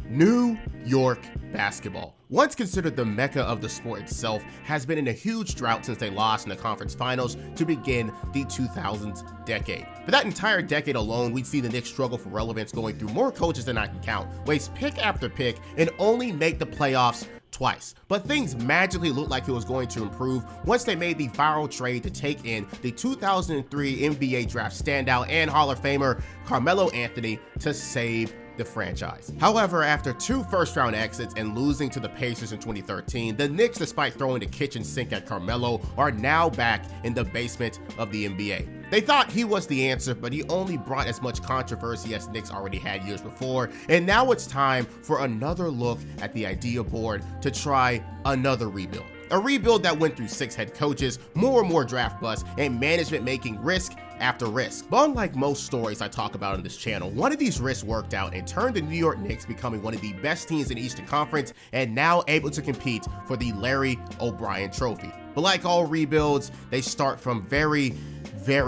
New York Basketball, once considered the mecca of the sport itself, has been in a huge drought since they lost in the conference finals to begin the 2000s decade. For that entire decade alone, we'd see the Knicks struggle for relevance, going through more coaches than I can count, waste pick after pick, and only make the playoffs twice. But things magically looked like it was going to improve once they made the viral trade to take in the 2003 NBA draft standout and Hall of Famer Carmelo Anthony to save the franchise. However, after 2 first-round exits and losing to the Pacers in 2013, the Knicks, despite throwing the kitchen sink at Carmelo, are now back in the basement of the NBA. They thought he was the answer, but he only brought as much controversy as Knicks already had years before, and now it's time for another look at the idea board to try another rebuild. A rebuild that went through 6 head coaches, more and more draft busts, and management making risk after risk. But unlike most stories I talk about on this channel, one of these risks worked out and turned the New York Knicks becoming one of the best teams in the Eastern Conference and now able to compete for the Larry O'Brien Trophy. But like all rebuilds, they start from very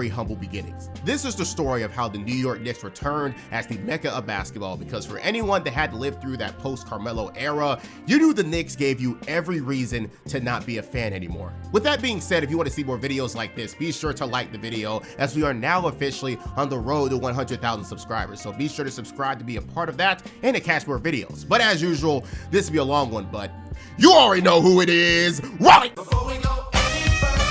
humble beginnings. This is the story of how the New York Knicks returned as the Mecca of basketball, because for anyone that had to live through that post-Carmelo era, you knew the Knicks gave you every reason to not be a fan anymore. With that being said, if you want to see more videos like this, be sure to like the video, as we are now officially on the road to 100,000 subscribers. So be sure to subscribe to be a part of that and to catch more videos. But as usual, this will be a long one, but you already know who it is, right? Before we go any further,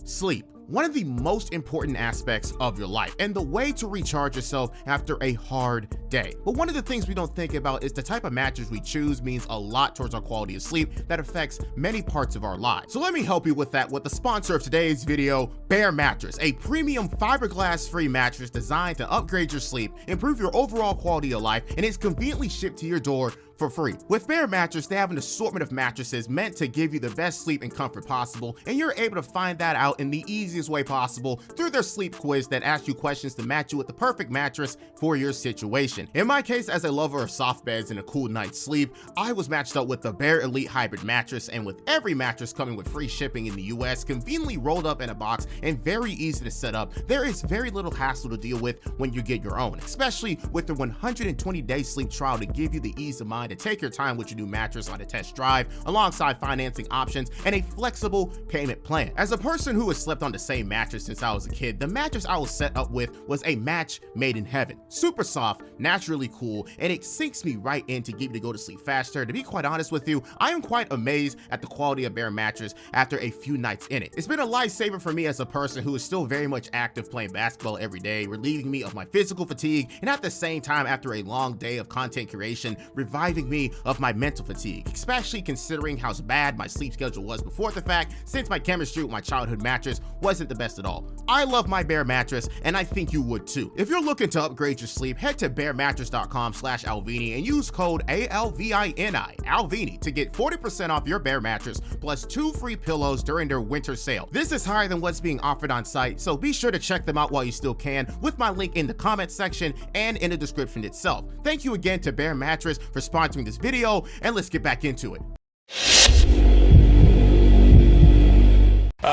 sleep. One of the most important aspects of your life and the way to recharge yourself after a hard day. But one of the things we don't think about is the type of mattress we choose means a lot towards our quality of sleep that affects many parts of our lives. So let me help you with that with the sponsor of today's video, Bare Mattress, a premium fiberglass-free mattress designed to upgrade your sleep, improve your overall quality of life, and it's conveniently shipped to your door for free. With Bare Mattress, they have an assortment of mattresses meant to give you the best sleep and comfort possible, and you're able to find that out in the easiest way possible through their sleep quiz that asks you questions to match you with the perfect mattress for your situation. In my case, as a lover of soft beds and a cool night's sleep, I was matched up with the Bare Elite Hybrid mattress, and with every mattress coming with free shipping in the US, conveniently rolled up in a box and very easy to set up, there is very little hassle to deal with when you get your own, especially with the 120-day sleep trial to give you the ease of mind to take your time with your new mattress on a test drive, alongside financing options and a flexible payment plan. As a person who has slept on the same mattress since I was a kid, the mattress I was set up with was a match made in heaven. Super soft, naturally cool, and it sinks me right in to get me to go to sleep faster. To be quite honest with you, I am quite amazed at the quality of Bare Mattress after a few nights in it. It's been a lifesaver for me as a person who is still very much active playing basketball every day, relieving me of my physical fatigue, and at the same time, after a long day of content creation, reviving me of my mental fatigue, especially considering how bad my sleep schedule was before the fact, since my chemistry with my childhood mattress wasn't the best at all. I love my Bare Mattress, and I think you would too. If you're looking to upgrade your sleep, head to baremattress.com/Alvini and use code ALVINI, Alvini, to get 40% off your Bare Mattress plus 2 free pillows during their winter sale. This is higher than what's being offered on site, so be sure to check them out while you still can, with my link in the comment section and in the description itself. Thank you again to Bare Mattress for sponsoring this video, and let's get back into it.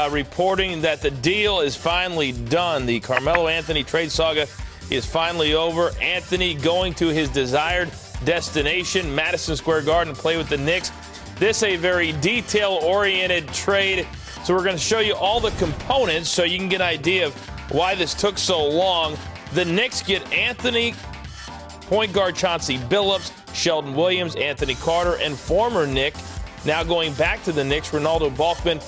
Reporting that the deal is finally done. The Carmelo Anthony trade saga is finally over. Anthony going to his desired destination, Madison Square Garden, to play with the Knicks. This a very detail-oriented trade, so we're going to show you all the components so you can get an idea of why this took so long. The Knicks get Anthony, point guard Chauncey Billups, Sheldon Williams, Anthony Carter, and former Knick, now going back to the Knicks, Renaldo Balkman.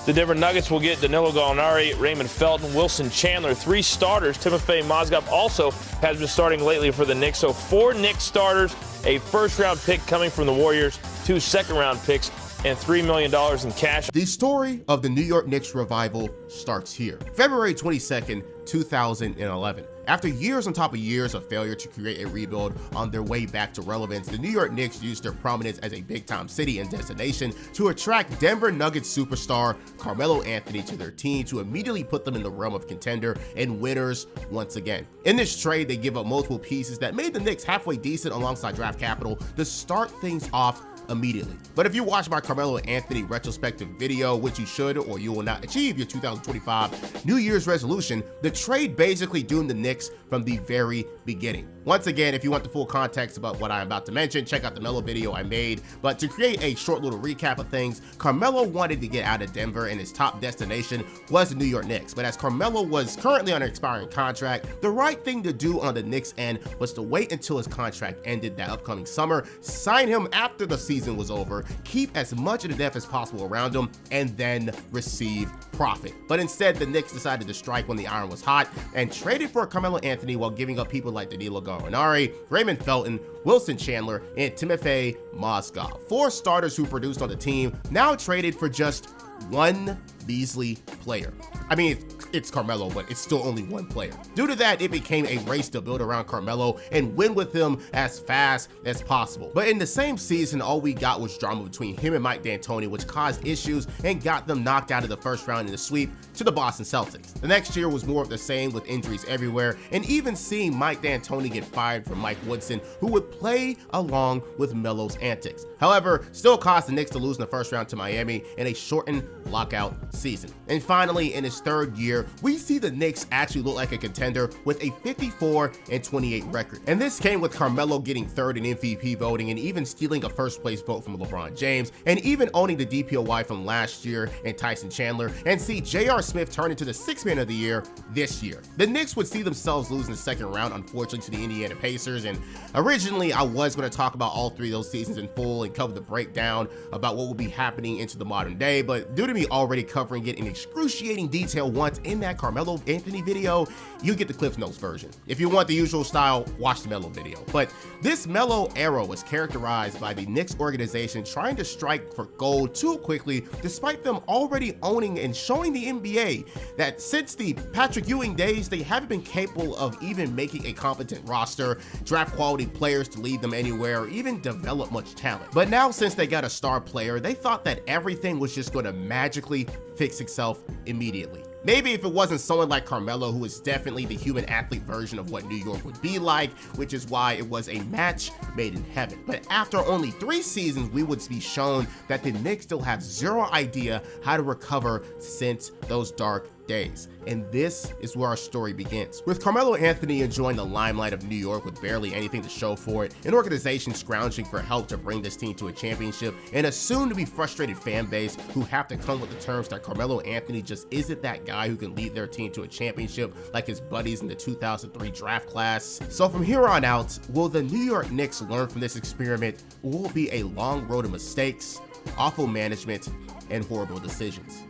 The Denver Nuggets will get Danilo Gallinari, Raymond Felton, Wilson Chandler, 3 starters. Timofey Mozgov also has been starting lately for the Knicks. So 4 Knicks starters, a first-round pick coming from the Warriors, 2 second-round picks, and $3 million in cash. The story of the New York Knicks revival starts here. February 22nd, 2011. After years on top of years of failure to create a rebuild on their way back to relevance, the New York Knicks used their prominence as a big-time city and destination to attract Denver Nuggets superstar Carmelo Anthony to their team to immediately put them in the realm of contender and winners once again. In this trade, they give up multiple pieces that made the Knicks halfway decent alongside draft capital to start things off immediately. But if you watch my Carmelo Anthony retrospective video, which you should or you will not achieve your 2025 New Year's resolution, the trade basically doomed the Knicks from the very beginning. Once again, if you want the full context about what I'm about to mention, check out the Melo video I made. But to create a short little recap of things, Carmelo wanted to get out of Denver and his top destination was the New York Knicks. But as Carmelo was currently on an expiring contract, the right thing to do on the Knicks end was to wait until his contract ended that upcoming summer, sign him after the season was over, keep as much of the depth as possible around him, and then receive profit. But instead, the Knicks decided to strike when the iron was hot and traded for Carmelo Anthony while giving up people like Danilo Gallinari, Raymond Felton, Wilson Chandler, and Timofey Mozgov. 4 starters who produced on the team, now traded for just one Beasley player. I mean, it's Carmelo, but it's still only one player. Due to that, it became a race to build around Carmelo and win with him as fast as possible. But in the same season, all we got was drama between him and Mike D'Antoni, which caused issues and got them knocked out of the first round in the sweep to the Boston Celtics. The next year was more of the same with injuries everywhere, and even seeing Mike D'Antoni get fired from Mike Woodson, who would play along with Melo's antics. However, still caused the Knicks to lose in the first round to Miami in a shortened lockout season. And finally, in his third year, we see the Knicks actually look like a contender with a 54-28 record. And this came with Carmelo getting third in MVP voting and even stealing a first place vote from LeBron James, and even owning the DPOY from last year and Tyson Chandler, and see J.R. Smith turn into the 6th man of the year this year. The Knicks would see themselves lose in the second round, unfortunately, to the Indiana Pacers, and originally I was going to talk about all 3 of those seasons in full and cover the breakdown about what will be happening into the modern day, but due to me already covering it in excruciating detail once in that Carmelo Anthony video, you get the Cliff Notes version. If you want the usual style, watch the Melo video. But this Melo era was characterized by the Knicks organization trying to strike for gold too quickly, despite them already owning and showing the NBA that since the Patrick Ewing days, they haven't been capable of even making a competent roster, draft quality players to lead them anywhere, or even develop much talent. But now, since they got a star player, they thought that everything was just going to magically fix itself immediately. Maybe if it wasn't someone like Carmelo, who is definitely the human athlete version of what New York would be like, which is why it was a match made in heaven. But after only 3 seasons, we would be shown that the Knicks still have zero idea how to recover since those dark days. And this is where our story begins. With Carmelo Anthony enjoying the limelight of New York with barely anything to show for it, an organization scrounging for help to bring this team to a championship, and a soon-to-be frustrated fan base who have to come with the terms that Carmelo Anthony just isn't that guy who can lead their team to a championship like his buddies in the 2003 draft class. So from here on out, will the New York Knicks learn from this experiment, or will it be a long road of mistakes, awful management, and horrible decisions?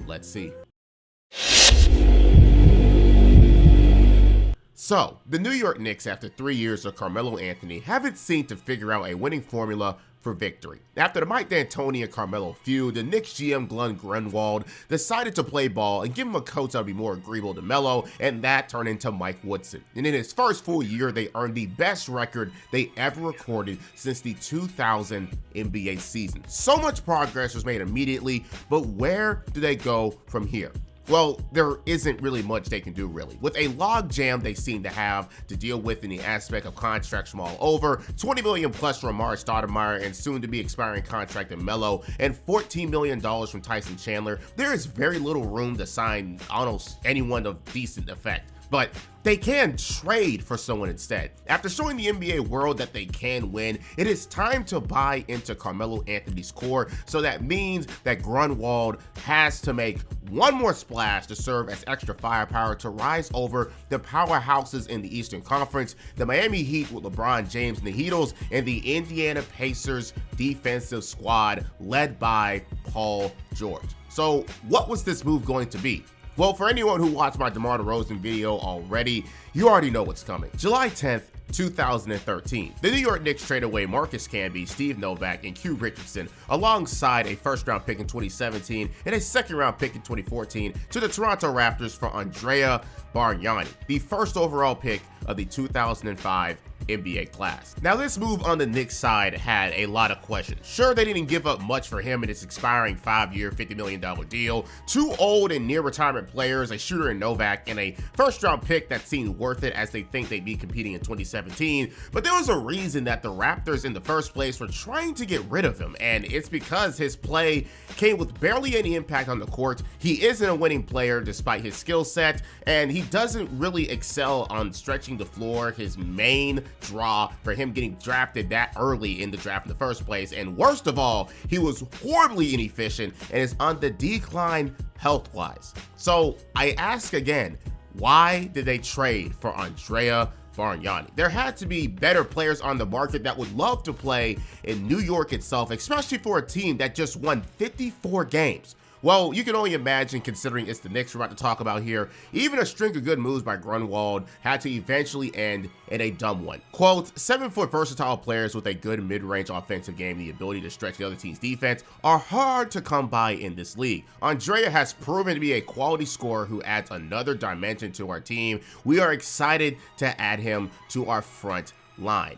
Let's see. So, the New York Knicks, after 3 years of Carmelo Anthony, haven't seemed to figure out a winning formula for victory. After the Mike D'Antoni and Carmelo feud, the Knicks GM Glenn Grunwald decided to play ball and give him a coach that would be more agreeable to Melo, and that turned into Mike Woodson. And in his first full year, they earned the best record they ever recorded since the 2000 NBA season. So much progress was made immediately, but where do they go from here? Well, there isn't really much they can do, really. With a log jam they seem to have to deal with in the aspect of contracts from all over, $20 million plus from Amari Stoudemire and soon to be expiring contract in Melo, and $14 million from Tyson Chandler, there is very little room to sign almost anyone of decent effect. But they can trade for someone instead. After showing the NBA world that they can win, it is time to buy into Carmelo Anthony's core, so that means that Grunwald has to make one more splash to serve as extra firepower to rise over the powerhouses in the Eastern Conference, the Miami Heat with LeBron James and the Heatles, and the Indiana Pacers defensive squad led by Paul George. So what was this move going to be? Well, for anyone who watched my DeMar DeRozan video already, you already know what's coming. July 10th, 2013. The New York Knicks trade away Marcus Camby, Steve Novak, and Q Richardson, alongside a first-round pick in 2017 and a second-round pick in 2014 to the Toronto Raptors for Andrea Bargnani, the first overall pick of the 2005 NBA class. Now, this move on the Knicks side had a lot of questions. Sure, they didn't give up much for him in his expiring 5-year, $50 million deal. Two old and near retirement players, a shooter in Novak, and a first-round pick that seemed worth it as they think they'd be competing in 2017. But there was a reason that the Raptors in the first place were trying to get rid of him, and it's because his play came with barely any impact on the court. He isn't a winning player despite his skill set, and he doesn't really excel on stretching the floor, his main draw for him getting drafted that early in the draft in the first place. And worst of all, he was horribly inefficient and is on the decline health-wise. So I ask again, why did they trade for Andrea Bargnani? There had to be better players on the market that would love to play in New York itself, especially for a team that just won 54 games. Well, you can only imagine, considering it's the Knicks we're about to talk about here, even a string of good moves by Grunwald had to eventually end in a dumb one. Quote, 7-foot versatile players with a good mid-range offensive game and the ability to stretch the other team's defense are hard to come by in this league. Andrea has proven to be a quality scorer who adds another dimension to our team. We are excited to add him to our front line.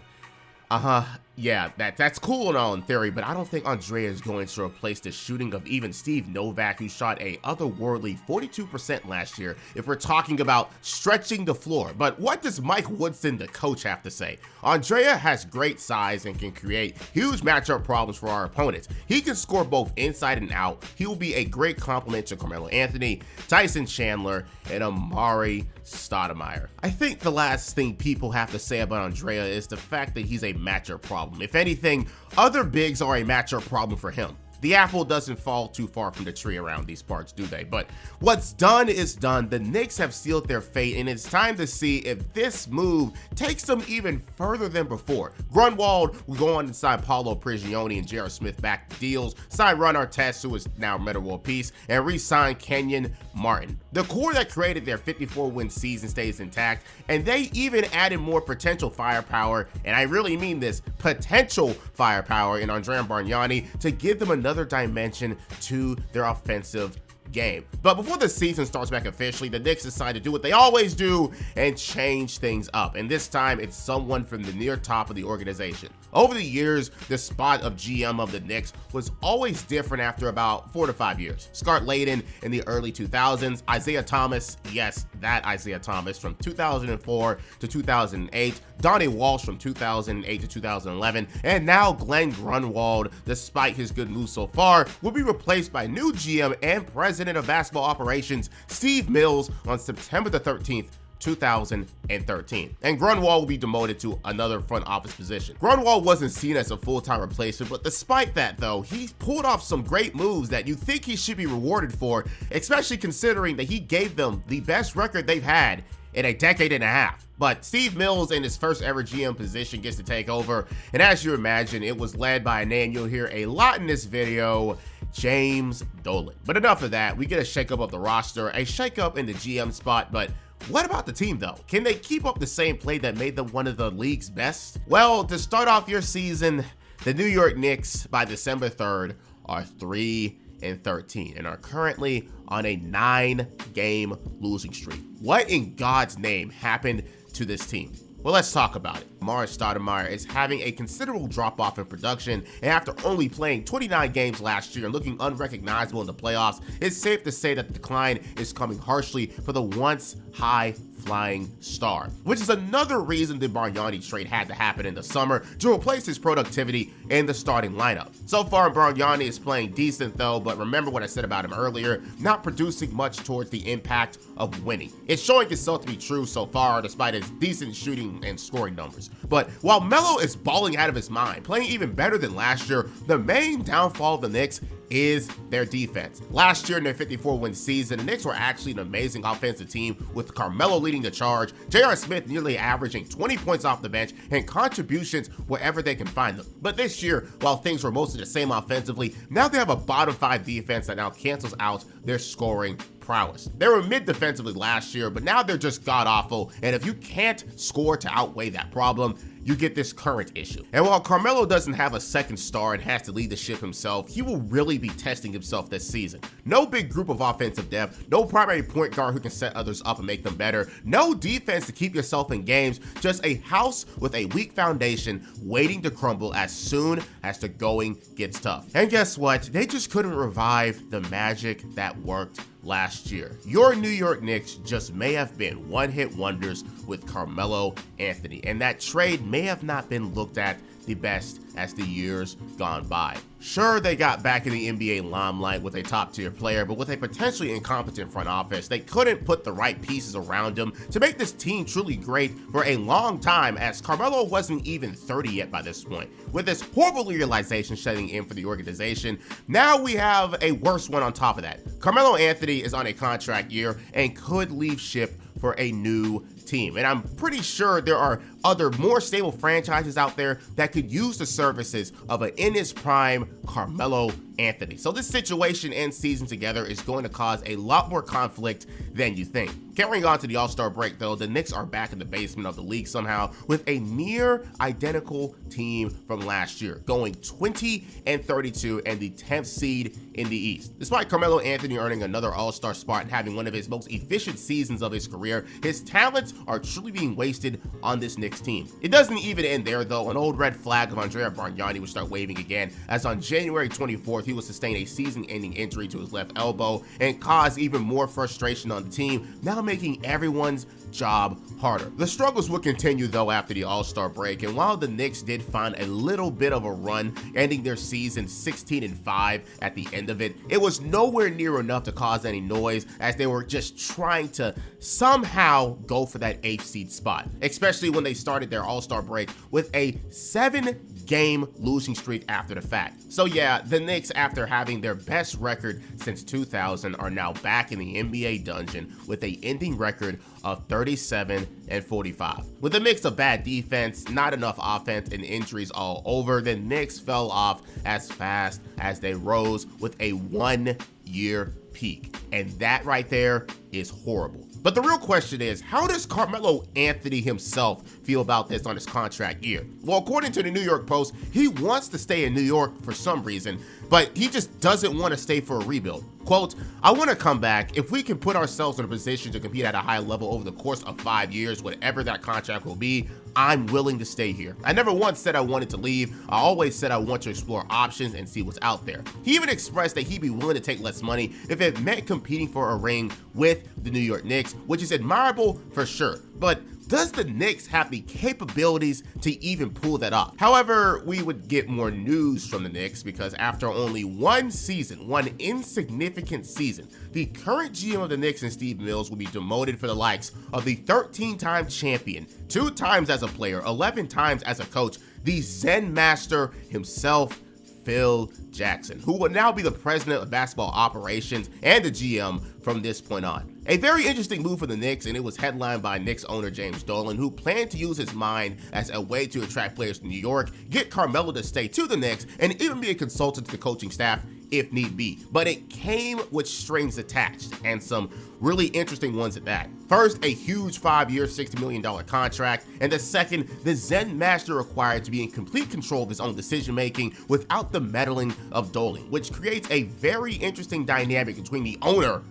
Yeah, that's cool and all in theory, but I don't think Andrea is going to replace the shooting of even Steve Novak, who shot a otherworldly 42% last year, if we're talking about stretching the floor. But what does Mike Woodson, the coach, have to say? Andrea has great size and can create huge matchup problems for our opponents. He can score both inside and out. He will be a great complement to Carmelo Anthony, Tyson Chandler, and Amari Stoudemire. I think the last thing people have to say about Andrea is the fact that he's a matchup problem. If anything, other bigs are a matchup problem for him. The apple doesn't fall too far from the tree around these parts, do they? But what's done is done. The Knicks have sealed their fate, and it's time to see if this move takes them even further than before. Grunwald will go on to sign Paolo Prigioni and J.R. Smith back to deals, sign Ron Artest, who is now Metta World Peace, and re-sign Kenyon Martin. The core that created their 54-win season stays intact, and they even added more potential firepower, and I really mean this, potential firepower in Andrea Bargnani to give them another dimension to their offensive game. But before the season starts back officially, the Knicks decide to do what they always do and change things up. And this time, it's someone from the near top of the organization. Over the years, the spot of GM of the Knicks was always different after about 4 to 5 years. Scott Layden in the early 2000s, Isaiah Thomas, yes, that Isaiah Thomas from 2004 to 2008, Donnie Walsh from 2008 to 2011, and now Glenn Grunwald, despite his good moves so far, will be replaced by new GM and president of basketball operations, Steve Mills, on September the 13th, 2013. And Grunwald will be demoted to another front office position. Grunwald wasn't seen as a full-time replacement, but despite that though, he pulled off some great moves that you think he should be rewarded for, especially considering that he gave them the best record they've had in a decade and a half. But Steve Mills in his first ever GM position gets to take over, and as you imagine, it was led by a name you'll hear a lot in this video, James Dolan. But enough of that, we get a shakeup of the roster, a shakeup in the GM spot, but what about the team though? Can they keep up the same play that made them one of the league's best? Well, to start off your season, the New York Knicks by December 3rd are 3-13 and are currently on a 9-game losing streak. What in God's name happened to this team? Well, let's talk about it. Amari Stoudemire is having a considerable drop-off in production, and after only playing 29 games last year and looking unrecognizable in the playoffs, it's safe to say that the decline is coming harshly for the once high-flying star, which is another reason the Bargnani trade had to happen in the summer to replace his productivity in the starting lineup. So far, Bargnani is playing decent though, but remember what I said about him earlier, not producing much towards the impact of winning. It's showing itself to be true so far, despite his decent shooting and scoring numbers. But while Melo is balling out of his mind, playing even better than last year, the main downfall of the Knicks is their defense. Last year in their 54-win season, the Knicks were actually an amazing offensive team with Carmelo leading the charge, J.R. Smith nearly averaging 20 points off the bench and contributions wherever they can find them. But this year, while things were mostly the same offensively, now they have a bottom 5 defense that now cancels out their scoring prowess. They were mid defensively last year, but now they're just god-awful, and if you can't score to outweigh that problem, you get this current issue. And while Carmelo doesn't have a second star and has to lead the ship himself, he will really be testing himself this season. No big group of offensive depth, no primary point guard who can set others up and make them better, no defense to keep yourself in games, just a house with a weak foundation waiting to crumble as soon as the going gets tough. And guess what? They just couldn't revive the magic that worked last year. Your New York Knicks just may have been one-hit wonders with Carmelo Anthony, and that trade may have not been looked at the best as the years gone by. Sure, they got back in the NBA limelight with a top-tier player, but with a potentially incompetent front office, they couldn't put the right pieces around him to make this team truly great for a long time, as Carmelo wasn't even 30 yet by this point. With this horrible realization setting in for the organization, now we have a worse one on top of that. Carmelo Anthony is on a contract year and could leave ship for a new team. And I'm pretty sure there are other more stable franchises out there that could use the services of an in his prime Carmelo Anthony. So this situation and season together is going to cause a lot more conflict than you think. Carrying on to the All-Star break though, the Knicks are back in the basement of the league somehow with a near identical team from last year, going 20-32 and the 10th seed in the East. Despite Carmelo Anthony earning another All-Star spot and having one of his most efficient seasons of his career, his talents are truly being wasted on this Knicks team. It doesn't even end there though. An old red flag of Andrea Bargnani would start waving again, as on January 24th, he would sustain a season-ending injury to his left elbow and cause even more frustration on the team, now making everyone's job harder. The struggles would continue though after the All-Star break, and while the Knicks did find a little bit of a run, ending their season 16-5 at the end of it, it was nowhere near enough to cause any noise, as they were just trying to somehow go for that 8th seed spot, especially when they started their All-Star break with a 7-game losing streak after the fact. So yeah, the Knicks, after having their best record since 2000, are now back in the NBA dungeon with a ending record of 37-45. With a mix of bad defense, not enough offense, and injuries all over, the Knicks fell off as fast as they rose with a 1-year peak. And that right there is horrible. But the real question is, how does Carmelo Anthony himself feel about this on his contract year? Well, according to the New York Post, he wants to stay in New York for some reason, but he just doesn't want to stay for a rebuild. Quote, "I want to come back. If we can put ourselves in a position to compete at a high level over the course of 5 years, whatever that contract will be, I'm willing to stay here. I never once said I wanted to leave. I always said I want to explore options and see what's out there." He even expressed that he'd be willing to take less money if it meant competing for a ring with the New York Knicks, which is admirable for sure. But does the Knicks have the capabilities to even pull that off? However, we would get more news from the Knicks, because after only one season, one insignificant season, the current GM of the Knicks and Steve Mills will be demoted for the likes of the 13-time champion, 2 times as a player, 11 times as a coach, the Zen master himself, Phil Jackson, who will now be the president of basketball operations and the GM from this point on. A very interesting move for the Knicks, and it was headlined by Knicks owner James Dolan, who planned to use his mind as a way to attract players to New York, get Carmelo to stay to the Knicks, and even be a consultant to the coaching staff if need be. But it came with strings attached, and some really interesting ones at that. First, a huge 5-year, $60 million contract, and the second, the Zen master required to be in complete control of his own decision-making without the meddling of Dolan, which creates a very interesting dynamic between the owner,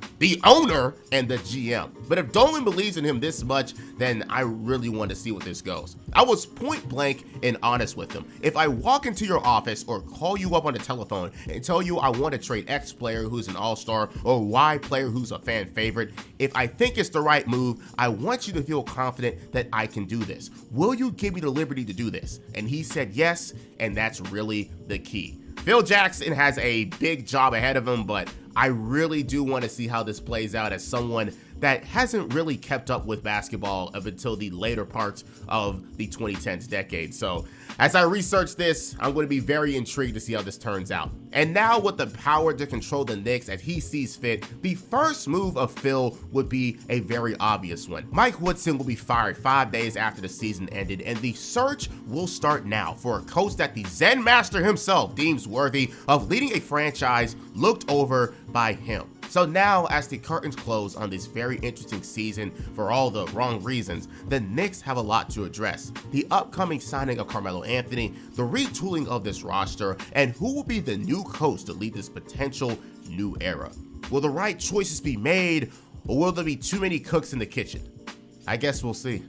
and the GM. But if Dolan believes in him this much, then I really want to see what this goes. I was point blank and honest with him. If I walk into your office or call you up on the telephone and tell you I want to trade X player who's an all-star or Y player who's a fan favorite, if I think it's the right move, I want you to feel confident that I can do this. Will you give me the liberty to do this? And he said yes, and that's really the key. Phil Jackson has a big job ahead of him, but I really do want to see how this plays out as someone that hasn't really kept up with basketball up until the later parts of the 2010s decade. So as I research this, I'm going to be very intrigued to see how this turns out. And now, with the power to control the Knicks as he sees fit, the first move of Phil would be a very obvious one. Mike Woodson will be fired 5 days after the season ended, and the search will start now for a coach that the Zen master himself deems worthy of leading a franchise looked over by him. So now, as the curtains close on this very interesting season for all the wrong reasons, the Knicks have a lot to address. The upcoming signing of Carmelo Anthony, the retooling of this roster, and who will be the new coach to lead this potential new era. Will the right choices be made, or will there be too many cooks in the kitchen? I guess we'll see.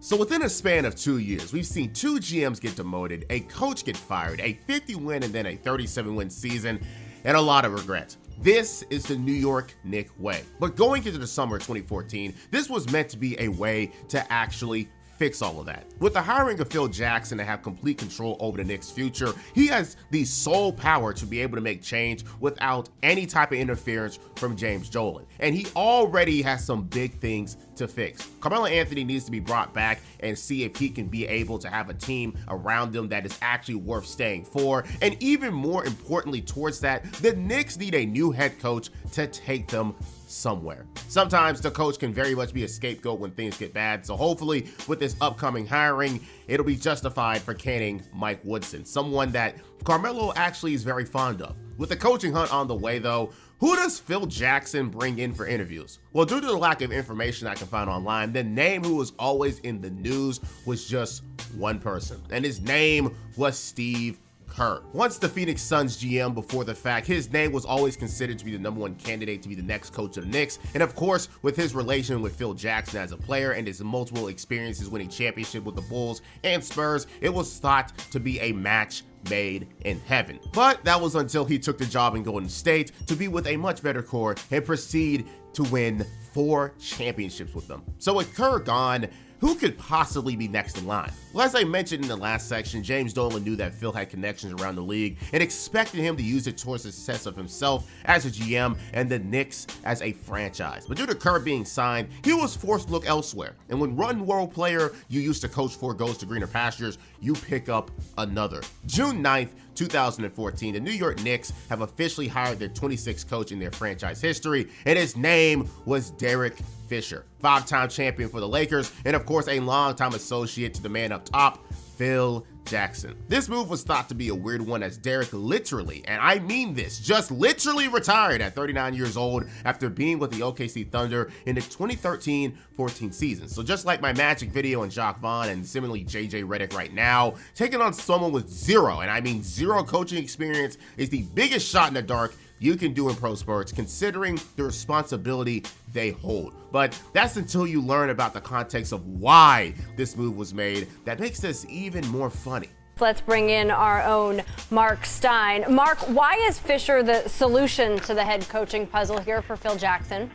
So within a span of 2 years, we've seen 2 GMs get demoted, a coach get fired, a 50-win and then a 37-win season, and a lot of regret. This is the New York Knicks way. But going into the summer of 2014, this was meant to be a way to actually fix all of that. With the hiring of Phil Jackson to have complete control over the Knicks' future, he has the sole power to be able to make change without any type of interference from James Dolan. And he already has some big things to fix. Carmelo Anthony needs to be brought back and see if he can be able to have a team around him that is actually worth staying for. And even more importantly towards that, the Knicks need a new head coach to take them somewhere. Sometimes the coach can very much be a scapegoat when things get bad, so hopefully with this upcoming hiring, it'll be justified for canning Mike Woodson, someone that Carmelo actually is very fond of. With the coaching hunt on the way though, who does Phil Jackson bring in for interviews? Well, due to the lack of information I can find online, the name who was always in the news was just one person, and his name was Steve Kerr. Once the Phoenix Suns GM before the fact, his name was always considered to be the #1 candidate to be the next coach of the Knicks. And of course, with his relation with Phil Jackson as a player and his multiple experiences winning championship with the Bulls and Spurs, it was thought to be a match made in heaven. But that was until he took the job in Golden State to be with a much better core and proceed to win 4 championships with them. So with Kerr gone, who could possibly be next in line? Well, as I mentioned in the last section, James Dolan knew that Phil had connections around the league and expected him to use it towards the success of himself as a GM and the Knicks as a franchise. But due to Kerr being signed, he was forced to look elsewhere. And when one world player you used to coach for goes to greener pastures, you pick up another. June 9th, 2014, the New York Knicks have officially hired their 26th coach in their franchise history, and his name was Derek Fisher, 5-time champion for the Lakers, and of course a longtime associate to the man up top, Phil Jackson. This move was thought to be a weird one as Derek literally, and I mean this, just literally retired at 39 years old after being with the OKC Thunder in the 2013-14 season. So just like my Magic video and Jacques Vaughn and similarly JJ Redick right now, taking on someone with zero, and I mean zero coaching experience is the biggest shot in the dark you can do in pro sports considering the responsibility they hold. But that's until you learn about the context of why this move was made that makes this even more funny. Let's bring in our own Mark Stein. Mark, why is Fisher the solution to the head coaching puzzle here for Phil Jackson?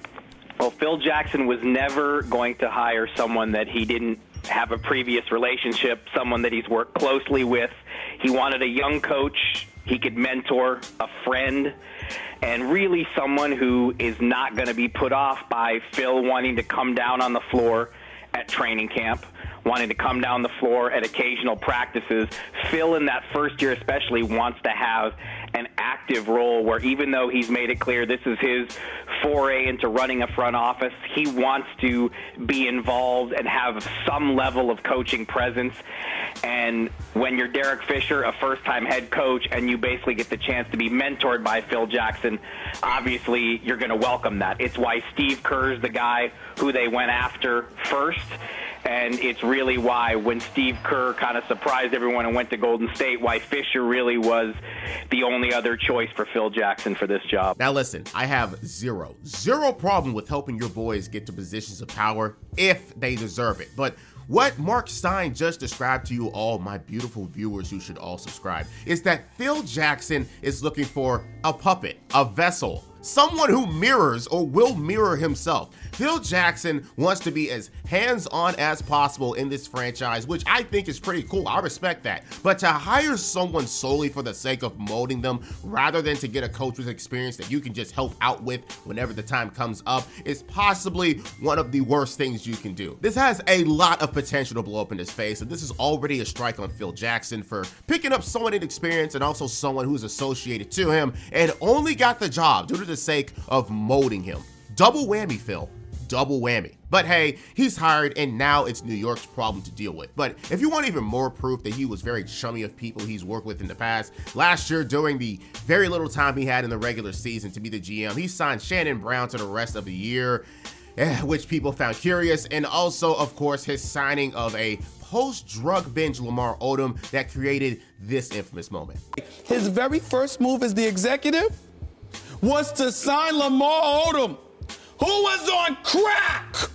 Well, Phil Jackson was never going to hire someone that he didn't have a previous relationship, someone that he's worked closely with. He wanted a young coach he could mentor, a friend, and really someone who is not going to be put off by Phil wanting to come down on the floor at training camp, wanting to come down the floor at occasional practices. Phil, in that first year especially, wants to have an active role where even though he's made it clear this is his foray into running a front office, he wants to be involved and have some level of coaching presence. And when you're Derek Fisher, a first-time head coach, and you basically get the chance to be mentored by Phil Jackson, obviously you're going to welcome that. It's why Steve Kerr's the guy who they went after first. And it's really why when Steve Kerr kind of surprised everyone and went to Golden State, why Fisher really was the only other choice for Phil Jackson for this job. Now listen, I have zero problem with helping your boys get to positions of power if they deserve it. But what Mark Stein just described to you all, my beautiful viewers who should all subscribe, is that Phil Jackson is looking for a puppet, a vessel, someone who mirrors or will mirror himself. Phil Jackson wants to be as hands-on as possible in this franchise, which I think is pretty cool. I respect that. But to hire someone solely for the sake of molding them rather than to get a coach with experience that you can just help out with whenever the time comes up is possibly one of the worst things you can do. This has a lot of potential to blow up in his face, and this is already a strike on Phil Jackson for picking up someone inexperienced and also someone who's associated to him and only got the job due to the sake of molding him. Double whammy, Phil. double whammy. But hey, he's hired and now it's New York's problem to deal with. But if you want even more proof that he was very chummy of people he's worked with in the past, last year during the very little time he had in the regular season to be the GM, he signed Shannon Brown to the rest of the year, which people found curious, and also, of course, his signing of a post-drug binge Lamar Odom that created this infamous moment. His very first move as the executive was to sign Lamar Odom, who was on crack.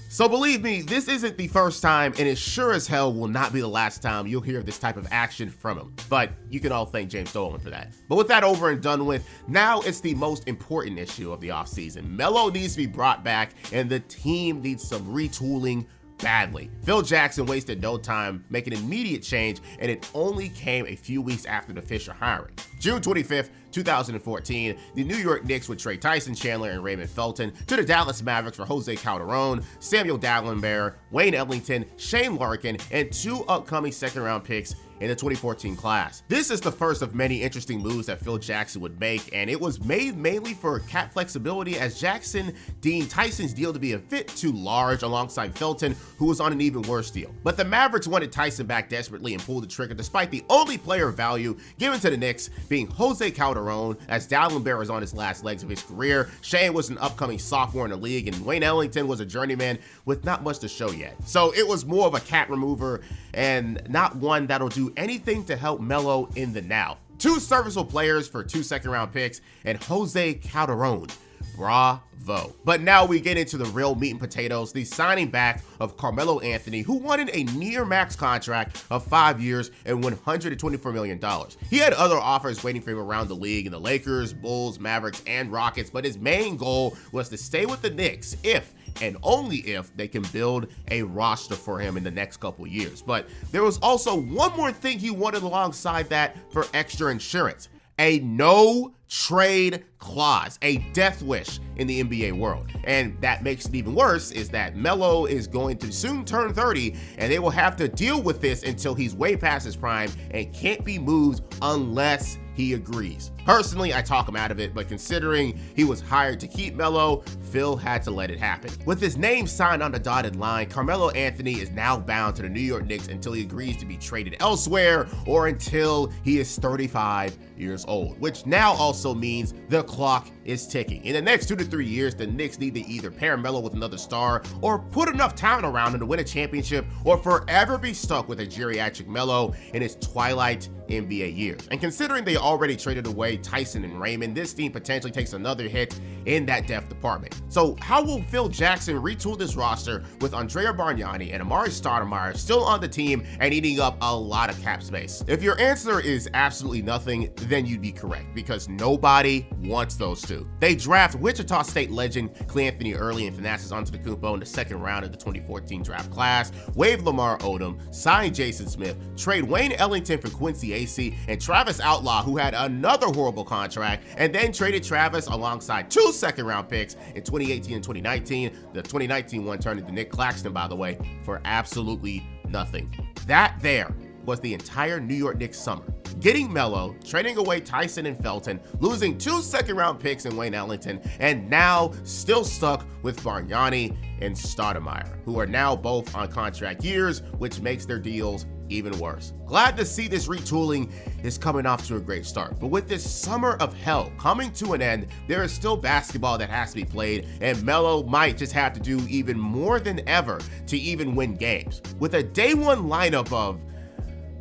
So believe me, this isn't the first time, and it sure as hell will not be the last time you'll hear this type of action from him. But you can all thank James Dolan for that. But with that over and done with, now it's the most important issue of the offseason. Melo needs to be brought back, and the team needs some retooling badly. Phil Jackson wasted no time making an immediate change, and it only came a few weeks after the Fisher hiring. June 25th, 2014, the New York Knicks would trade Tyson Chandler and Raymond Felton to the Dallas Mavericks for Jose Calderon, Samuel Dallenberg, Wayne Ellington, Shane Larkin, and 2 upcoming second-round picks in the 2014 class. This is the first of many interesting moves that Phil Jackson would make, and it was made mainly for cap flexibility, as Jackson deemed Tyson's deal to be a bit too large alongside Felton, who was on an even worse deal. But the Mavericks wanted Tyson back desperately and pulled the trigger despite the only player value given to the Knicks being Jose Calderon, as Dallenberg was on his last legs of his career, Shane was an upcoming sophomore in the league, and Wayne Ellington was a journeyman with not much to show yet. So it was more of a cap remover and not one that'll do anything to help Melo in the now. 2 serviceable players for 2 second-round picks and Jose Calderon. Bravo. But now we get into the real meat and potatoes, the signing back of Carmelo Anthony, who wanted a near max contract of 5 years and $124 million. He had other offers waiting for him around the league in the Lakers, Bulls, Mavericks, and Rockets, but his main goal was to stay with the Knicks if and only if they can build a roster for him in the next couple years. But there was also one more thing he wanted alongside that for extra insurance: a no trade clause, a death wish in the NBA world. And that makes it even worse is that Melo is going to soon turn 30, and they will have to deal with this until he's way past his prime and can't be moved unless he agrees. Personally, I talk him out of it, but considering he was hired to keep Melo, Phil had to let it happen. With his name signed on the dotted line, Carmelo Anthony is now bound to the New York Knicks until he agrees to be traded elsewhere or until he is 35 years old, which now also means the clock is ticking. In the next 2 to 3 years, the Knicks need to either pair Melo with another star or put enough talent around him to win a championship, or forever be stuck with a geriatric Melo in his twilight NBA years. And considering they already traded away Tyson and Raymond, this team potentially takes another hit in that depth department. So how will Phil Jackson retool this roster with Andrea Bargnani and Amari Stoudemire still on the team and eating up a lot of cap space? If your answer is absolutely nothing, then you'd be correct, because nobody wants those two. They draft Wichita State legend Cleanthony Early and Thanasis Antetokounmpo in the second round of the 2014 draft class, waive Lamar Odom, sign Jason Smith, trade Wayne Ellington for Quincy Acey and Travis Outlaw, who had another horrible contract, and then traded Travis alongside 2 second-round picks in 2018 and 2019. The 2019 one turned into Nick Claxton, by the way, for absolutely nothing. That there was the entire New York Knicks summer. Getting Melo, trading away Tyson and Felton, losing 2 second-round picks in Wayne Ellington, and now still stuck with Bargnani and Stoudemire, who are now both on contract years, which makes their deals even worse. Glad to see this retooling is coming off to a great start, but with this summer of hell coming to an end, there is still basketball that has to be played, and Melo might just have to do even more than ever to even win games. With a day one lineup of,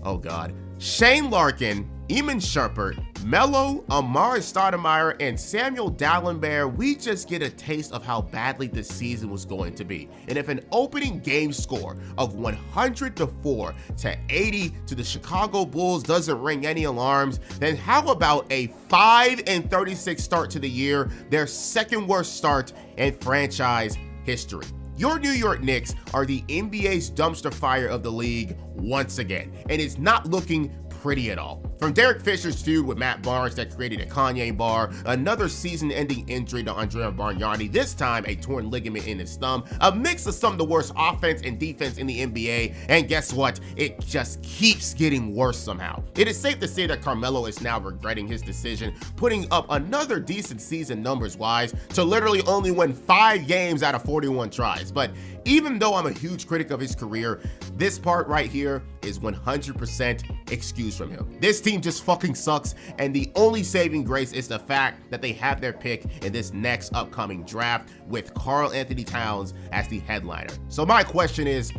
oh God, Shane Larkin, Iman Shumpert, Melo, Amari Stoudemire, and Samuel Dallenberg, we just get a taste of how badly this season was going to be. And if an opening game score of 104 to 80 to the Chicago Bulls doesn't ring any alarms, then how about a 5-36 start to the year, their second worst start in franchise history? Your New York Knicks are the NBA's dumpster fire of the league once again, and it's not looking pretty at all. From Derek Fisher's feud with Matt Barnes that created a Kanye bar, another season-ending injury to Andrea Bargnani, this time a torn ligament in his thumb, a mix of some of the worst offense and defense in the NBA, and guess what? It just keeps getting worse somehow. It is safe to say that Carmelo is now regretting his decision, putting up another decent season numbers-wise to literally only win 5 games out of 41 tries. But even though I'm a huge critic of his career, this part right here is 100% excused from him. This team just fucking sucks, and the only saving grace is the fact that they have their pick in this next upcoming draft with Karl Anthony Towns as the headliner. So my question is,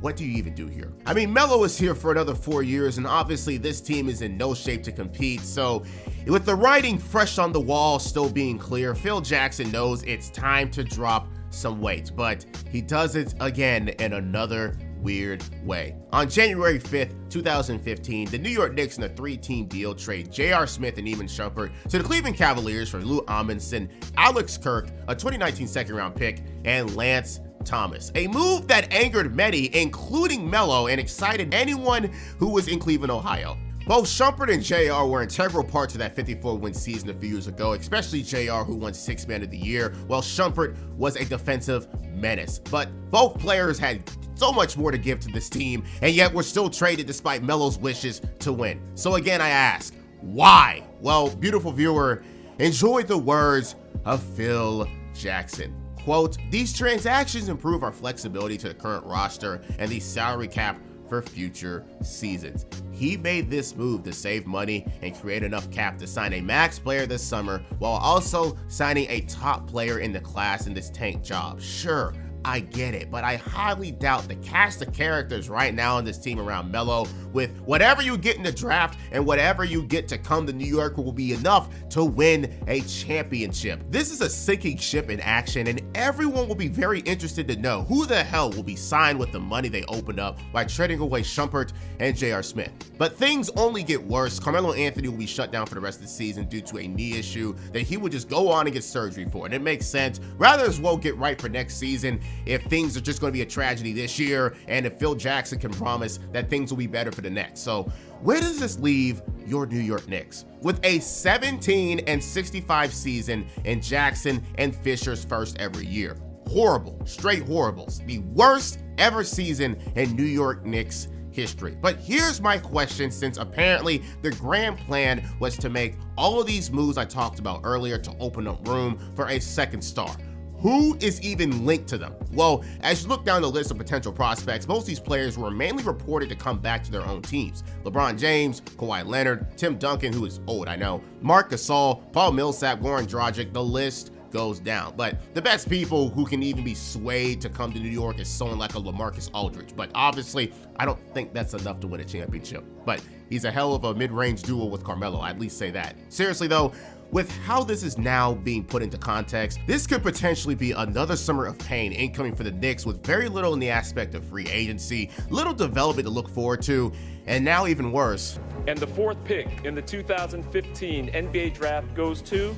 what do you even do here? I mean, Melo is here for another 4 years, and obviously this team is in no shape to compete. So with the writing fresh on the wall still being clear, Phil Jackson knows it's time to drop some weight, but he does it again in another weird way. On January 5th, 2015, the New York Knicks in a 3-team deal trade J.R. Smith and Iman Shumpert to the Cleveland Cavaliers for Lou Amundsen, Alex Kirk, a 2019 second-round pick, and Lance Thomas. A move that angered many, including Melo, and excited anyone who was in Cleveland, Ohio. Both Shumpert and JR were integral parts of that 54-win season a few years ago, especially JR, who won 6th Man of the Year, while Shumpert was a defensive menace. But both players had so much more to give to this team, and yet were still traded despite Melo's wishes to win. So again, I ask, why? Well, beautiful viewer, enjoy the words of Phil Jackson. Quote, "These transactions improve our flexibility to the current roster and the salary cap for future seasons." He made this move to save money and create enough cap to sign a max player this summer while also signing a top player in the class in this tank job. Sure, I get it, but I highly doubt the cast of characters right now in this team around Melo, with whatever you get in the draft and whatever you get to come to New York, will be enough to win a championship. This is a sinking ship in action, and everyone will be very interested to know who the hell will be signed with the money they opened up by trading away Shumpert and J.R. Smith. But things only get worse. Carmelo Anthony will be shut down for the rest of the season due to a knee issue that he would just go on and get surgery for, and it makes sense. Rather as well get right for next season if things are just going to be a tragedy this year, and if Phil Jackson can promise that things will be better for the next. So where does this leave your New York Knicks? With a 17-65 season in Jackson and Fisher's first ever year. Horrible, straight horribles. The worst ever season in New York Knicks history. But here's my question, since apparently the grand plan was to make all of these moves I talked about earlier to open up room for a second star. Who is even linked to them? Well, as you look down the list of potential prospects, most of these players were mainly reported to come back to their own teams. LeBron James, Kawhi Leonard, Tim Duncan, who is old, I know, Marc Gasol, Paul Millsap, Goran Dragic, the list goes down. But the best people who can even be swayed to come to New York is someone like a LaMarcus Aldridge. But obviously, I don't think that's enough to win a championship. But he's a hell of a mid-range duo with Carmelo, I'd at least say that. Seriously though, with how this is now being put into context, this could potentially be another summer of pain incoming for the Knicks, with very little in the aspect of free agency, little development to look forward to, and now even worse. And the 4th pick in the 2015 NBA draft goes to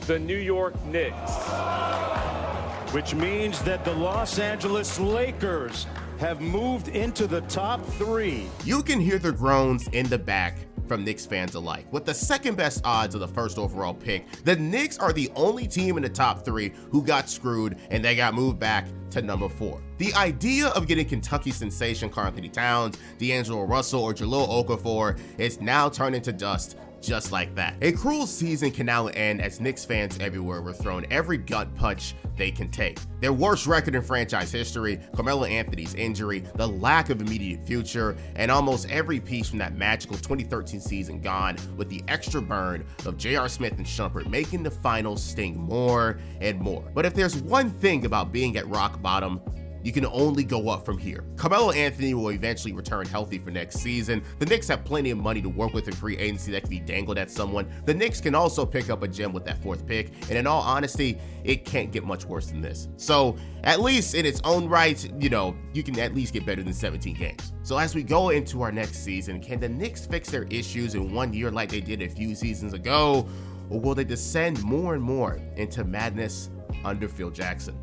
the New York Knicks. Which means that the Los Angeles Lakers have moved into the top 3. You can hear the groans in the back from Knicks fans alike. With the second best odds of the first overall pick, the Knicks are the only team in the top 3 who got screwed, and they got moved back to number 4. The idea of getting Kentucky sensation Karl Anthony Towns, D'Angelo Russell, or Jahlil Okafor is now turned into dust just like that. A cruel season can now end as Knicks fans everywhere were thrown every gut punch they can take. Their worst record in franchise history, Carmelo Anthony's injury, the lack of immediate future, and almost every piece from that magical 2013 season gone, with the extra burn of J.R. Smith and Shumpert making the finals sting more and more. But if there's one thing about being at rock bottom, you can only go up from here. Carmelo Anthony will eventually return healthy for next season. The Knicks have plenty of money to work with in free agency that can be dangled at someone. The Knicks can also pick up a gem with that 4th pick, and in all honesty, it can't get much worse than this. So at least in its own right, you can at least get better than 17 games. So as we go into our next season, can the Knicks fix their issues in 1 year like they did a few seasons ago, or will they descend more and more into madness under Phil Jackson?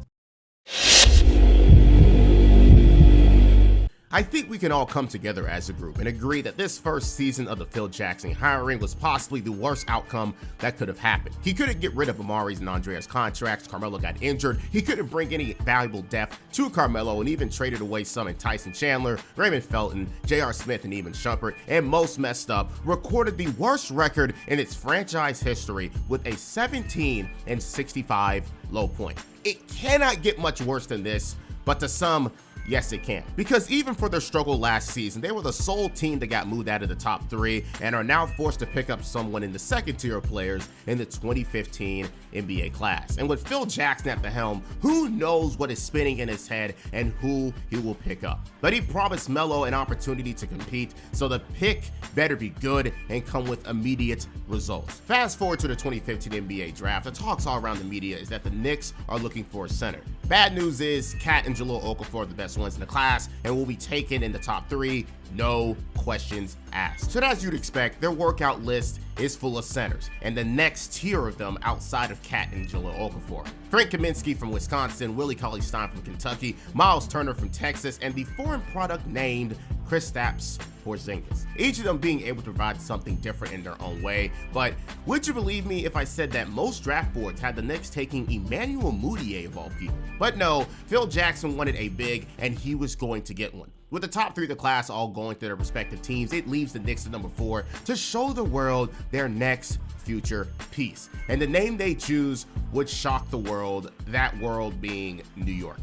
I think we can all come together as a group and agree that this first season of the Phil Jackson hiring was possibly the worst outcome that could have happened. He couldn't get rid of Amari's and Andrea's contracts, Carmelo got injured, he couldn't bring any valuable depth to Carmelo and even traded away some in Tyson Chandler, Raymond Felton, J.R. Smith, and even Shumpert, and most messed up, recorded the worst record in its franchise history with a 17-65 low point. It cannot get much worse than this, but to some, yes, it can. Because even for their struggle last season, they were the sole team that got moved out of the top 3 and are now forced to pick up someone in the second tier of players in the 2015 NBA class. And with Phil Jackson at the helm, who knows what is spinning in his head and who he will pick up. But he promised Melo an opportunity to compete, so the pick better be good and come with immediate results. Fast forward to the 2015 NBA draft, the talks all around the media is that the Knicks are looking for a center. Bad news is Cat and Jahlil Okafor are the best ones in the class and will be taken in the top 3, no questions asked. So as you'd expect, their workout list is full of centers, and the next tier of them outside of Cat and Jahlil Okafor: Frank Kaminsky from Wisconsin, Willie Cauley-Stein from Kentucky, Miles Turner from Texas, and the foreign product named Kristaps Porzingis. Each of them being able to provide something different in their own way, but would you believe me if I said that most draft boards had the Knicks taking Emmanuel Mudiay of all people? But no, Phil Jackson wanted a big, and he was going to get one. With the top 3 of the class all going to their respective teams, it leaves the Knicks at number 4 to show the world their next future piece. And the name they choose would shock the world, that world being New York.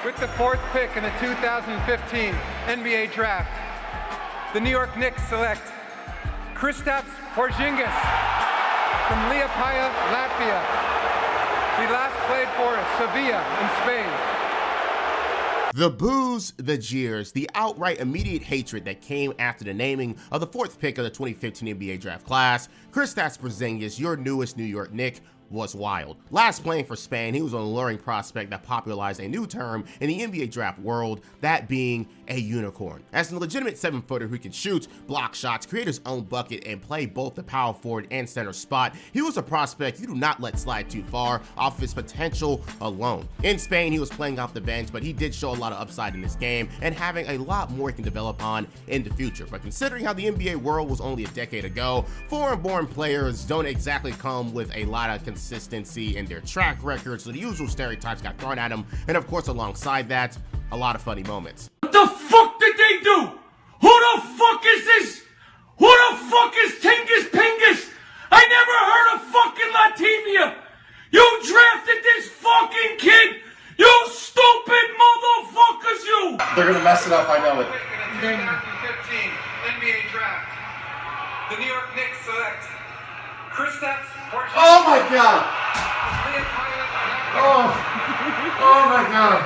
With the 4th pick in the 2015 NBA Draft, the New York Knicks select Kristaps Porzingis from Liepaja, Latvia. He last played for Sevilla in Spain. The boos, the jeers, the outright immediate hatred that came after the naming of the 4th pick of the 2015 NBA draft class, Kristaps Porzingis, your newest New York Knick, was wild. Last playing for Spain, he was an alluring prospect that popularized a new term in the NBA draft world, that being a unicorn. As a legitimate 7-footer who can shoot, block shots, create his own bucket, and play both the power forward and center spot, he was a prospect you do not let slide too far off of his potential alone. In Spain, he was playing off the bench, but he did show a lot of upside in this game and having a lot more he can develop on in the future. But considering how the NBA world was only a decade ago, foreign-born players don't exactly come with a lot of consistency in their track record, so the usual stereotypes got thrown at him, and of course alongside that, a lot of funny moments. What the fuck did they do? Who the fuck is this? Who the fuck is Tingus Pingus? I never heard of fucking Latvia. You drafted this fucking kid, you stupid motherfuckers, you! They're gonna mess it up, I know it. In the 2015 NBA Draft, the New York Knicks select Kristaps Porzingis. Oh my god! Oh my god!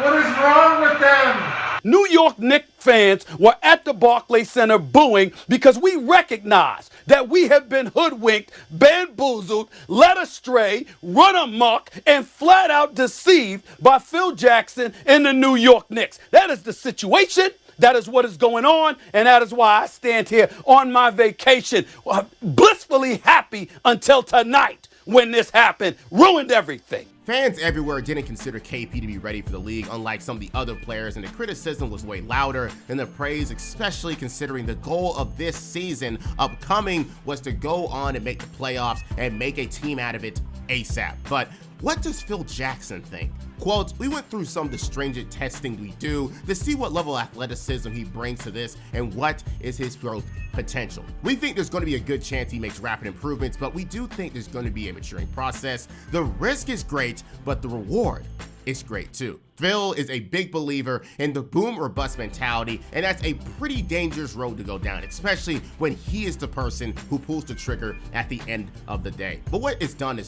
What is wrong with them? New York Knicks fans were at the Barclays Center booing because we recognize that we have been hoodwinked, bamboozled, led astray, run amok, and flat out deceived by Phil Jackson and the New York Knicks. That is the situation. That is what is going on, and that is why I stand here on my vacation, blissfully happy until tonight when this happened, ruined everything. Fans everywhere didn't consider KP to be ready for the league, unlike some of the other players, and the criticism was way louder than the praise, especially considering the goal of this season upcoming was to go on and make the playoffs and make a team out of it ASAP. But what does Phil Jackson think? Quote, we went through some of the stringent testing we do to see what level of athleticism he brings to this and what is his growth potential. We think there's going to be a good chance he makes rapid improvements, but we do think there's going to be a maturing process. The risk is great, but the reward is great too. Phil is a big believer in the boom or bust mentality, and that's a pretty dangerous road to go down, especially when he is the person who pulls the trigger at the end of the day. But what is done,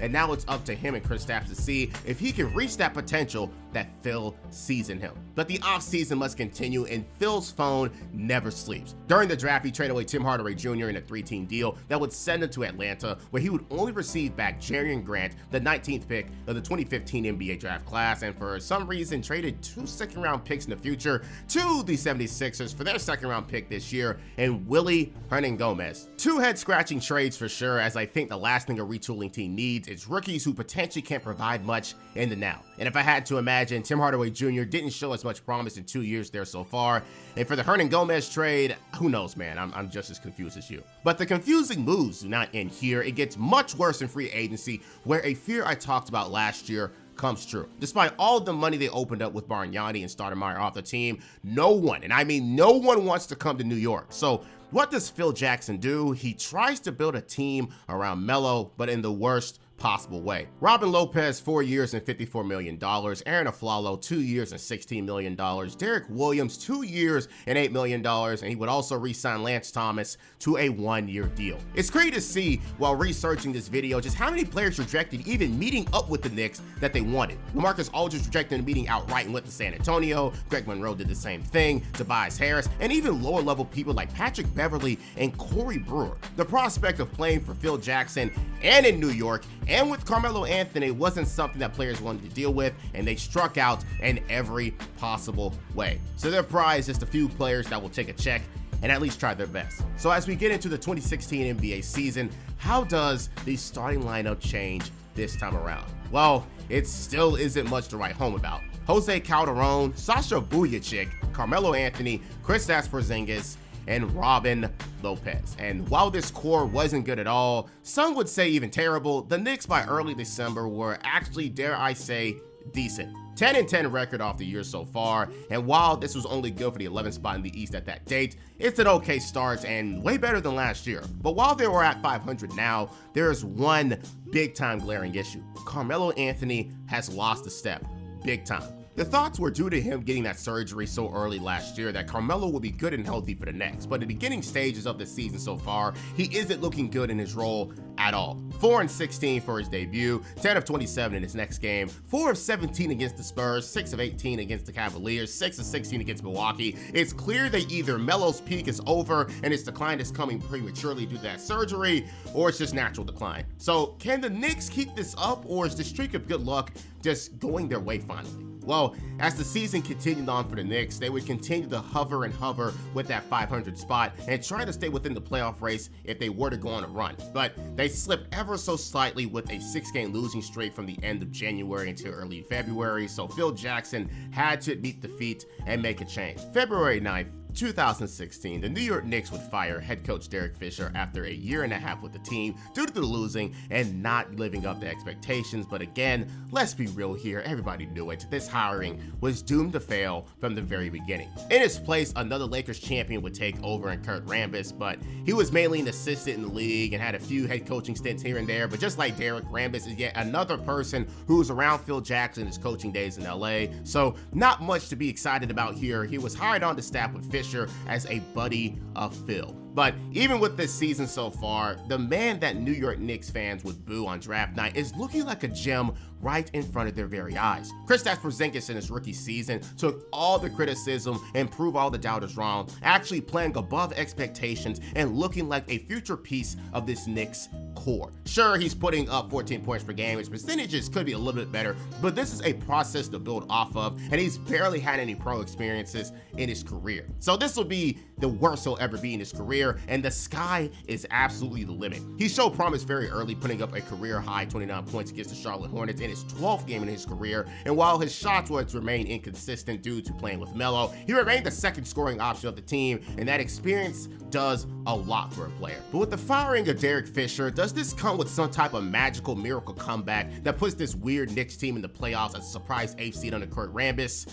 and now it's up to him and Kristaps to see if he can reach that potential that Phil sees in him. But the offseason must continue, and Phil's phone never sleeps. During the draft, he traded away Tim Hardaway Jr. in a 3-team deal that would send him to Atlanta, where he would only receive back Jerian Grant, the 19th pick of the 2015 NBA draft class, and for some some reason traded 2 second-round picks in the future to the 76ers for their second-round pick this year and Willie Hernangomez. 2 head-scratching trades for sure, as I think the last thing a retooling team needs is rookies who potentially can't provide much in the now. And if I had to imagine, Tim Hardaway Jr. didn't show as much promise in 2 years there so far. And for the Hernangomez trade, who knows, man? I'm just as confused as you. But the confusing moves do not end here. It gets much worse in free agency, where a fear I talked about last year comes true. Despite all the money they opened up with Bargnani and Stoudemire off the team, no one, and I mean no one, wants to come to New York. So what does Phil Jackson do? He tries to build a team around Melo, but in the worst possible way. Robin Lopez, 4 years and $54 million. Aaron Aflalo, 2 years and $16 million. Derek Williams, 2 years and $8 million. And he would also re-sign Lance Thomas to a 1-year deal. It's great to see while researching this video just how many players rejected even meeting up with the Knicks that they wanted. LaMarcus Aldridge rejected a meeting outright and went to San Antonio. Greg Monroe did the same thing. Tobias Harris, and even lower level people like Patrick Beverley and Corey Brewer. The prospect of playing for Phil Jackson and in New York and with Carmelo Anthony wasn't something that players wanted to deal with, and they struck out in every possible way. So their prize is the few players that will take a check and at least try their best. So as we get into the 2016 NBA season, how does the starting lineup change this time around? Well, it still isn't much to write home about. Jose Calderon, Sasha Vujacic, Carmelo Anthony, Kristaps Porzingis, and Robin Lopez. And while this core wasn't good at all, some would say even terrible, the Knicks by early December were actually, dare I say, decent. 10-10 record off the year so far, and while this was only good for the 11th spot in the East at that date, it's an okay start and way better than last year. But while they were at 500 now, there is one big-time glaring issue. Carmelo Anthony has lost a step, big time. The thoughts were due to him getting that surgery so early last year that Carmelo would be good and healthy for the Knicks, but in the beginning stages of the season so far, he isn't looking good in his role at all. 4 and 16 for his debut, 10 of 27 in his next game, 4 of 17 against the Spurs, 6 of 18 against the Cavaliers, 6 of 16 against Milwaukee. It's clear that either Melo's peak is over and his decline is coming prematurely due to that surgery, or it's just natural decline. So can the Knicks keep this up, or is the streak of good luck just going their way finally? Well, as the season continued on for the Knicks, they would continue to hover and hover with that 500 spot and try to stay within the playoff race if they were to go on a run. But they slipped ever so slightly with a 6-game losing streak from the end of January until early February, so Phil Jackson had to admit defeat and make a change. February 9th, 2016, the New York Knicks would fire head coach Derek Fisher after a year and a half with the team due to the losing and not living up to expectations. But again, let's be real here, everybody knew it. This hiring was doomed to fail from the very beginning. In his place, another Lakers champion would take over in Kurt Rambis, but he was mainly an assistant in the league and had a few head coaching stints here and there. But just like Derek, Rambis is yet another person who was around Phil Jackson in his coaching days in LA. So not much to be excited about here. He was hired on to staff with Fisher as a buddy of Phil. But even with this season so far, the man that New York Knicks fans would boo on draft night is looking like a gem right in front of their very eyes. Kristaps Porzingis in his rookie season took all the criticism and proved all the doubters wrong, actually playing above expectations and looking like a future piece of this Knicks core. Sure, he's putting up 14 points per game. His percentages could be a little bit better, but this is a process to build off of, and he's barely had any pro experiences in his career. So this will be the worst he'll ever be in his career, and the sky is absolutely the limit. He showed promise very early, putting up a career-high 29 points against the Charlotte Hornets in his 12th game in his career, and while his shots would remain inconsistent due to playing with Melo, he remained the second scoring option of the team, and that experience does a lot for a player. But with the firing of Derek Fisher, does this come with some type of magical miracle comeback that puts this weird Knicks team in the playoffs as a surprise 8th seed under Kurt Rambis?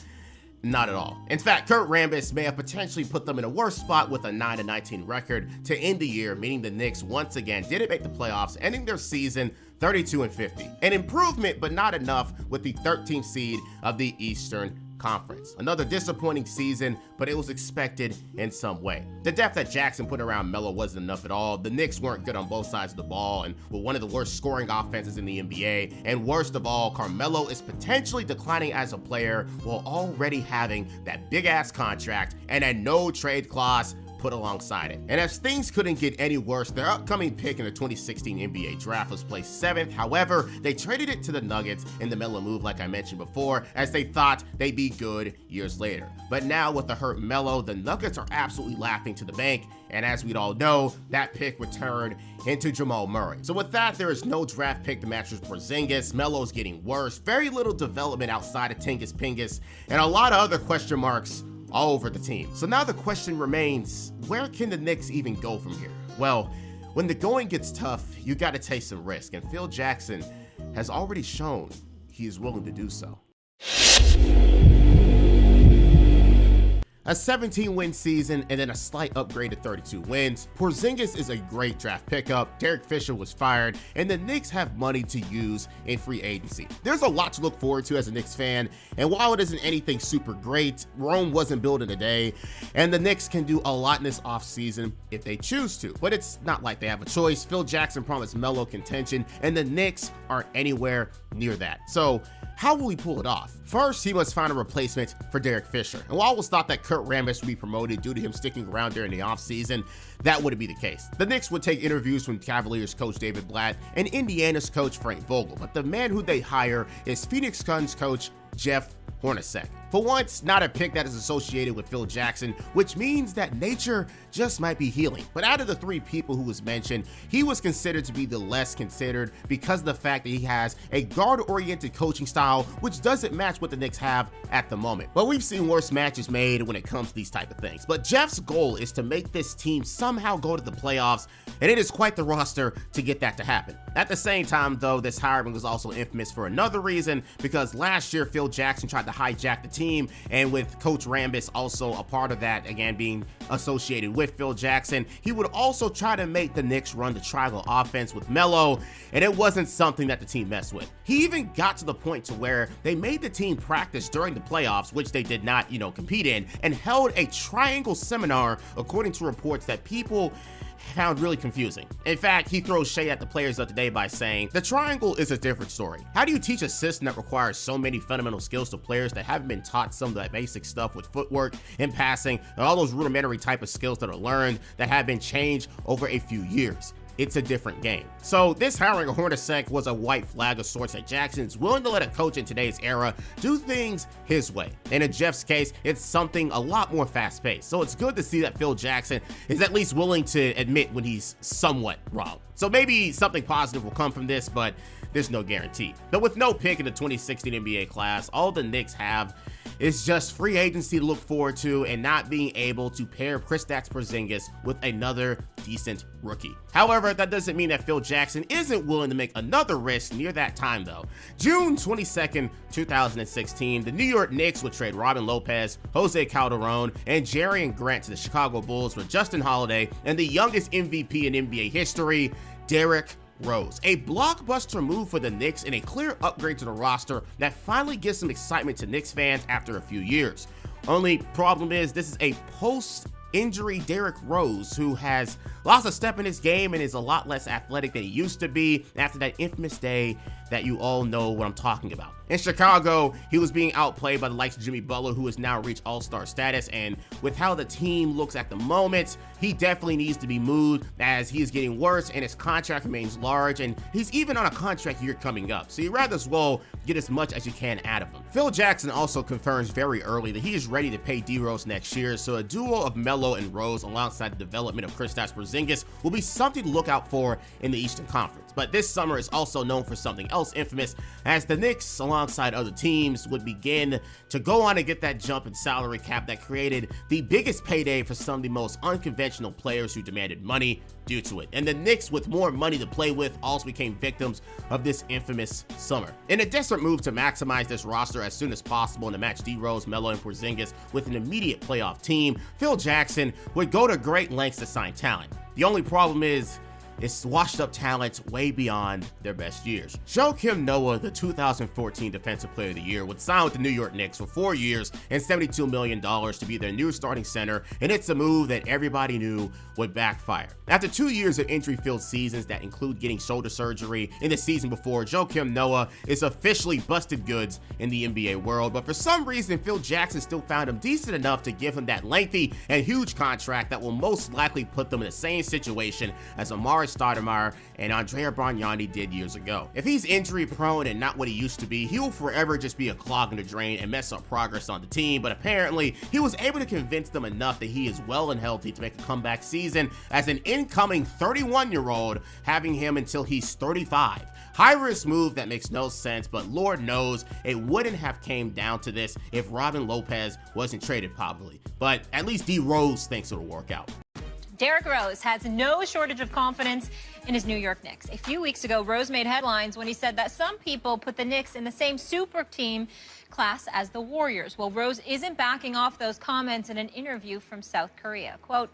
Not at all. In fact, Kurt Rambis may have potentially put them in a worse spot with a 9-19 record to end the year, meaning the Knicks once again didn't make the playoffs, ending their season 32-50. An improvement, but not enough with the 13th seed of the Eastern Conference. Another disappointing season, but it was expected in some way. The depth that Jackson put around Melo wasn't enough at all. The Knicks weren't good on both sides of the ball and were one of the worst scoring offenses in the NBA. And worst of all, Carmelo is potentially declining as a player while already having that big ass contract and a no trade clause put alongside it. And as things couldn't get any worse, their upcoming pick in the 2016 NBA draft was placed 7th. However, they traded it to the Nuggets in the Melo move, like I mentioned before, as they thought they'd be good years later. But now with the hurt Melo, the Nuggets are absolutely laughing to the bank. And as we'd all know, that pick returned into Jamal Murray. So with that, there is no draft pick to match with Porzingis. Melo's getting worse, very little development outside of Tingus Pingus, and a lot of other question marks all over the team. So now the question remains, where can the Knicks even go from here? Well, when the going gets tough, you gotta take some risk, and Phil Jackson has already shown he is willing to do so. A 17-win season and then a slight upgrade to 32 wins. Porzingis is a great draft pickup. Derek Fisher was fired, and the Knicks have money to use in free agency. There's a lot to look forward to as a Knicks fan, and while it isn't anything super great, Rome wasn't built in a day, and the Knicks can do a lot in this offseason if they choose to. But it's not like they have a choice. Phil Jackson promised Melo contention, and the Knicks aren't anywhere near that. So how will he pull it off? First, he must find a replacement for Derek Fisher. And while it was thought that Kurt Rambis would be promoted due to him sticking around during the offseason, that wouldn't be the case. The Knicks would take interviews from Cavaliers coach David Blatt and Indiana's coach Frank Vogel, but the man who they hire is Phoenix Suns coach Jeff Hornacek. For once, not a pick that is associated with Phil Jackson, which means that nature just might be healing. But out of the 3 people who was mentioned, he was considered to be the less considered because of the fact that he has a guard-oriented coaching style, which doesn't match what the Knicks have at the moment. But we've seen worse matches made when it comes to these type of things. But Jeff's goal is to make this team somehow go to the playoffs, and it is quite the roster to get that to happen. At the same time, though, this hiring was also infamous for another reason, because last year Phil Jackson tried to hijack the team, and with Coach Rambis also a part of that, again being associated with Phil Jackson, he would also try to make the Knicks run the triangle offense with Melo, and it wasn't something that the team messed with. He even got to the point to where they made the team practice during the playoffs, which they did not, compete in, and held a triangle seminar, according to reports that people found really confusing. In fact, he throws shade at the players of today by saying, the triangle is a different story. How do you teach a system that requires so many fundamental skills to players that haven't been taught some of that basic stuff with footwork and passing and all those rudimentary type of skills that are learned that have been changed over a few years? It's a different game. So this hiring of Hornacek was a white flag of sorts that Jackson's willing to let a coach in today's era do things his way. And in Jeff's case, it's something a lot more fast-paced. So it's good to see that Phil Jackson is at least willing to admit when he's somewhat wrong. So maybe something positive will come from this, but there's no guarantee. But with no pick in the 2016 NBA class, all the Knicks have is just free agency to look forward to and not being able to pair Kristaps Porzingis with another decent rookie. However, that doesn't mean that Phil Jackson isn't willing to make another risk near that time though. June 22nd, 2016, the New York Knicks would trade Robin Lopez, Jose Calderon, and Jerian Grant to the Chicago Bulls for Justin Holiday and the youngest MVP in NBA history, Derrick Rose. A blockbuster move for the Knicks and a clear upgrade to the roster that finally gives some excitement to Knicks fans after a few years. Only problem is this is a post-injury Derrick Rose who has lost a step in his game and is a lot less athletic than he used to be after that infamous day that you all know what I'm talking about. In Chicago, he was being outplayed by the likes of Jimmy Butler, who has now reached all-star status, and with how the team looks at the moment, he definitely needs to be moved as he is getting worse and his contract remains large, and he's even on a contract year coming up, so you rather as well get as much as you can out of him. Phil Jackson also confirms very early that he is ready to pay D-Rose next year, so a duo of Melo and Rose alongside the development of Kristaps Porzingis will be something to look out for in the Eastern Conference. But this summer is also known for something else infamous, as the Knicks, alongside other teams, would begin to go on and get that jump in salary cap that created the biggest payday for some of the most unconventional players who demanded money due to it. And the Knicks, with more money to play with, also became victims of this infamous summer. In a desperate move to maximize this roster as soon as possible and to match D-Rose, Melo, and Porzingis with an immediate playoff team, Phil Jackson would go to great lengths to sign talent. The only problem is, is washed up talent way beyond their best years. Joakim Noah, the 2014 Defensive Player of the Year, would sign with the New York Knicks for 4 years and $72 million to be their new starting center, and it's a move that everybody knew would backfire. After 2 years of injury-filled seasons that include getting shoulder surgery in the season before, Joakim Noah is officially busted goods in the NBA world, but for some reason, Phil Jackson still found him decent enough to give him that lengthy and huge contract that will most likely put them in the same situation as Amari Stoudemire and Andrea Bargnani did years ago. If he's injury prone and not what he used to be, he will forever just be a clog in the drain and mess up progress on the team, but apparently he was able to convince them enough that he is well and healthy to make a comeback season as an incoming 31-year-old, having him until he's 35. High risk move that makes no sense, but Lord knows it wouldn't have came down to this if Robin Lopez wasn't traded properly. But at least D Rose thinks it'll work out. Derrick Rose has no shortage of confidence in his New York Knicks. A few weeks ago, Rose made headlines when he said that some people put the Knicks in the same super team class as the Warriors. Well, Rose isn't backing off those comments in an interview from South Korea. Quote,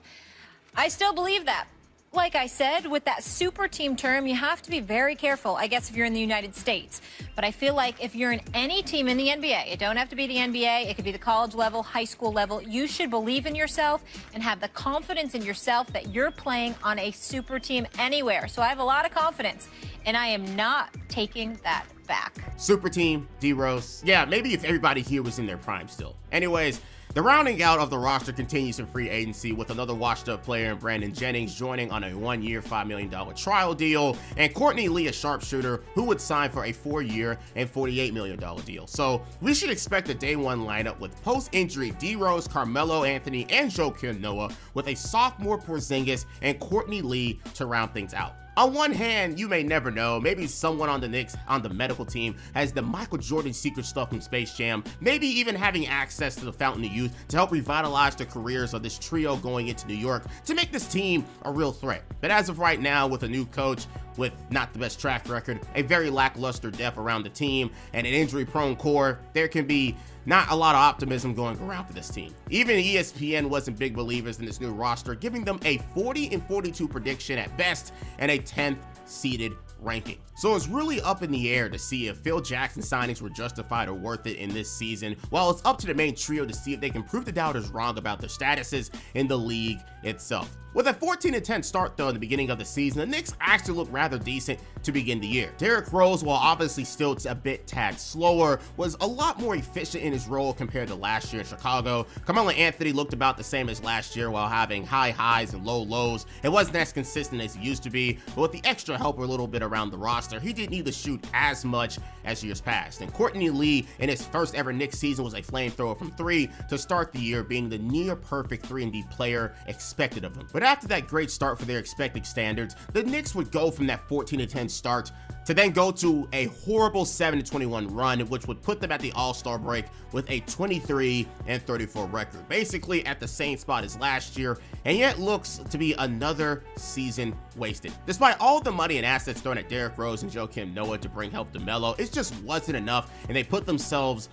"I still believe that. Like I said, with that super team term, you have to be very careful, I guess, if you're in the United States. But I feel like if you're in any team in the NBA, it don't have to be the NBA, it could be the college level, high school level, you should believe in yourself and have the confidence in yourself that you're playing on a super team anywhere. So I have a lot of confidence, and I am not taking that back." Super team, D Rose. Yeah, maybe if everybody here was in their prime still. Anyways, the rounding out of the roster continues in free agency with another washed-up player in Brandon Jennings joining on a 1-year, $5 million trial deal, and Courtney Lee, a sharpshooter, who would sign for a 4-year and $48 million deal. So we should expect a day one lineup with post-injury D Rose, Carmelo Anthony, and Joakim Noah, with a sophomore Porzingis and Courtney Lee to round things out. On one hand, you may never know, maybe someone on the Knicks on the medical team has the Michael Jordan secret stuff from Space Jam, maybe even having access to the Fountain of Youth to help revitalize the careers of this trio going into New York to make this team a real threat. But as of right now, with a new coach with not the best track record, a very lackluster depth around the team, and an injury-prone core, there can be not a lot of optimism going around for this team. Even ESPN wasn't big believers in this new roster, giving them a 40-42 prediction at best and a 10th seeded ranking. So it's really up in the air to see if Phil Jackson signings were justified or worth it in this season, while it's up to the main trio to see if they can prove the doubters wrong about their statuses in the league itself. With a 14-10 start though in the beginning of the season, the Knicks actually looked rather decent to begin the year. Derrick Rose, while obviously still a bit tad slower, was a lot more efficient in his role compared to last year in Chicago. Carmelo Anthony looked about the same as last year while having high highs and low lows. It wasn't as consistent as he used to be, but with the extra help a little bit around the roster, he didn't need to shoot as much as years past. And Courtney Lee in his first ever Knicks season was a flamethrower from 3 to start the year, being the near perfect 3-and-D player expected of him. But after that great start for their expected standards, the Knicks would go from that 14-10 start to then go to a horrible 7-21 run, which would put them at the All-Star break with a 23-34 record, basically at the same spot as last year, and yet looks to be another season wasted. Despite all the money and assets thrown at Derrick Rose and Joakim Noah to bring help to Melo, it just wasn't enough, and they put themselves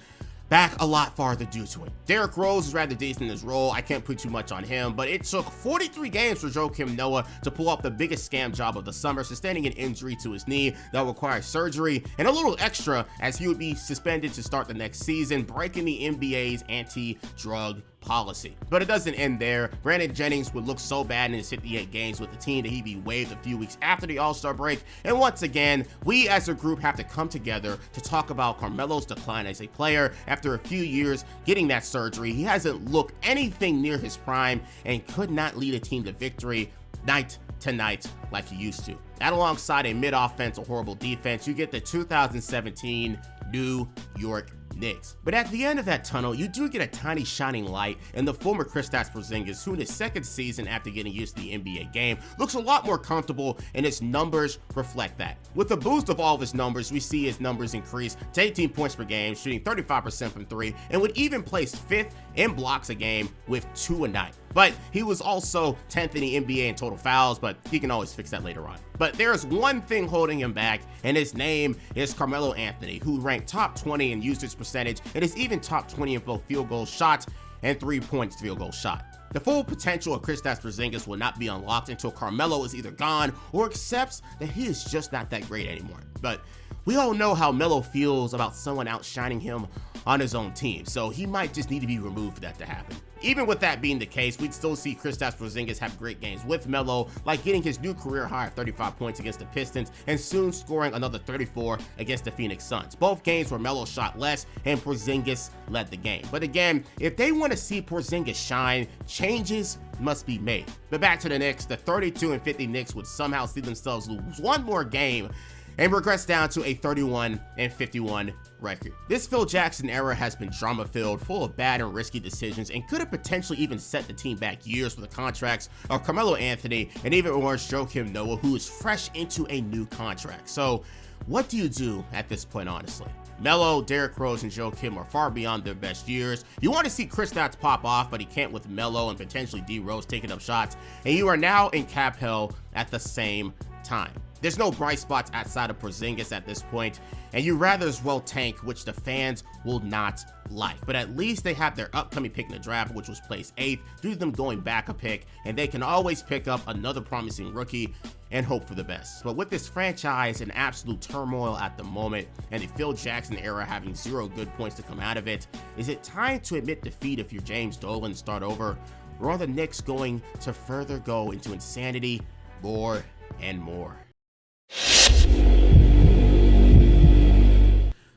back a lot farther due to it. Derrick Rose is rather decent in his role. I can't put too much on him, but it took 43 games for Joakim Noah to pull off the biggest scam job of the summer, sustaining an injury to his knee that required surgery, and a little extra as he would be suspended to start the next season, breaking the NBA's anti-drug policy. But it doesn't end there. Brandon Jennings would look so bad in his 58 games with the team that he'd be waived a few weeks after the All-Star break. And once again, we as a group have to come together to talk about Carmelo's decline as a player. After a few years getting that surgery, he hasn't looked anything near his prime and could not lead a team to victory night to night like he used to. That alongside a mid-offense or horrible defense, you get the 2017 New York Knicks. But at the end of that tunnel, you do get a tiny shining light in the former Kristaps Porzingis, who in his second season after getting used to the NBA game, looks a lot more comfortable, and his numbers reflect that. With the boost of all of his numbers, we see his numbers increase to 18 points per game, shooting 35% from 3, and would even place 5th in blocks a game with 2 a night. But he was also 10th in the NBA in total fouls, but he can always fix that later on. But there's one thing holding him back, and his name is Carmelo Anthony, who ranked top 20 in usage percentage and is even top 20 in both field goal shot and 3-point field goal shot. The full potential of Kristaps Porzingis will not be unlocked until Carmelo is either gone or accepts that he is just not that great anymore. But we all know how Melo feels about someone outshining him on his own team, so he might just need to be removed for that to happen. Even with that being the case, we'd still see Kristaps Porzingis have great games with Melo, like getting his new career high of 35 points against the Pistons and soon scoring another 34 against the Phoenix Suns. Both games where Melo shot less and Porzingis led the game. But again, if they want to see Porzingis shine, changes must be made. But back to the Knicks, the 32-50 Knicks would somehow see themselves lose one more game and regress down to a 31-51 record. This Phil Jackson era has been drama-filled, full of bad and risky decisions, and could have potentially even set the team back years for the contracts of Carmelo Anthony and even worse, Joakim Noah, who is fresh into a new contract. So what do you do at this point, honestly? Melo, Derrick Rose, and Joakim are far beyond their best years. You want to see Kristaps pop off, but he can't with Melo and potentially D Rose taking up shots, and you are now in cap hell at the same time. There's no bright spots outside of Porzingis at this point, and you rather as well tank, which the fans will not like. But at least they have their upcoming pick in the draft, which was placed 8th, due to them going back a pick, and they can always pick up another promising rookie and hope for the best. But with this franchise in absolute turmoil at the moment, and the Phil Jackson era having 0 good points to come out of it, is it time to admit defeat if you're James Dolan and start over? Or are the Knicks going to further go into insanity more and more?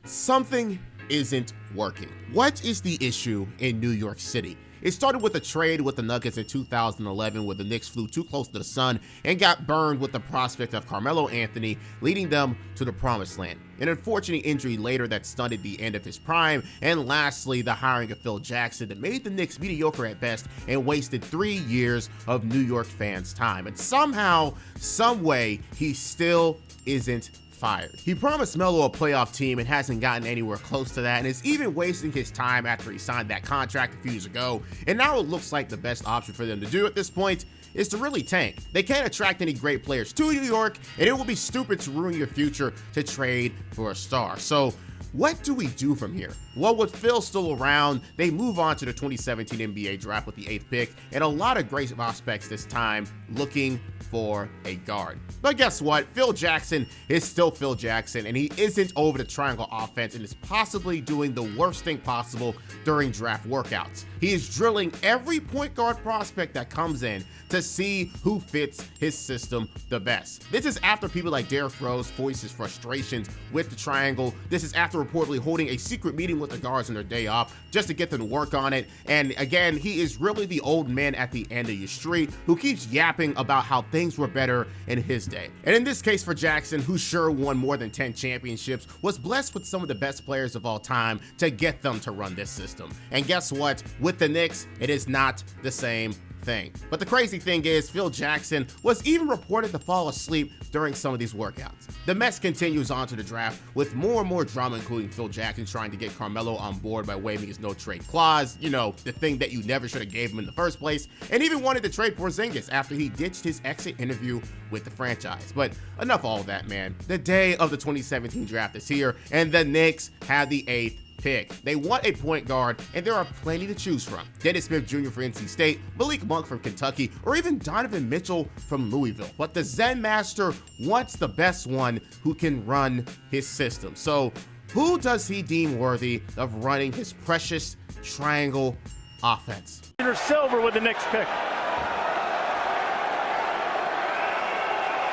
Something isn't working. What is the issue in New York City? It started with a trade with the Nuggets in 2011 where the Knicks flew too close to the sun and got burned with the prospect of Carmelo Anthony, leading them to the promised land. An unfortunate injury later that stunted the end of his prime, and lastly, the hiring of Phil Jackson that made the Knicks mediocre at best and wasted 3 years of New York fans' time. And somehow, some way, he still isn't fired. He promised Melo a playoff team and hasn't gotten anywhere close to that, and is even wasting his time after he signed that contract a few years ago. And now it looks like the best option for them to do at this point is to really tank. They can't attract any great players to New York, and it will be stupid to ruin your future to trade for a star. So what do we do from here? Well, with Phil still around, they move on to the 2017 NBA draft with the 8th pick, and a lot of great prospects this time looking for a guard. But guess what? Phil Jackson is still Phil Jackson, and he isn't over the triangle offense and is possibly doing the worst thing possible during draft workouts. He is drilling every point guard prospect that comes in to see who fits his system the best. This is after people like Derrick Rose voice his frustrations with the triangle. This is after reportedly holding a secret meeting with the guards on their day off just to get them to work on it. And again, he is really the old man at the end of your street who keeps yapping about how things were better in his day. And in this case for Jackson, who sure won more than 10 championships, was blessed with some of the best players of all time to get them to run this system. And guess what? With the Knicks, it is not the same thing. But the crazy thing is, Phil Jackson was even reported to fall asleep during some of these workouts. The mess continues on to the draft with more and more drama, including Phil Jackson trying to get Carmelo on board by waiving his no-trade clause, you know, the thing that you never should have gave him in the first place, and even wanted to trade Porzingis after he ditched his exit interview with the franchise. But enough of all that, man. The day of the 2017 draft is here, and the Knicks have the 8th pick. They want a point guard, and there are plenty to choose from. Dennis Smith Jr. for NC State, Malik Monk from Kentucky, or even Donovan Mitchell from Louisville. But the Zen Master wants the best one who can run his system. So who does he deem worthy of running his precious triangle offense? Peter Silver with the Knicks pick.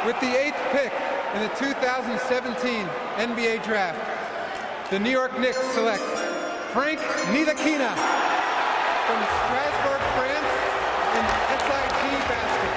With the 8th pick in the 2017 NBA draft, the New York Knicks select Frank Ntilikina from Strasbourg, France, in SIG basket.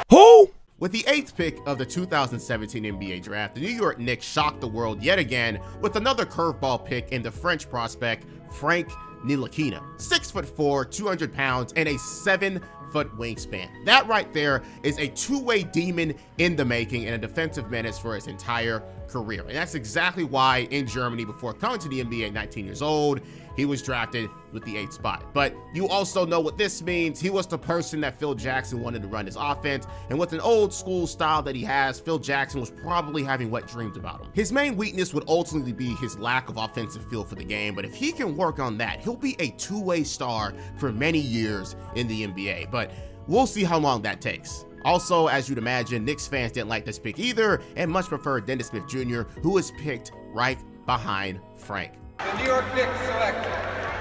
Who? With the 8th pick of the 2017 NBA draft, the New York Knicks shocked the world yet again with another curveball pick in the French prospect Frank Ntilikina. 6'4", 200 pounds, and a 7-foot wingspan. That right there is a two-way demon in the making and a defensive menace for his entire career. And that's exactly why in Germany, before coming to the NBA at 19 years old, he was drafted with the 8th spot. But you also know what this means. He was the person that Phil Jackson wanted to run his offense, and with an old school style that he has, Phil Jackson was probably having wet dreams about him. His main weakness would ultimately be his lack of offensive feel for the game, but if he can work on that, he'll be a two-way star for many years in the NBA, but we'll see how long that takes. Also, as you'd imagine, Knicks fans didn't like this pick either, and much preferred Dennis Smith Jr., who was picked right behind Frank. The New York Knicks select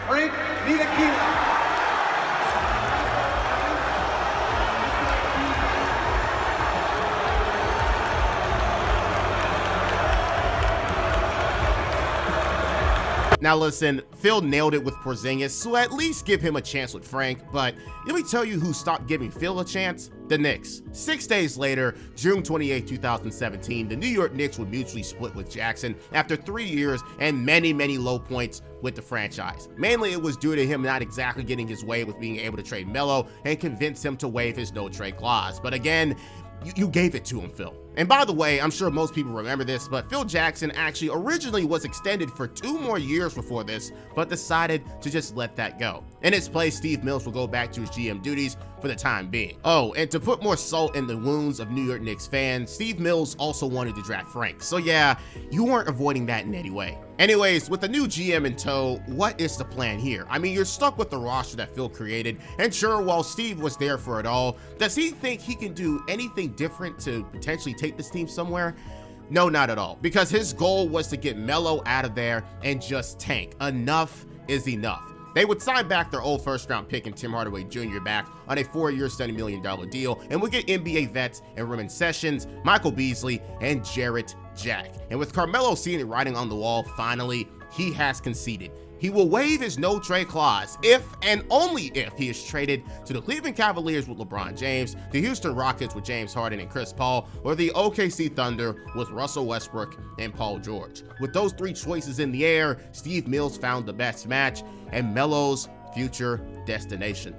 Frank Ntilikina. Now listen, Phil nailed it with Porzingis, so at least give him a chance with Frank, but let me tell you who stopped giving Phil a chance: the Knicks. 6 days later, June 28, 2017, the New York Knicks would mutually split with Jackson after 3 years and many low points with the franchise. Mainly it was due to him not exactly getting his way with being able to trade Melo and convince him to waive his no-trade clause. But again, you gave it to him, Phil. And by the way, I'm sure most people remember this, but Phil Jackson actually originally was extended for 2 more years before this, but decided to just let that go. In its place, Steve Mills will go back to his GM duties for the time being. Oh, and to put more salt in the wounds of New York Knicks fans, Steve Mills also wanted to draft Frank. So yeah, you weren't avoiding that in any way. Anyways, with the new GM in tow, what is the plan here? I mean, you're stuck with the roster that Phil created, and sure, while Steve was there for it all, does he think he can do anything different to potentially take this team somewhere? No, not at all, because his goal was to get Melo out of there and just tank. Enough is enough. They would sign back their old first-round pick and Tim Hardaway Jr. back on a 4-year, $70 million deal, and would get NBA vets and Ramon Sessions, Michael Beasley, and Jarrett Jack. And with Carmelo seeing the writing on the wall, finally, he has conceded. He will waive his no-trade clause if and only if he is traded to the Cleveland Cavaliers with LeBron James, the Houston Rockets with James Harden and Chris Paul, or the OKC Thunder with Russell Westbrook and Paul George. With those 3 choices in the air, Steve Mills found the best match and Melo's future destination.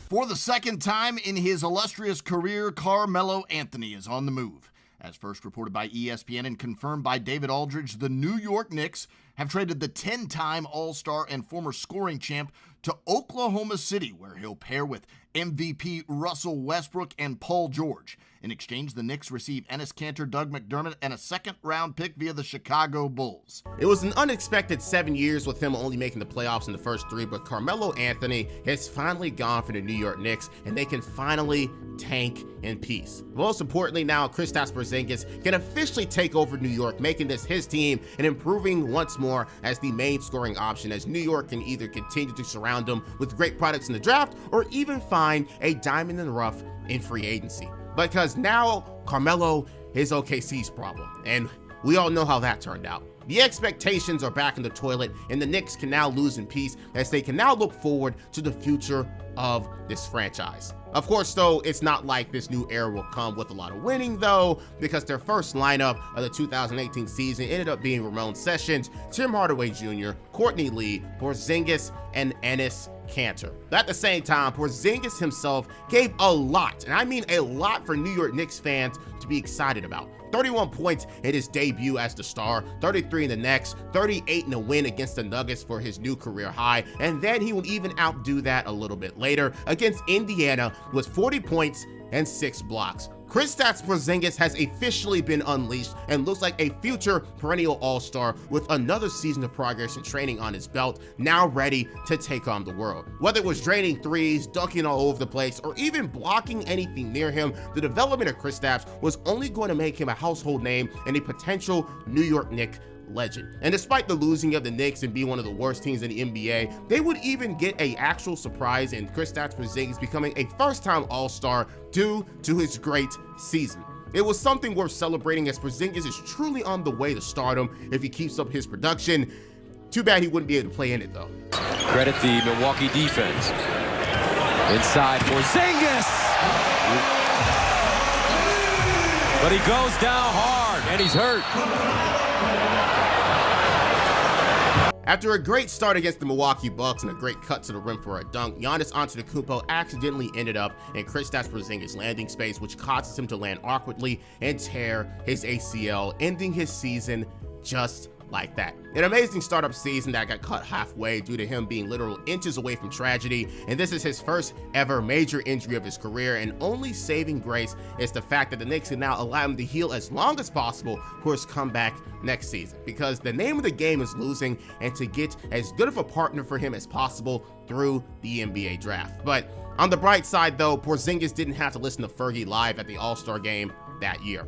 For the second time in his illustrious career, Carmelo Anthony is on the move. As first reported by ESPN and confirmed by David Aldridge, the New York Knicks have traded the 10-time All-Star and former scoring champ to Oklahoma City, where he'll pair with MVP Russell Westbrook and Paul George. In exchange, the Knicks receive Enes Kanter, Doug McDermott, and a second-round pick via the Chicago Bulls. It was an unexpected 7 years with him only making the playoffs in the first 3, but Carmelo Anthony has finally gone for the New York Knicks, and they can finally tank in peace. Most importantly, now Kristaps Porzingis can officially take over New York, making this his team and improving once more as the main scoring option, as New York can either continue to surround him with great products in the draft or even find a diamond in the rough in free agency. Because now Carmelo is OKC's problem, and we all know how that turned out. The expectations are back in the toilet, and the Knicks can now lose in peace as they can now look forward to the future of this franchise. Of course, though, it's not like this new era will come with a lot of winning, though, because their first lineup of the 2018 season ended up being Ramon Sessions, Tim Hardaway Jr., Courtney Lee, Porzingis, and Enes Kanter. But at the same time, Porzingis himself gave a lot, and I mean a lot, for New York Knicks fans to be excited about. 31 points in his debut as the star, 33 in the next, 38 in a win against the Nuggets for his new career high, and then he will even outdo that a little bit later against Indiana with 40 points and 6 blocks. Kristaps Porzingis has officially been unleashed and looks like a future perennial all-star with another season of progress and training on his belt, now ready to take on the world. Whether it was draining threes, dunking all over the place, or even blocking anything near him, the development of Kristaps was only going to make him a household name and a potential New York Knicks legend. And despite the losing of the Knicks and being one of the worst teams in the NBA, they would even get an actual surprise in Kristaps Porzingis becoming a first-time All-Star due to his great season. It was something worth celebrating, as Porzingis is truly on the way to stardom if he keeps up his production. Too bad he wouldn't be able to play in it, though. Credit the Milwaukee defense. Inside Porzingis! But he goes down hard, and he's hurt. After a great start against the Milwaukee Bucks and a great cut to the rim for a dunk, Giannis Antetokounmpo accidentally ended up in Kristaps Porzingis' landing space, which causes him to land awkwardly and tear his ACL, ending his season just like that. An amazing startup season that got cut halfway due to him being literal inches away from tragedy, and this is his first ever major injury of his career, and only saving grace is the fact that the Knicks can now allow him to heal as long as possible for his comeback next season, because the name of the game is losing, and to get as good of a partner for him as possible through the NBA draft. But on the bright side though, Porzingis didn't have to listen to Fergie live at the All-Star game that year.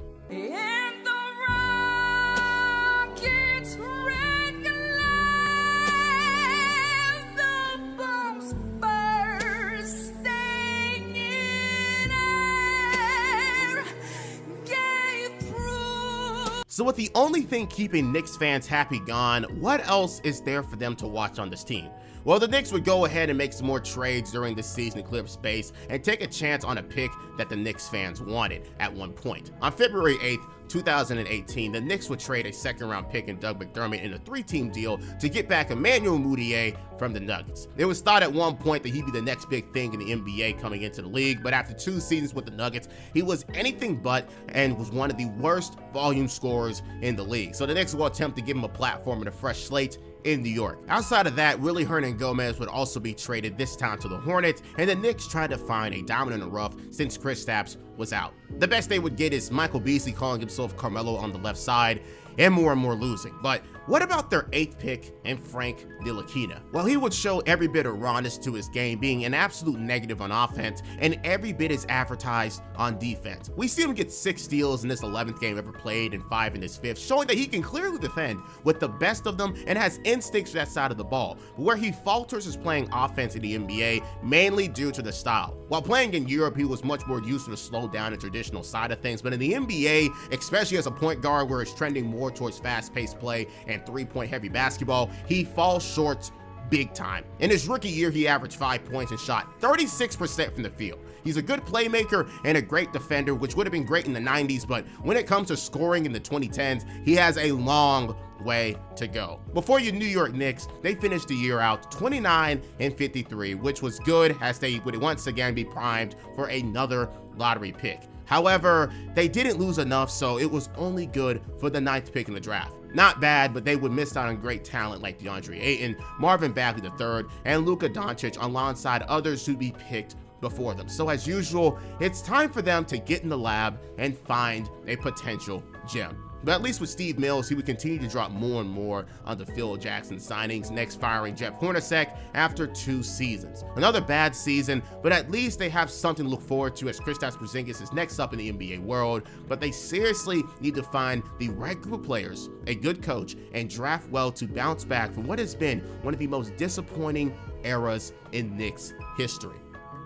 So with the only thing keeping Knicks fans happy gone, what else is there for them to watch on this team? Well, the Knicks would go ahead and make some more trades during this season to clear up space and take a chance on a pick that the Knicks fans wanted at one point. On February 8th, 2018, the Knicks would trade a second-round pick in Doug McDermott in a 3-team deal to get back Emmanuel Mudiay from the Nuggets. It was thought at one point that he'd be the next big thing in the NBA coming into the league, but after 2 seasons with the Nuggets, he was anything but and was one of the worst volume scorers in the league. So the Knicks will attempt to give him a platform and a fresh slate in New York. Outside of that, Willie Hernangomez would also be traded, this time to the Hornets, and the Knicks tried to find a diamond in the rough since Kristaps was out. The best they would get is Michael Beasley calling himself Carmelo on the left side, and more losing. But what about their 8th pick and Frank Ntilikina? Well, he would show every bit of rawness to his game, being an absolute negative on offense and every bit as advertised on defense. We see him get 6 steals in this 11th game ever played and 5 in his 5th, showing that he can clearly defend with the best of them and has instincts for that side of the ball. But where he falters is playing offense in the NBA, mainly due to the style. While playing in Europe, he was much more used to the slow down and traditional side of things, but in the NBA, especially as a point guard where it's trending more towards fast-paced play and 3-point heavy basketball, he falls short big time. In his rookie year, he averaged 5 points and shot 36% from the field. He's a good playmaker and a great defender, which would have been great in the 90s, but when it comes to scoring in the 2010s, he has a long way to go. Before your New York Knicks, they finished the year out 29-53, which was good as they would once again be primed for another lottery pick. However, they didn't lose enough, so it was only good for the 9th pick in the draft. Not bad, but they would miss out on great talent like DeAndre Ayton, Marvin Bagley III, and Luka Doncic alongside others who'd be picked before them. So as usual, it's time for them to get in the lab and find a potential gem. But at least with Steve Mills, he would continue to drop more and more on the Phil Jackson signings, next firing Jeff Hornacek after 2 seasons. Another bad season, but at least they have something to look forward to as Kristaps Porzingis is next up in the NBA world. But they seriously need to find the right group of players, a good coach, and draft well to bounce back from what has been one of the most disappointing eras in Knicks history.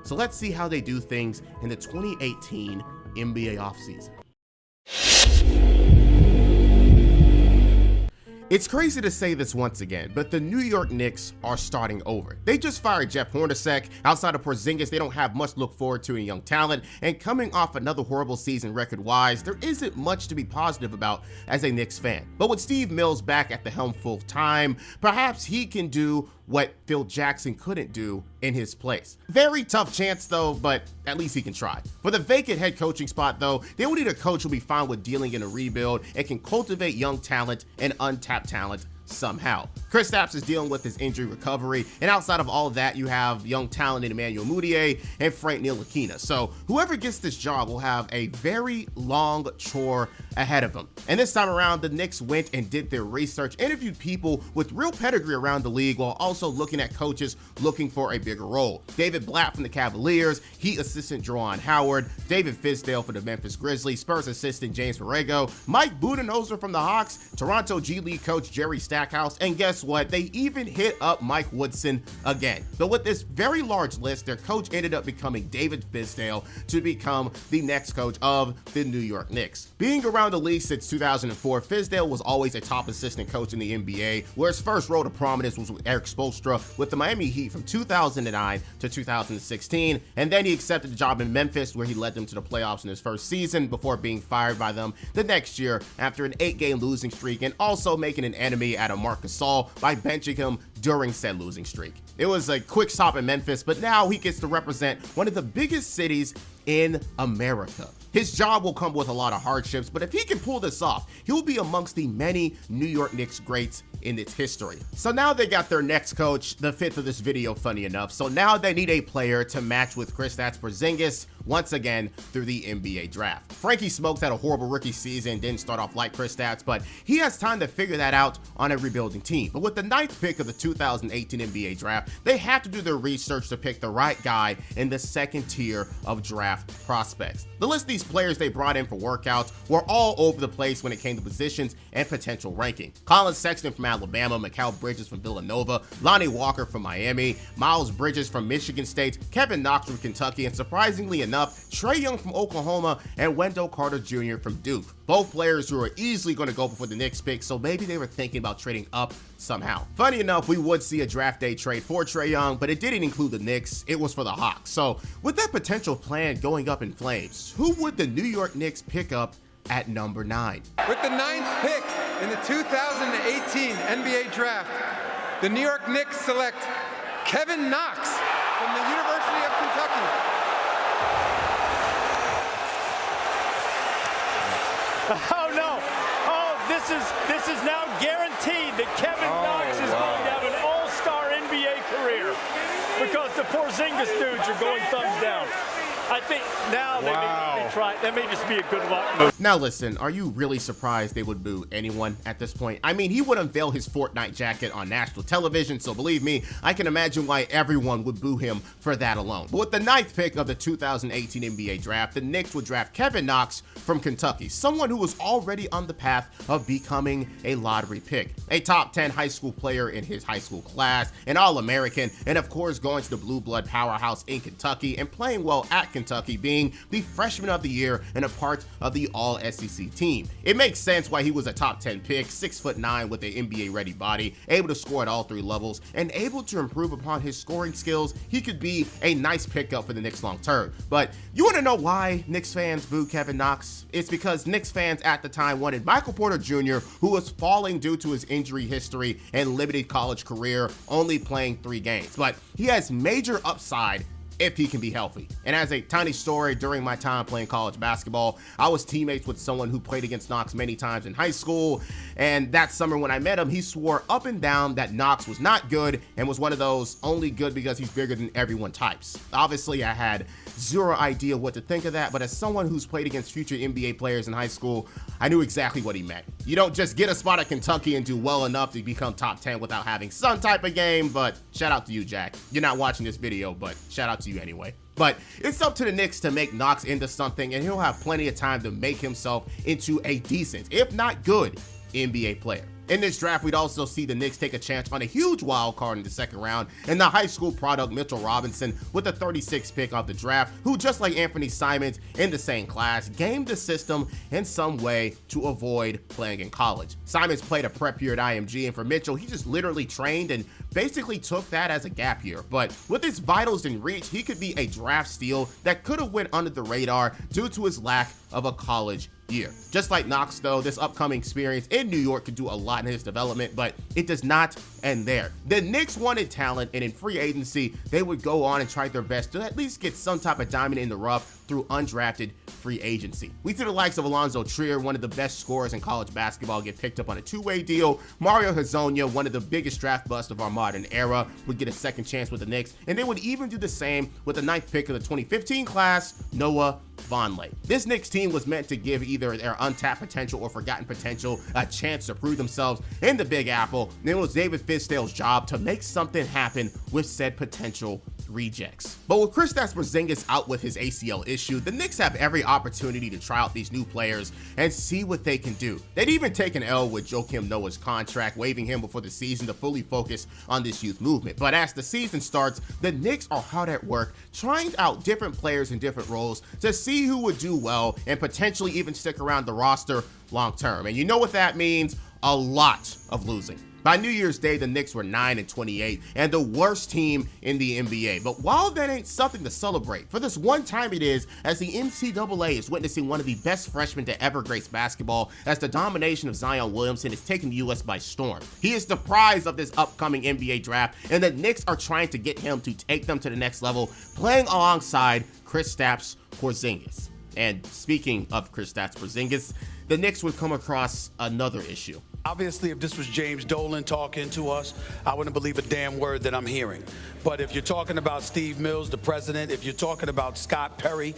So let's see how they do things in the 2018 NBA offseason. It's crazy to say this once again, but the New York Knicks are starting over. They just fired Jeff Hornacek. Outside of Porzingis, they don't have much to look forward to in young talent, and coming off another horrible season record-wise, there isn't much to be positive about as a Knicks fan. But with Steve Mills back at the helm full-time, perhaps he can do what Phil Jackson couldn't do in his place. Very tough chance though, but at least he can try. For the vacant head coaching spot though, they will need a coach who'll be fine with dealing in a rebuild and can cultivate young talent and untapped talent somehow. Kristaps is dealing with his injury recovery, and outside of all of that, you have young talent in Emmanuel Mudiay and Frank Ntilikina. So whoever gets this job will have a very long chore ahead of them. And this time around, the Knicks went and did their research, interviewed people with real pedigree around the league while also looking at coaches looking for a bigger role. David Blatt from the Cavaliers, Heat assistant Juwan Howard, David Fizdale for the Memphis Grizzlies, Spurs assistant James Borrego, Mike Budenholzer from the Hawks, Toronto G League coach Jerry Stackhouse, and guess what? They even hit up Mike Woodson again. But with this very large list, their coach ended up becoming David Fizdale to become the next coach of the New York Knicks. Being around the league since 2004, Fizdale was always a top assistant coach in the NBA, where his first role to prominence was with Eric Spoelstra with the Miami Heat from 2009 to 2016, and then he accepted the job in Memphis, where he led them to the playoffs in his first season before being fired by them the next year after an 8-game losing streak, and also making an enemy out of Marc Gasol by benching him during said losing streak. It was a quick stop in Memphis, but now he gets to represent one of the biggest cities in America. His job will come with a lot of hardships, but if he can pull this off, he'll be amongst the many New York Knicks greats in its history. So now they got their next coach, the fifth of this video, funny enough. So now they need a player to match with Kristaps Porzingis once again through the NBA draft. Frankie Smokes had a horrible rookie season, didn't start off like Kristaps, but he has time to figure that out on a rebuilding team. But with the 9th pick of the 2018 NBA draft, they have to do their research to pick the right guy in the second tier of draft prospects. The list of these players they brought in for workouts were all over the place when it came to positions and potential ranking. Colin Sexton from Alabama, Mikal Bridges from Villanova, Lonnie Walker from Miami, Miles Bridges from Michigan State, Kevin Knox from Kentucky, and surprisingly enough, Trae Young from Oklahoma and Wendell Carter Jr. from Duke. Both players who are easily going to go before the Knicks pick, so maybe they were thinking about trading up somehow. Funny enough, we would see a draft day trade for Trae Young, but it didn't include the Knicks, it was for the Hawks. So with that potential plan going up in flames, who would the New York Knicks pick up at number 9? With the 9th pick in the 2018 NBA draft, the New York Knicks select Kevin Knox from the University of Kentucky. Oh no! Oh, this is now guaranteed that Kevin Knox is going to have an all-star NBA career because the Porzingis dudes are going thumbs down. I think now they may try. That may just be a good luck move. Now listen, are you really surprised they would boo anyone at this point? I mean, he would unveil his Fortnite jacket on national television, so believe me, I can imagine why everyone would boo him for that alone. But with the 9th pick of the 2018 NBA draft, the Knicks would draft Kevin Knox from Kentucky, someone who was already on the path of becoming a lottery pick. A top 10 high school player in his high school class, an All-American, and of course going to the blue blood powerhouse in Kentucky and playing well at Kentucky, being the freshman of the year and a part of the All-SEC team. It makes sense why he was a top 10 pick, 6'9" with an NBA-ready body, able to score at all 3 levels, and able to improve upon his scoring skills. He could be a nice pickup for the Knicks long term. But you want to know why Knicks fans boo Kevin Knox? It's because Knicks fans at the time wanted Michael Porter Jr., who was falling due to his injury history and limited college career, only playing 3 games. But he has major upside if he can be healthy. And as a tiny story, during my time playing college basketball, I was teammates with someone who played against Knox many times in high school, and that summer when I met him, he swore up and down that Knox was not good and was one of those only good because he's bigger than everyone types. Obviously, I had zero idea what to think of that, but as someone who's played against future NBA players in high school, I knew exactly what he meant. You don't just get a spot at Kentucky and do well enough to become top 10 without having some type of game, but shout out to you, Jack. You're not watching this video, but shout out to you anyway. But it's up to the Knicks to make Knox into something, and he'll have plenty of time to make himself into a decent, if not good, NBA player. In this draft, we'd also see the Knicks take a chance on a huge wild card in the second round and the high school product Mitchell Robinson with the 36th pick of the draft, who just like Anthony Simons in the same class, gamed the system in some way to avoid playing in college. Simons played a prep year at IMG, and for Mitchell, he just literally trained and basically took that as a gap year. But with his vitals in reach, he could be a draft steal that could have went under the radar due to his lack of a college year. Just like Knox, though, this upcoming experience in New York could do a lot in his development, but it does not end there. The Knicks wanted talent, and in free agency, they would go on and try their best to at least get some type of diamond in the rough through undrafted free agency. We see the likes of Alonzo Trier, one of the best scorers in college basketball, get picked up on a 2-way deal. Mario Hezonja, one of the biggest draft busts of our modern era, would get a second chance with the Knicks, and they would even do the same with the 9th pick of the 2015 class, Noah Vonleh. This Knicks team was meant to give either their untapped potential or forgotten potential a chance to prove themselves in the Big Apple, and it was David Fizdale's job to make something happen with said potential rejects. But with Kristaps Porzingis out with his ACL issue, the Knicks have every opportunity to try out these new players and see what they can do. They'd even take an L with Joakim Noah's contract, waiving him before the season to fully focus on this youth movement. But as the season starts, the Knicks are hard at work trying out different players in different roles to see who would do well and potentially even stick around the roster long term. And you know what that means? A lot of losing. By New Year's Day, the Knicks were 9-28 and the worst team in the NBA. But while that ain't something to celebrate, for this one time it is, as the NCAA is witnessing one of the best freshmen to ever grace basketball, as the domination of Zion Williamson is taking the U.S. by storm. He is the prize of this upcoming NBA draft, and the Knicks are trying to get him to take them to the next level, playing alongside Kristaps Porzingis. And speaking of Kristaps Porzingis, the Knicks would come across another issue. Obviously, if this was James Dolan talking to us, I wouldn't believe a damn word that I'm hearing. But if you're talking about Steve Mills, the president, if you're talking about Scott Perry,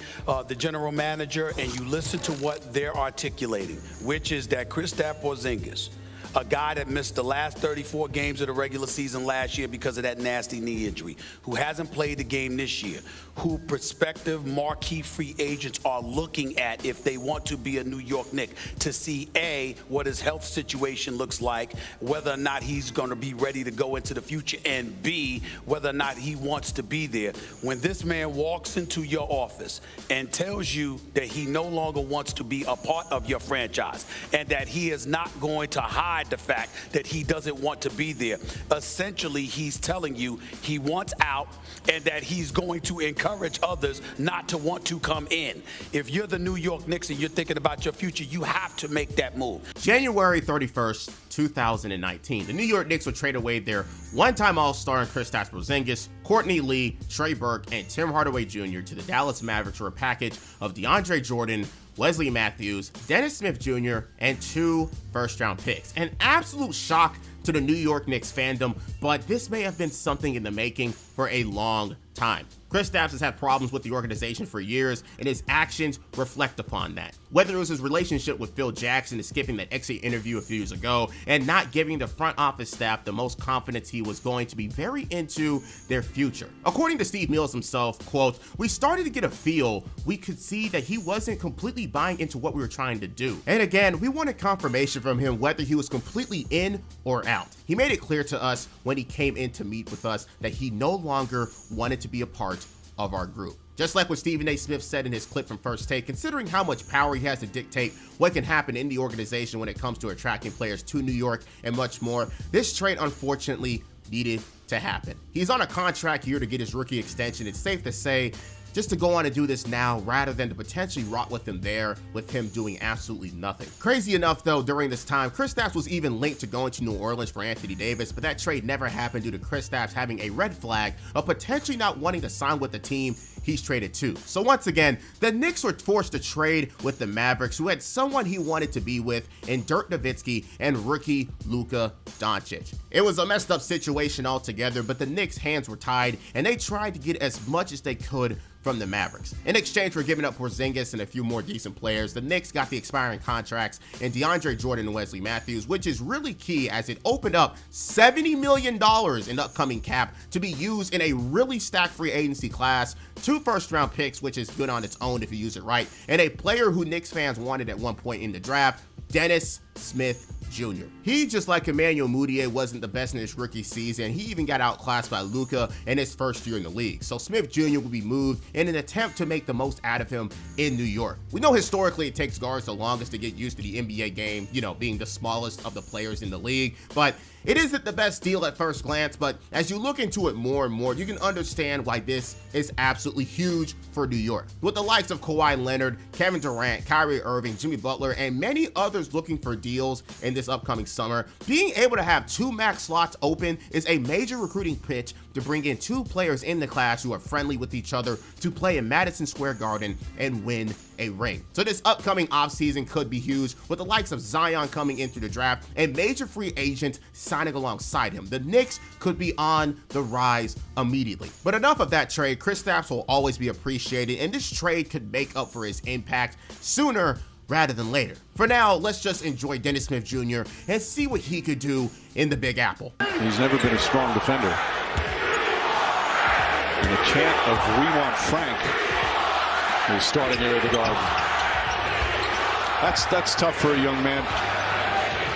the general manager, and you listen to what they're articulating, which is that Kristaps Porzingis, a guy that missed the last 34 games of the regular season last year because of that nasty knee injury, who hasn't played the game this year, who prospective marquee free agents are looking at if they want to be a New York Knick to see, A, what his health situation looks like, whether or not he's going to be ready to go into the future, and B, whether or not he wants to be there. When this man walks into your office and tells you that he no longer wants to be a part of your franchise and that he is not going to hide the fact that he doesn't want to be there, essentially he's telling you he wants out and that he's going to encourage others not to want to come in. If you're the New York Knicks and you're thinking about your future, you have to make that move. January 31st, 2019, the New York Knicks would trade away their one-time All-Star in Kristaps Porzingis, Courtney Lee, Trey Burke, and Tim Hardaway Jr. to the Dallas Mavericks for a package of DeAndre Jordan, Wesley Matthews, Dennis Smith Jr., and 2 first-round picks. An absolute shock to the New York Knicks fandom, but this may have been something in the making for a long time. Kristaps has had problems with the organization for years, and his actions reflect upon that. Whether it was his relationship with Phil Jackson and skipping that exit interview a few years ago, and not giving the front office staff the most confidence he was going to be very into their future. According to Steve Mills himself, quote, "We started to get a feel. We could see that he wasn't completely buying into what we were trying to do. And again, we wanted confirmation from him whether he was completely in or out. He made it clear to us when he came in to meet with us that he no longer wanted to be a part of our group." Just like what Stephen A. Smith said in his clip from First Take, considering how much power he has to dictate what can happen in the organization when it comes to attracting players to New York and much more, this trade unfortunately needed to happen. He's on a contract year to get his rookie extension. It's safe to say just to go on and do this now rather than to potentially rot with him there with him doing absolutely nothing. Crazy enough though, during this time, Kristaps was even linked to going to New Orleans for Anthony Davis, but that trade never happened due to Kristaps having a red flag of potentially not wanting to sign with the team he's traded to. So once again, the Knicks were forced to trade with the Mavericks, who had someone he wanted to be with in Dirk Nowitzki and rookie Luka Doncic. It was a messed up situation altogether, but the Knicks' hands were tied and they tried to get as much as they could from the Mavericks. In exchange for giving up Porzingis and a few more decent players, the Knicks got the expiring contracts in DeAndre Jordan and Wesley Matthews, which is really key as it opened up $70 million in upcoming cap to be used in a really stacked free agency class, 2 first-round picks, which is good on its own if you use it right, and a player who Knicks fans wanted at one point in the draft, Dennis Smith Jr. He, just like Emmanuel Mudiay, wasn't the best in his rookie season. He even got outclassed by Luka in his first year in the league. So Smith Jr. will be moved in an attempt to make the most out of him in New York. We know historically it takes guards the longest to get used to the NBA game, you know, being the smallest of the players in the league, but it isn't the best deal at first glance, but as you look into it more and more, you can understand why this is absolutely huge for New York. With the likes of Kawhi Leonard, Kevin Durant, Kyrie Irving, Jimmy Butler, and many others looking for deals in this upcoming summer, being able to have 2 max slots open is a major recruiting pitch to bring in 2 players in the class who are friendly with each other to play in Madison Square Garden and win a ring. So this upcoming offseason could be huge, with the likes of Zion coming in through the draft and major free agents signing alongside him. The Knicks could be on the rise immediately. But enough of that trade. Kristaps will always be appreciated, and this trade could make up for his impact sooner rather than later. For now, let's just enjoy Dennis Smith Jr. and see what he could do in the Big Apple. He's never been a strong defender. And the chant of "We Want Frank" is starting here at the Garden. That's tough for a young man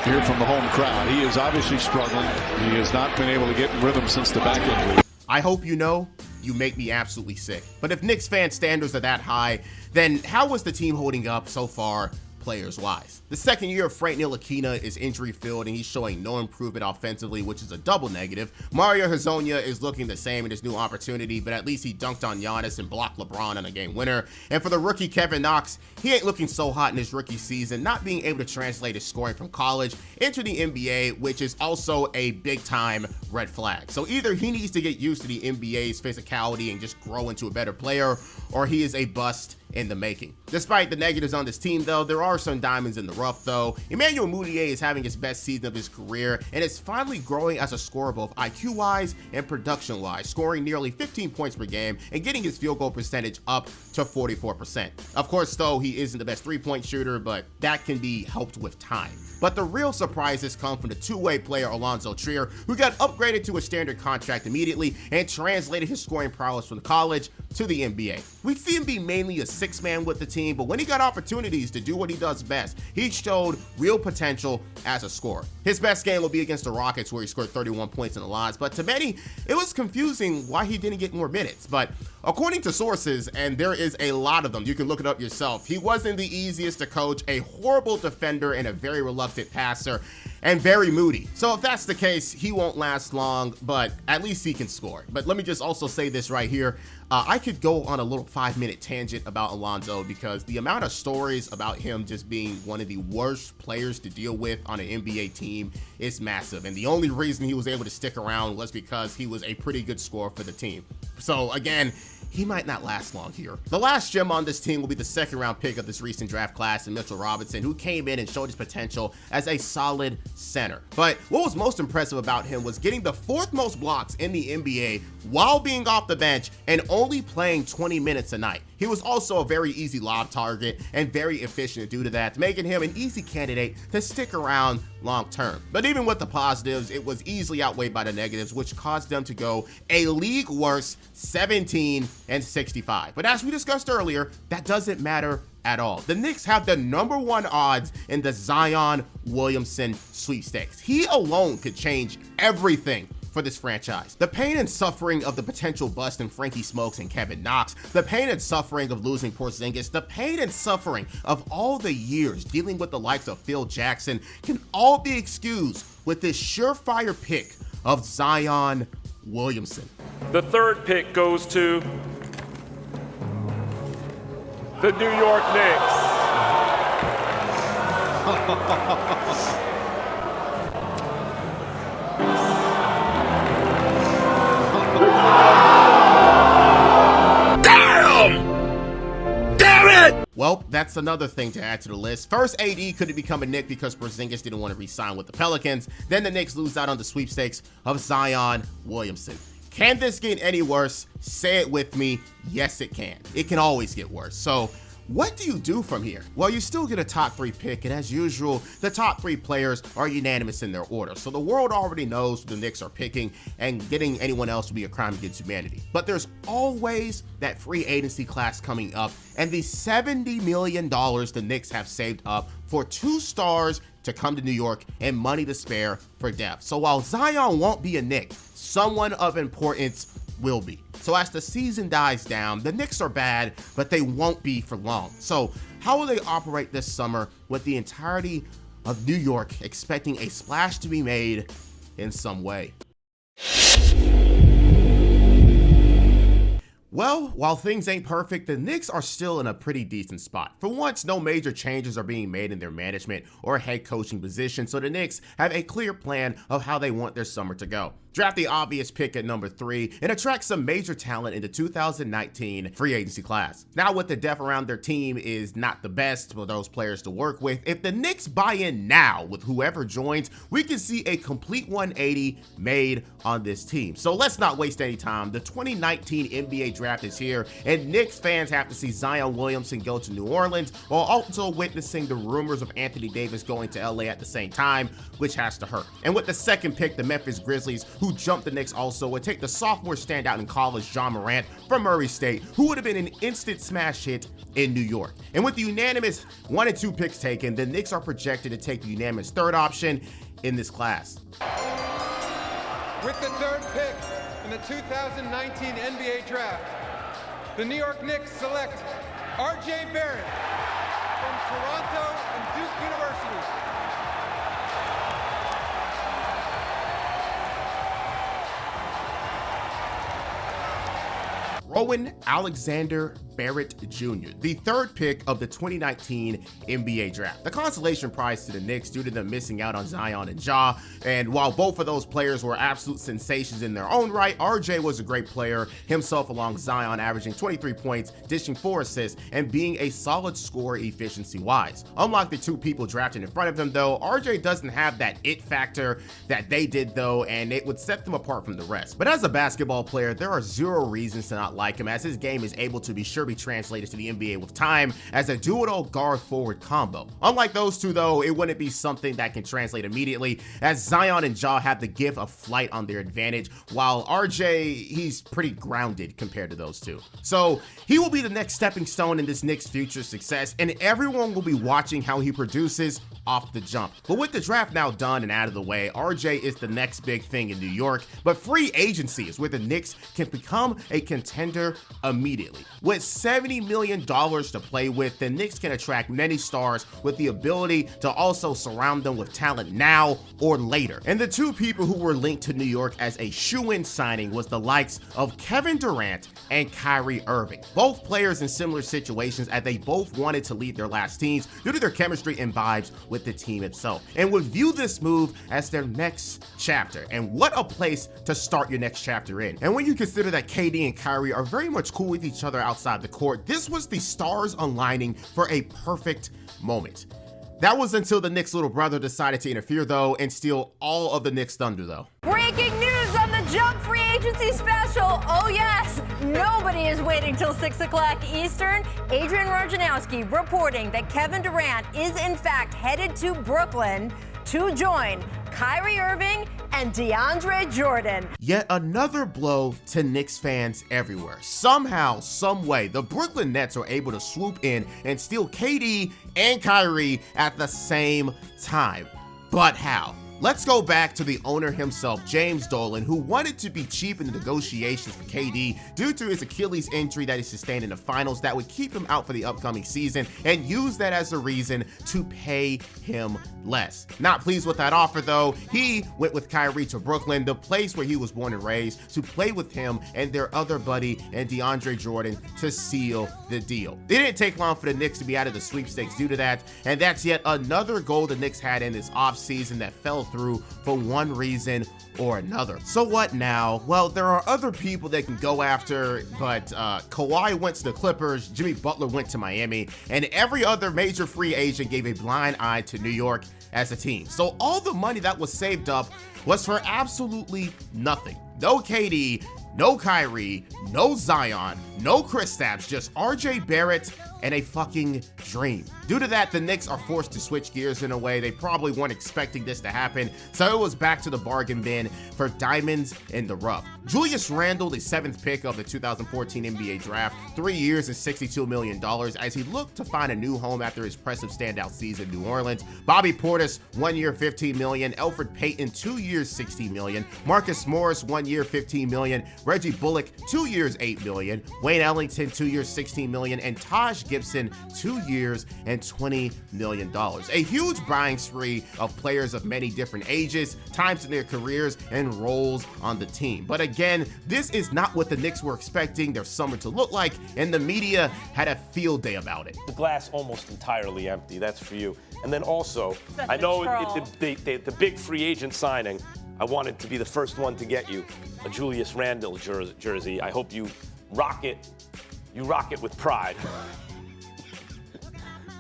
to hear from the home crowd. He is obviously struggling. He has not been able to get in rhythm since the back injury. I hope you know, you make me absolutely sick. But if Knicks fan standards are that high, then how was the team holding up so far players-wise? The second year of Frank Ntilikina is injury-filled, and he's showing no improvement offensively, which is a double negative. Mario Hezonja is looking the same in his new opportunity, but at least he dunked on Giannis and blocked LeBron on a game winner. And for the rookie Kevin Knox, he ain't looking so hot in his rookie season, not being able to translate his scoring from college into the NBA, which is also a big-time red flag. So either he needs to get used to the NBA's physicality and just grow into a better player, or he is a bust in the making. Despite the negatives on this team though, there are some diamonds in the rough though. Emmanuel Mudiay is having his best season of his career and is finally growing as a scorer both IQ wise and production wise, scoring nearly 15 points per game and getting his field goal percentage up to 44%. Of course though, he isn't the best 3-point shooter, but that can be helped with time. But the real surprises come from the two-way player Alonzo Trier, who got upgraded to a standard contract immediately and translated his scoring prowess from college to the NBA. We see him be mainly a six-man with the team, but when he got opportunities to do what he does best, he showed real potential as a scorer. His best game will be against the Rockets, where he scored 31 points in the lines, but to many, it was confusing why he didn't get more minutes. But according to sources, and there is a lot of them, you can look it up yourself, he wasn't the easiest to coach, a horrible defender and a very reluctant passer, and very moody. So if that's the case, he won't last long, but at least he can score. But let me just also say this right here. I could go on a little 5-minute tangent about Alonzo because the amount of stories about him just being one of the worst players to deal with on an NBA team is massive. And the only reason he was able to stick around was because he was a pretty good scorer for the team. So again, he might not last long here. The last gem on this team will be the second-round pick of this recent draft class in Mitchell Robinson, who came in and showed his potential as a solid center. But what was most impressive about him was getting the 4th most blocks in the NBA while being off the bench and only playing 20 minutes a night. He was also a very easy lob target and very efficient due to that, making him an easy candidate to stick around long term. But even with the positives, it was easily outweighed by the negatives, which caused them to go a league worst 17-65. But as we discussed earlier, that doesn't matter at all. The Knicks have the #1 odds in the Zion Williamson sweepstakes. He alone could change everything for this franchise. The pain and suffering of the potential bust in Frankie Smokes and Kevin Knox, the pain and suffering of losing Porzingis, the pain and suffering of all the years dealing with the likes of Phil Jackson can all be excused with this surefire pick of Zion Williamson. The 3rd pick goes to the New York Knicks. Well, that's another thing to add to the list. First, AD couldn't become a Knick because Porzingis didn't want to re-sign with the Pelicans. Then the Knicks lose out on the sweepstakes of Zion Williamson. Can this get any worse? Say it with me. Yes, it can. It can always get worse. So what do you do from here? Well, you still get a top 3 pick, and as usual, the top 3 players are unanimous in their order. So the world already knows who the Knicks are picking, and getting anyone else would be a crime against humanity. But there's always that free agency class coming up, and the $70 million the Knicks have saved up for 2 stars to come to New York and money to spare for depth. So while Zion won't be a Knick, someone of importance will be. So as the season dies down, the Knicks are bad, but they won't be for long. So how will they operate this summer with the entirety of New York expecting a splash to be made in some way? Well, while things ain't perfect, the Knicks are still in a pretty decent spot. For once, no major changes are being made in their management or head coaching position, so the Knicks have a clear plan of how they want their summer to go. Draft the obvious pick at #3 and attract some major talent in the 2019 free agency class. Now, with the depth around their team is not the best for those players to work with, if the Knicks buy in now with whoever joins, we can see a complete 180 made on this team. So let's not waste any time. The 2019 NBA draft is here, and Knicks fans have to see Zion Williamson go to New Orleans while also witnessing the rumors of Anthony Davis going to LA at the same time, which has to hurt. And with the 2nd pick, the Memphis Grizzlies, who jumped the Knicks also, would take the sophomore standout in college, John Morant from Murray State, who would have been an instant smash hit in New York. And with the unanimous 1 and 2 picks taken, the Knicks are projected to take the unanimous 3rd option in this class. With the 3rd pick in the 2019 NBA draft, the New York Knicks select RJ Barrett from Toronto and Duke University. Owen Alexander Barrett Jr., the third pick of the 2019 NBA draft. The consolation prize to the Knicks due to them missing out on Zion and Ja, and while both of those players were absolute sensations in their own right, RJ was a great player himself along Zion, averaging 23 points, dishing 4 assists, and being a solid scorer efficiency-wise. Unlike the two people drafted in front of him though, RJ doesn't have that it factor that they did though, and it would set them apart from the rest. But as a basketball player, there are zero reasons to not like him, as his game is able to be translated to the NBA with time as a dual guard forward combo. Unlike those two though, it wouldn't be something that can translate immediately, as Zion and Ja have the gift of flight on their advantage, while RJ, he's pretty grounded compared to those two. So he will be the next stepping stone in this Knicks' future success, and everyone will be watching how he produces off the jump. But with the draft now done and out of the way, RJ is the next big thing in New York, but free agency is where the Knicks can become a contender immediately. With $70 million to play with, the Knicks can attract many stars with the ability to also surround them with talent now or later. And the two people who were linked to New York as a shoo-in signing was the likes of Kevin Durant and Kyrie Irving. Both players in similar situations, as they both wanted to lead their last teams due to their chemistry and vibes with the team itself, and would view this move as their next chapter. And what a place to start your next chapter in. And when you consider that KD and Kyrie are very much cool with each other outside the court, this was the stars aligning for a perfect moment. That was until the Knicks' little brother decided to interfere though and steal all of the Knicks' thunder though. Breaking news on the Jump Free Agency special. Oh yes, nobody is waiting till 6 o'clock Eastern. Adrian Wojnarowski reporting that Kevin Durant is in fact headed to Brooklyn to join Kyrie Irving and DeAndre Jordan. Yet another blow to Knicks fans everywhere. Somehow, some way, the Brooklyn Nets are able to swoop in and steal KD and Kyrie at the same time. But how? Let's go back to the owner himself, James Dolan, who wanted to be cheap in the negotiations for KD due to his Achilles injury that he sustained in the finals that would keep him out for the upcoming season, and used that as a reason to pay him less. Not pleased with that offer though, he went with Kyrie to Brooklyn, the place where he was born and raised, to play with him and their other buddy and DeAndre Jordan to seal the deal. It didn't take long for the Knicks to be out of the sweepstakes due to that, and that's yet another goal the Knicks had in this offseason that fell through for one reason or another. So what now? Well, there are other people they can go after, but Kawhi went to the Clippers, Jimmy Butler went to Miami, and every other major free agent gave a blind eye to New York as a team. So all the money that was saved up was for absolutely nothing. No KD, no Kyrie, no Zion, no Kristaps, just RJ Barrett and a fucking dream. Due to that, the Knicks are forced to switch gears in a way they probably weren't expecting this to happen, so it was back to the bargain bin for diamonds in the rough. Julius Randle, the 7th pick of the 2014 NBA draft, 3 years and $62 million as he looked to find a new home after his impressive standout season in New Orleans. Bobby Portis, 1 year, $15 million. Elfrid Payton, 2 years, $16 million. Marcus Morris, 1 year, $15 million. Reggie Bullock, 2 years, $8 million. Wayne Ellington, 2 years, $16 million. And Taj Gibson, 2 years and $20 million. A huge buying spree of players of many different ages, times in their careers, and roles on the team. But again, this is not what the Knicks were expecting their summer to look like, and the media had a field day about it. The glass almost entirely empty, that's for you. And then also, I know the big free agent signing, I wanted to be the first one to get you a Julius Randle jersey. I hope you rock it with pride.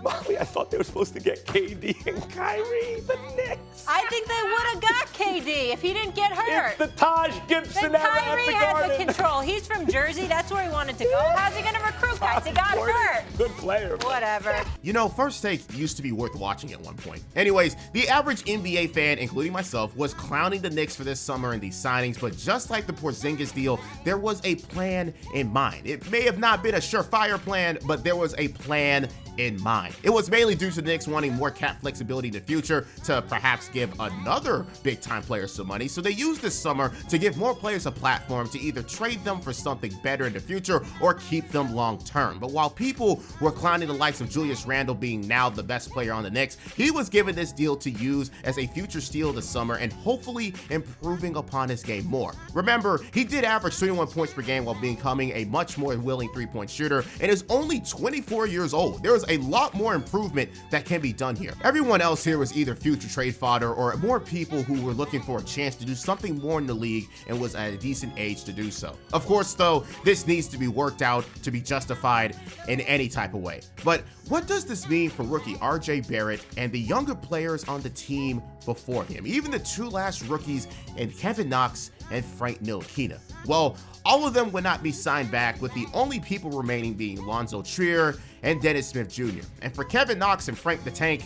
Molly, I thought they were supposed to get KD and Kyrie, the Knicks. I think they would have got KD if he didn't get hurt. It's the Taj Gibson era at Kyrie the had Garden. the control. He's from Jersey. That's where he wanted to go. How's he going to recruit guys? He got hurt. Good player. Whatever. You know, First Take used to be worth watching at one point. Anyways, the average NBA fan, including myself, was clowning the Knicks for this summer and these signings, but just like the Porzingis deal, there was a plan in mind. It may have not been a surefire plan, but there was a plan in mind. It was mainly due to the Knicks wanting more cap flexibility in the future to perhaps give another big-time player some money, so they used this summer to give more players a platform to either trade them for something better in the future or keep them long-term. But while people were clowning the likes of Julius Randle being now the best player on the Knicks, he was given this deal to use as a future steal this summer and hopefully improving upon his game more. Remember, he did average 21 points per game while becoming a much more willing three-point shooter and is only 24 years old. There is a lot more improvement that can be done here. Everyone else here was either future trade fodder or more people who were looking for a chance to do something more in the league and was at a decent age to do so. Of course, though, this needs to be worked out to be justified in any type of way. But what does this mean for rookie RJ Barrett and the younger players on the team before him? Even the two last rookies in Kevin Knox and Frank Ntilikina. Well, all of them would not be signed back, with the only people remaining being Lonzo Trier and Dennis Smith Jr. And for Kevin Knox and Frank the Tank,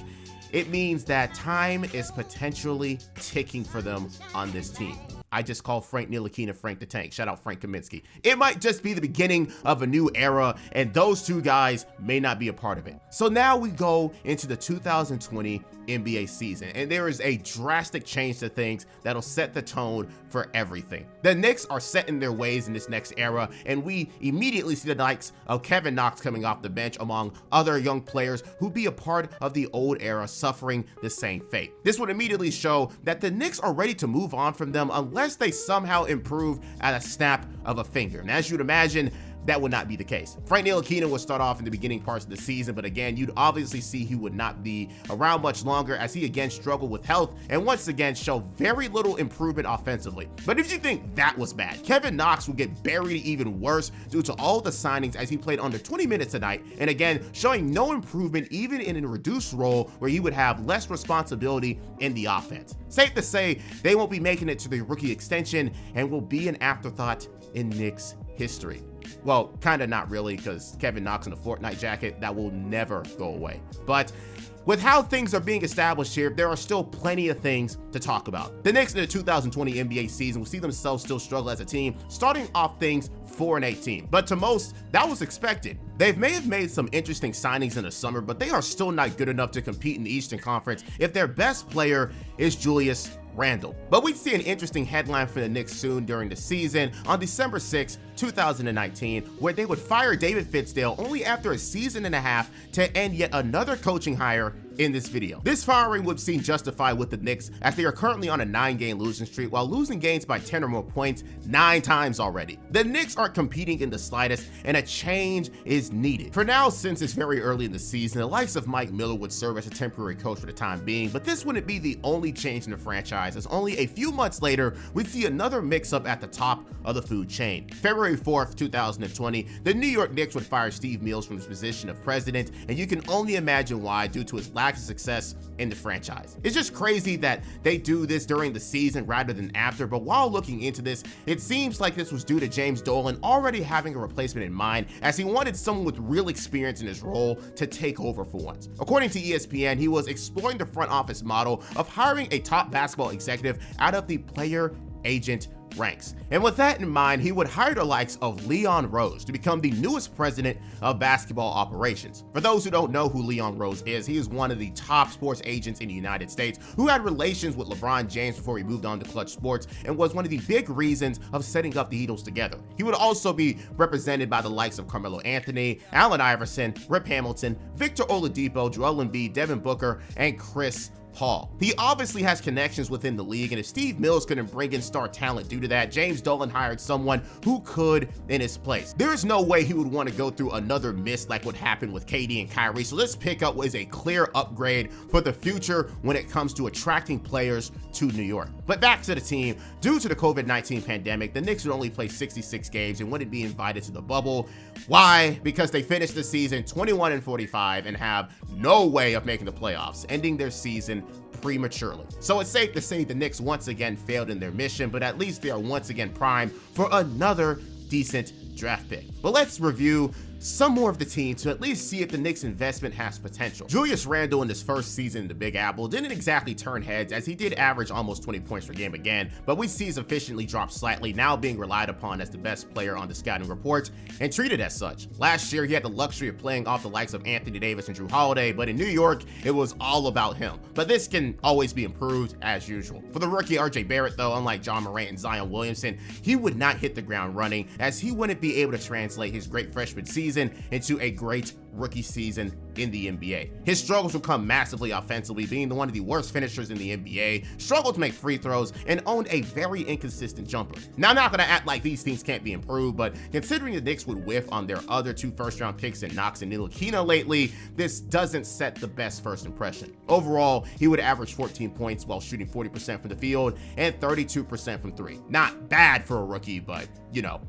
it means that time is potentially ticking for them on this team. I just call Frank Ntilikina Frank the Tank. Shout out Frank Kaminsky. It might just be the beginning of a new era, and those two guys may not be a part of it. So now we go into the 2020 NBA season, and there is a drastic change to things that'll set the tone for everything. The Knicks are set in their ways in this next era, and we immediately see the likes of Kevin Knox coming off the bench among other young players who'd be a part of the old era suffering the same fate. This would immediately show that the Knicks are ready to move on from them unless they somehow improve at a snap of a finger. And as you'd imagine, that would not be the case. Frank Ntilikina would start off in the beginning parts of the season, but again, you'd obviously see he would not be around much longer as he again struggled with health and once again show very little improvement offensively. But if you think that was bad, Kevin Knox would get buried even worse due to all the signings as he played under 20 minutes a night, and again, showing no improvement even in a reduced role where he would have less responsibility in the offense. Safe to say, they won't be making it to the rookie extension and will be an afterthought in Knicks history. Well, kind of not really, because Kevin Knox in a Fortnite jacket, that will never go away. But with how things are being established here, there are still plenty of things to talk about. The Knicks in the 2020 NBA season will see themselves still struggle as a team, starting off things 4-18. But to most, that was expected. They may have made some interesting signings in the summer, but they are still not good enough to compete in the Eastern Conference if their best player is Julius Randle. But we'd see an interesting headline for the Knicks soon during the season on December 6, 2019, where they would fire David Fitzdale only after a season and a half to end yet another coaching hire in this video. This firing would seem justified with the Knicks as they are currently on a 9-game losing streak while losing games by 10 or more points 9 times already. The Knicks aren't competing in the slightest and a change is needed. For now, since it's very early in the season, the likes of Mike Miller would serve as a temporary coach for the time being, but this wouldn't be the only change in the franchise, as only a few months later, we'd see another mix-up at the top of the food chain. February 4th, 2020, the New York Knicks would fire Steve Mills from his position of president, and you can only imagine why, due to his lack of success in the franchise. It's just crazy that they do this during the season rather than after, but while looking into this, it seems like this was due to James Dolan already having a replacement in mind, as he wanted someone with real experience in his role to take over for once. According to ESPN, he was exploring the front office model of hiring a top basketball executive out of the player agent ranks. And with that in mind, he would hire the likes of Leon Rose to become the newest president of basketball operations. For those who don't know who Leon Rose is, he is one of the top sports agents in the United States who had relations with LeBron James before he moved on to Clutch Sports and was one of the big reasons of setting up the Eagles together. He would also be represented by the likes of Carmelo Anthony, Allen Iverson, Rip Hamilton, Victor Oladipo, Joel Embiid, Devin Booker, and Chris Paul. He obviously has connections within the league, and if Steve Mills couldn't bring in star talent due to that, James Dolan hired someone who could in his place. There is no way he would want to go through another miss like what happened with KD and Kyrie, so this pickup was a clear upgrade for the future when it comes to attracting players to New York. But back to the team, due to the COVID-19 pandemic, the Knicks would only play 66 games and wouldn't be invited to the bubble. Why? Because they finished the season 21-45 and have no way of making the playoffs, ending their season prematurely. So it's safe to say the Knicks once again failed in their mission, but at least they are once again primed for another decent draft pick. But let's review some more of the team to at least see if the Knicks investment has potential. Julius Randle in his first season in the Big Apple didn't exactly turn heads, as he did average almost 20 points per game again, but we see his efficiently drop slightly, now being relied upon as the best player on the scouting report and treated as such. Last year, he had the luxury of playing off the likes of Anthony Davis and Drew Holiday, but in New York, it was all about him. But this can always be improved as usual. For the rookie RJ Barrett though, unlike John Morant and Zion Williamson, he would not hit the ground running, as he wouldn't be able to translate his great freshman season into a great rookie season in the NBA. His struggles will come massively offensively, being one of the worst finishers in the NBA, struggled to make free throws, and owned a very inconsistent jumper. Now, I'm not going to act like these things can't be improved, but considering the Knicks would whiff on their other 2 first-round picks in Knox and Ntilikina lately, this doesn't set the best first impression. Overall, he would average 14 points while shooting 40% from the field and 32% from 3. Not bad for a rookie, but, you know,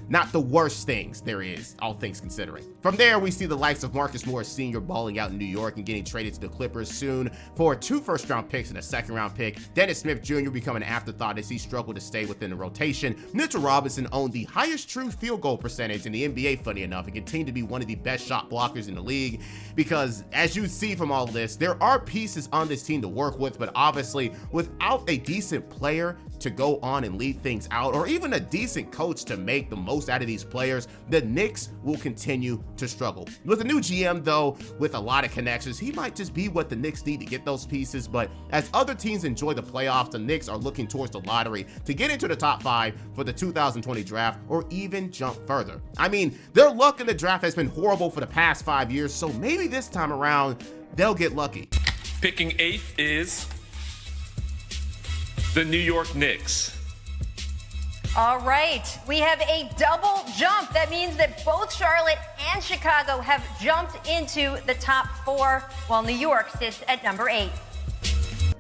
not the worst things there is, all things considering. From there, we see the likes of Marcus Morris Sr. balling out in New York and getting traded to the Clippers soon for 2 first-round picks and a second-round pick. Dennis Smith Jr. become an afterthought as he struggled to stay within the rotation. Mitchell Robinson owned the highest true field goal percentage in the NBA, funny enough, and continued to be one of the best shot blockers in the league, because as you see from all this, there are pieces on this team to work with, but obviously without a decent player to go on and lead things out, or even a decent coach to make the most out of these players, the Knicks will continue to struggle. With a new GM though, with a lot of connections, he might just be what the Knicks need to get those pieces, but as other teams enjoy the playoffs, the Knicks are looking towards the lottery to get into the top 5 for the 2020 draft, or even jump further. I mean, their luck in the draft has been horrible for the past 5 years, so maybe this time around, they'll get lucky. Picking 8th is the New York Knicks. All right, we have a double jump. That means that both Charlotte and Chicago have jumped into the top 4, while New York sits at number 8.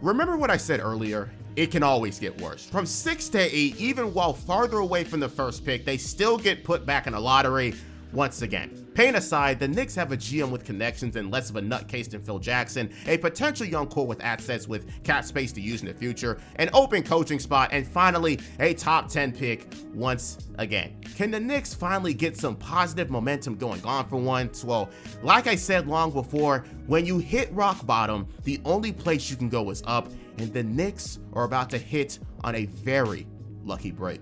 Remember what I said earlier? It can always get worse. From 6 to 8, even while farther away from the first pick, they still get put back in the lottery once again. Pain aside, the Knicks have a GM with connections and less of a nutcase than Phil Jackson, a potential young core with assets with cap space to use in the future, an open coaching spot, and finally, a top 10 pick once again. Can the Knicks finally get some positive momentum going on for once? Well, like I said long before, when you hit rock bottom, the only place you can go is up, and the Knicks are about to hit on a very lucky break.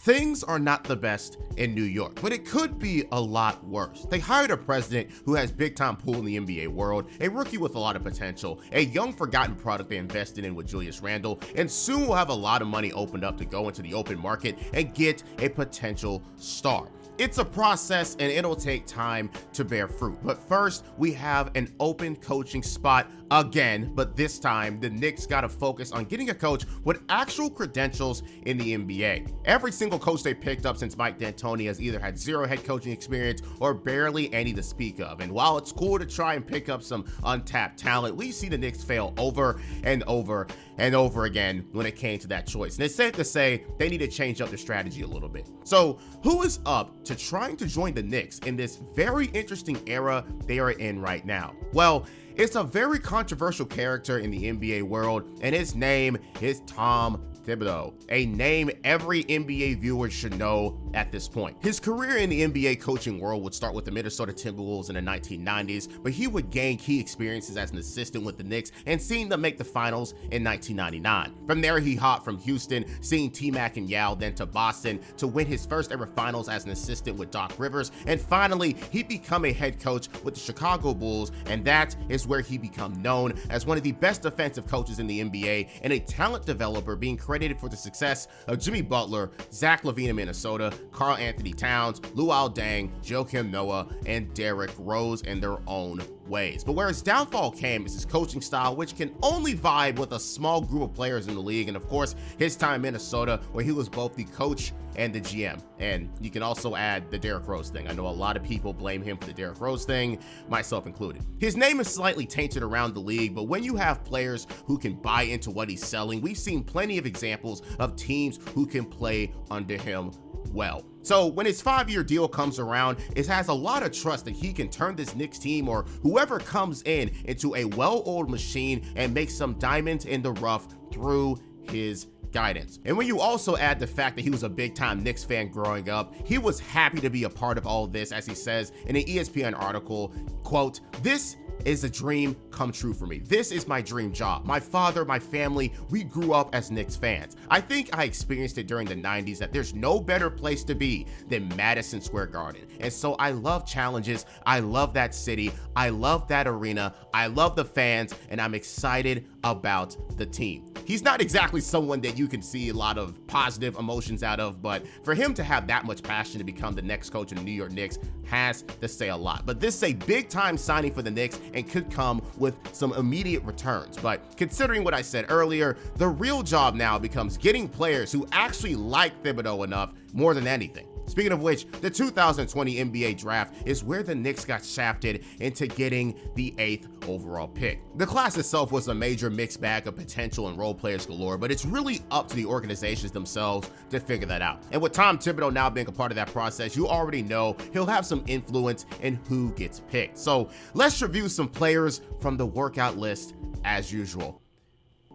Things are not the best in New York, but it could be a lot worse. They hired a president who has big-time pull in the NBA world, a rookie with a lot of potential, a young forgotten product they invested in with Julius Randle, and soon will have a lot of money opened up to go into the open market and get a potential star. It's a process and it'll take time to bear fruit. But first, we have an open coaching spot again, but this time the Knicks got to focus on getting a coach with actual credentials in the NBA. Every single coach they picked up since Mike D'Antoni has either had 0 head coaching experience or barely any to speak of. And while it's cool to try and pick up some untapped talent, we see the Knicks fail over and over and over again when it came to that choice. And it's safe to say they need to change up their strategy a little bit. So who is up to trying to join the Knicks in this very interesting era they are in right now? Well, it's a very controversial character in the NBA world, and his name is Tom Thibodeau, a name every NBA viewer should know at this point. His career in the NBA coaching world would start with the Minnesota Timberwolves in the 1990s, but he would gain key experiences as an assistant with the Knicks and seeing them make the finals in 1999. From there, he hopped from Houston, seeing T-Mac and Yao, then to Boston to win his first ever finals as an assistant with Doc Rivers, and finally, he became a head coach with the Chicago Bulls, and that is where he became known as one of the best defensive coaches in the NBA and a talent developer, being credited for the success of Jimmy Butler, Zach LaVine in Minnesota, Karl Anthony Towns, Luol Deng, Joakim Noah, and Derrick Rose in their own ways. But where his downfall came is his coaching style, which can only vibe with a small group of players in the league, and of course his time in Minnesota, where he was both the coach and the GM. And you can also add the Derrick Rose thing. I know a lot of people blame him for the Derrick Rose thing, myself included. His name is slightly tainted around the league, but when you have players who can buy into what he's selling, we've seen plenty of examples of teams who can play under him well. So when his 5-year deal comes around, it has a lot of trust that he can turn this Knicks team or whoever comes in into a well-oiled machine and make some diamonds in the rough through his guidance. And when you also add the fact that he was a big-time Knicks fan growing up, he was happy to be a part of all of this, as he says in an ESPN article, quote, "This is a dream come true for me. This is my dream job. My father, my family, we grew up as Knicks fans. I think I experienced it during the 90s that there's no better place to be than Madison Square Garden. And so I love challenges. I love that city. I love that arena. I love the fans, and I'm excited about the team." He's not exactly someone that you can see a lot of positive emotions out of, but for him to have that much passion to become the next coach of the New York Knicks has to say a lot. But this is a big-time signing for the Knicks and could come with some immediate returns. But considering what I said earlier, the real job now becomes getting players who actually like Thibodeau enough more than anything. Speaking of which, the 2020 NBA draft is where the Knicks got shafted into getting the 8th overall pick. The class itself was a major mixed bag of potential and role players galore, but it's really up to the organizations themselves to figure that out. And with Tom Thibodeau now being a part of that process, you already know he'll have some influence in who gets picked. So let's review some players from the workout list as usual.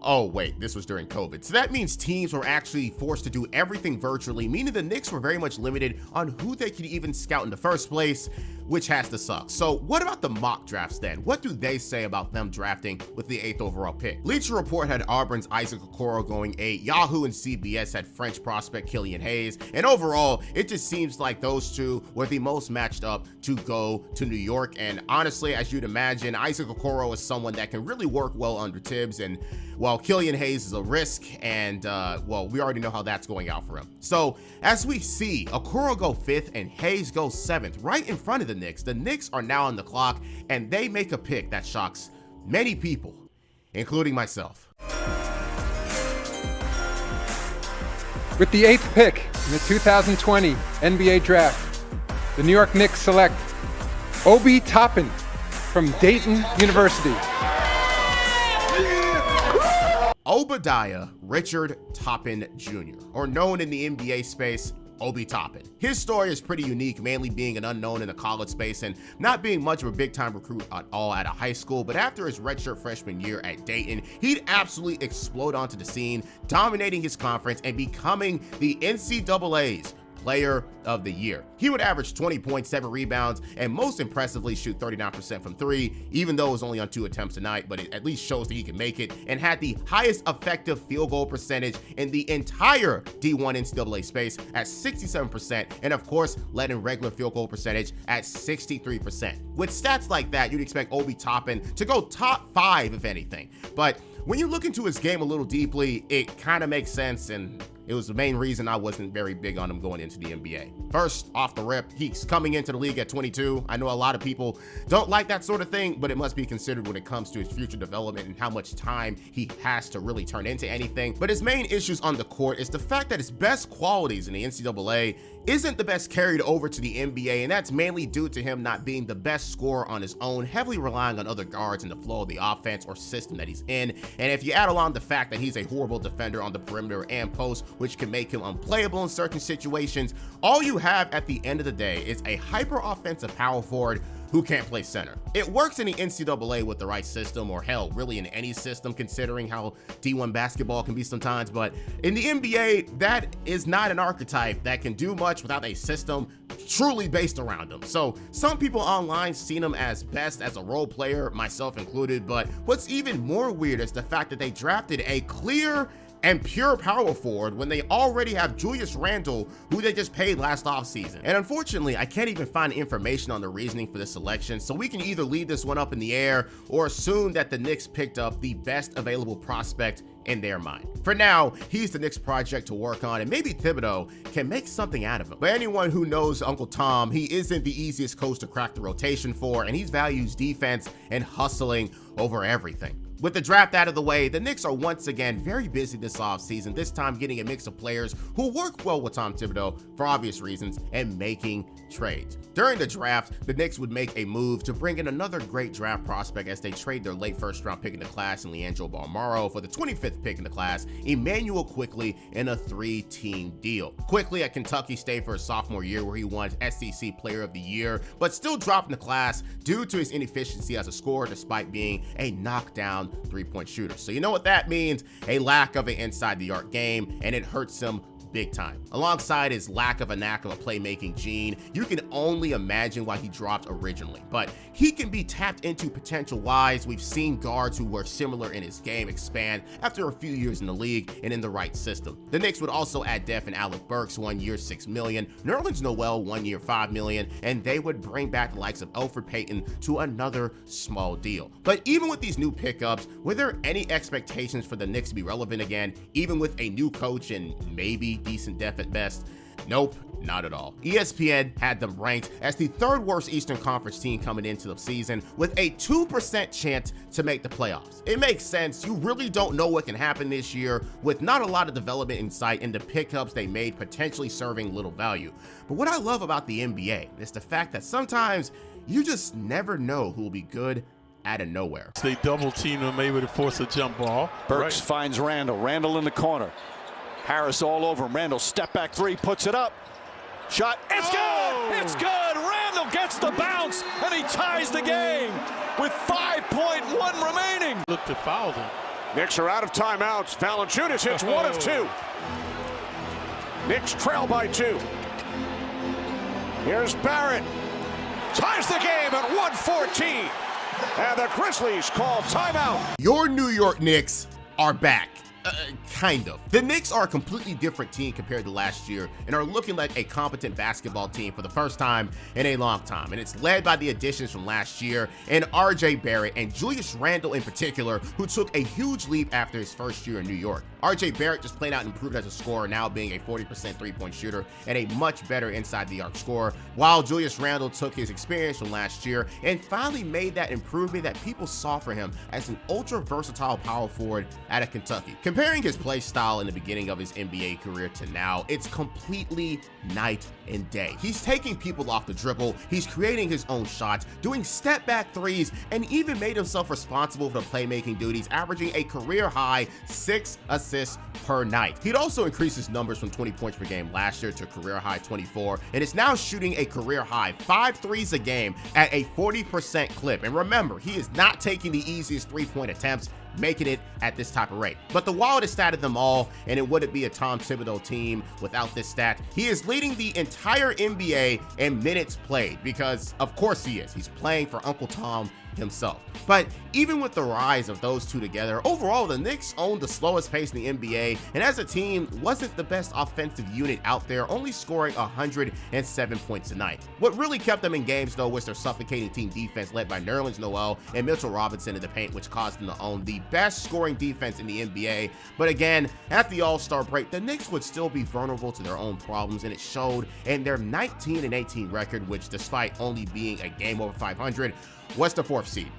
Oh wait, this was during COVID. So that means teams were actually forced to do everything virtually, meaning the Knicks were very much limited on who they could even scout in the first place, which has to suck. So what about the mock drafts then? What do they say about them drafting with the 8th overall pick? Bleacher Report had Auburn's Isaac Okoro going 8, Yahoo and CBS had French prospect Killian Hayes, and overall, it just seems like those two were the most matched up to go to New York. And honestly, as you'd imagine, Isaac Okoro is someone that can really work well under Tibbs, and while Killian Hayes is a risk, and well, we already know how that's going out for him. So as we see, Okoro go 5th and Hayes go 7th, right in front of the Knicks. The Knicks are now on the clock, and they make a pick that shocks many people, including myself. With the 8th pick in the 2020 NBA Draft, the New York Knicks select Obi Toppin from Dayton University. Obadiah Richard Toppin Jr., or known in the NBA space, Obi Toppin. His story is pretty unique, mainly being an unknown in the college space and not being much of a big-time recruit at all at a high school, but after his redshirt freshman year at Dayton, he'd absolutely explode onto the scene, dominating his conference and becoming the NCAA's Player of the Year. He would average 20 points, 7 rebounds, and most impressively shoot 39% from 3, even though it was only on 2 attempts tonight, but it at least shows that he can make it, and had the highest effective field goal percentage in the entire D1 NCAA space at 67%, and of course, led in regular field goal percentage at 63%. With stats like that, you'd expect Obi Toppin to go top 5 if anything, but when you look into his game a little deeply, it kind of makes sense, and it was the main reason I wasn't very big on him going into the NBA. First, off the rip, he's coming into the league at 22. I know a lot of people don't like that sort of thing, but it must be considered when it comes to his future development and how much time he has to really turn into anything. But his main issues on the court is the fact that his best qualities in the NCAA isn't the best carried over to the NBA, and that's mainly due to him not being the best scorer on his own, heavily relying on other guards in the flow of the offense or system that he's in. And if you add along the fact that he's a horrible defender on the perimeter and post, which can make him unplayable in certain situations, all you have at the end of the day is a hyper-offensive power forward who can't play center. It works in the NCAA with the right system, or hell, really in any system considering how D1 basketball can be sometimes, but in the NBA, that is not an archetype that can do much without a system truly based around him. So some people online seen him as best as a role player, myself included, but what's even more weird is the fact that they drafted a clear and pure power forward when they already have Julius Randle, who they just paid last offseason. And unfortunately, I can't even find information on the reasoning for this selection, so we can either leave this one up in the air or assume that the Knicks picked up the best available prospect in their mind. For now, he's the Knicks project to work on, and maybe Thibodeau can make something out of him. But anyone who knows Uncle Tom, he isn't the easiest coach to crack the rotation for, and he values defense and hustling over everything. With the draft out of the way, the Knicks are once again very busy this offseason, this time getting a mix of players who work well with Tom Thibodeau for obvious reasons and making trades. During the draft, the Knicks would make a move to bring in another great draft prospect as they trade their late first-round pick in the class in Leandro Balmaro for the 25th pick in the class, Emmanuel Quickley, in a 3-team deal. Quickley at Kentucky stayed for his sophomore year where he won SEC Player of the Year, but still dropped in the class due to his inefficiency as a scorer despite being a knockdown three-point shooters. So you know what that means? A lack of an inside-the-arc game, and it hurts him big time. Alongside his lack of a knack of a playmaking gene, you can only imagine why he dropped originally. But he can be tapped into potential-wise. We've seen guards who were similar in his game expand after a few years in the league and in the right system. The Knicks would also add depth in Alec Burks, 1 year, $6 million, Nerlens Noel, 1 year, $5 million, and they would bring back the likes of Elfrid Payton to another small deal. But even with these new pickups, were there any expectations for the Knicks to be relevant again, even with a new coach and maybe decent depth at best? Nope, not at all. ESPN had them ranked as the third worst Eastern Conference team coming into the season with a 2% chance to make the playoffs. It makes sense. You really don't know what can happen this year with not a lot of development in sight and the pickups they made potentially serving little value. But what I love about the NBA is the fact that sometimes you just never know who will be good out of nowhere. They double team him, able to force a jump ball. Burks finds Randle. Randle in the corner. Harris all over him. Randle step back three, puts it up. Shot. It's good. It's good. Randle gets the bounce and he ties the game with 5.1 remaining. Look to foul them. Knicks are out of timeouts. Valanciunas hits one of two. Knicks trail by 2. Here's Barrett. Ties the game at 1:14. And the Grizzlies call timeout. Your New York Knicks are back. Kind of. The Knicks are a completely different team compared to last year and are looking like a competent basketball team for the first time in a long time. And it's led by the additions from last year and RJ Barrett and Julius Randle in particular, who took a huge leap after his first year in New York. RJ Barrett just played out and improved as a scorer, now being a 40% three-point shooter and a much better inside-the-arc scorer, while Julius Randle took his experience from last year and finally made that improvement that people saw for him as an ultra-versatile power forward out of Kentucky. Comparing his play style in the beginning of his NBA career to now, it's completely night and day. He's taking people off the dribble, he's creating his own shots, doing step-back threes, and even made himself responsible for the playmaking duties, averaging a career-high 6 assists per night. He'd also increased his numbers from 20 points per game last year to a career-high 24, and is now shooting a career-high 5 threes a game at a 40% clip. And remember, he is not taking the easiest three-point attempts, making it at this type of rate. But the wildest stat of them all, and it wouldn't be a Tom Thibodeau team without this stat, he is leading the entire NBA in minutes played, because of course he is. He's playing for Uncle Tom himself. But even with the rise of those two together, overall the Knicks owned the slowest pace in the NBA, and as a team wasn't the best offensive unit out there, only scoring 107 points a night. What really kept them in games though was their suffocating team defense led by Nerlens Noel and Mitchell Robinson in the paint, which caused them to own the best scoring defense in the NBA. But again, at the All-Star break, the Knicks would still be vulnerable to their own problems, and it showed in their 19-18 record, which despite only being a game over 500, was the 4th seed.